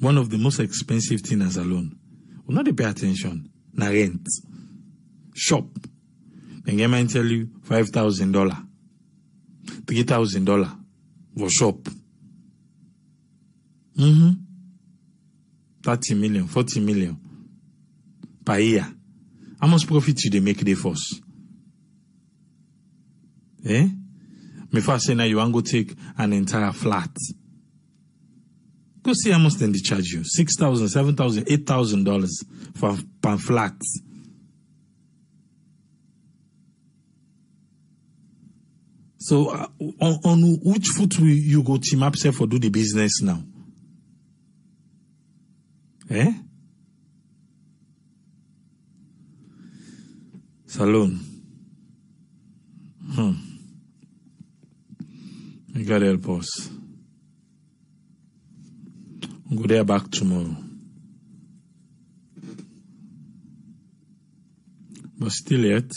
One of the most expensive things as a loan. We not they pay attention. Na rent. Shop. Then get man tell you $5,000. $3,000 for shop. 30 million, 40 million per year. How much profit do they make the force? Eh? Me first say now you want to go take an entire flat. Go see how much then they charge you. $6,000, $7,000, $8,000 for per flat. So on which foot will you go team up say for do the business now? Eh? Salon. You gotta help us. We'll go there back tomorrow. But still yet,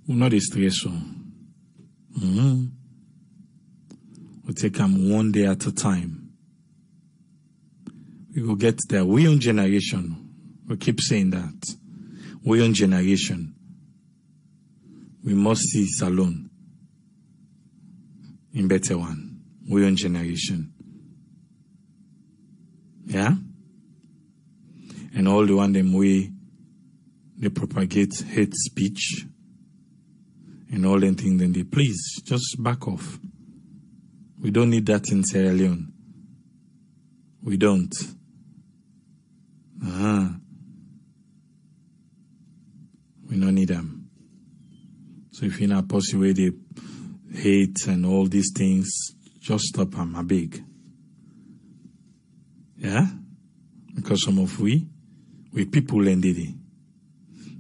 we're not stressed. We'll take them one day at a time. We will get there. We own generation. We keep saying that. We own generation. We must see Salon in better one. We own generation. Yeah? And all the one them way they propagate hate speech and all them things, then they please just back off. We don't need that in Sierra Leone. We don't. We don't need them. So if you're not possible they hate and all these things, just stop them, I beg. Yeah? Because some of we people and did it.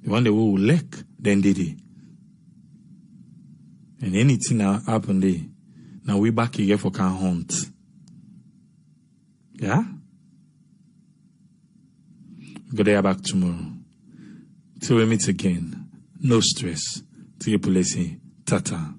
The one that will lack, then did it. And anything that happen there, now we back again for can hunt. Yeah? Go there back tomorrow. Till we meet again. No stress. Till you say, tata.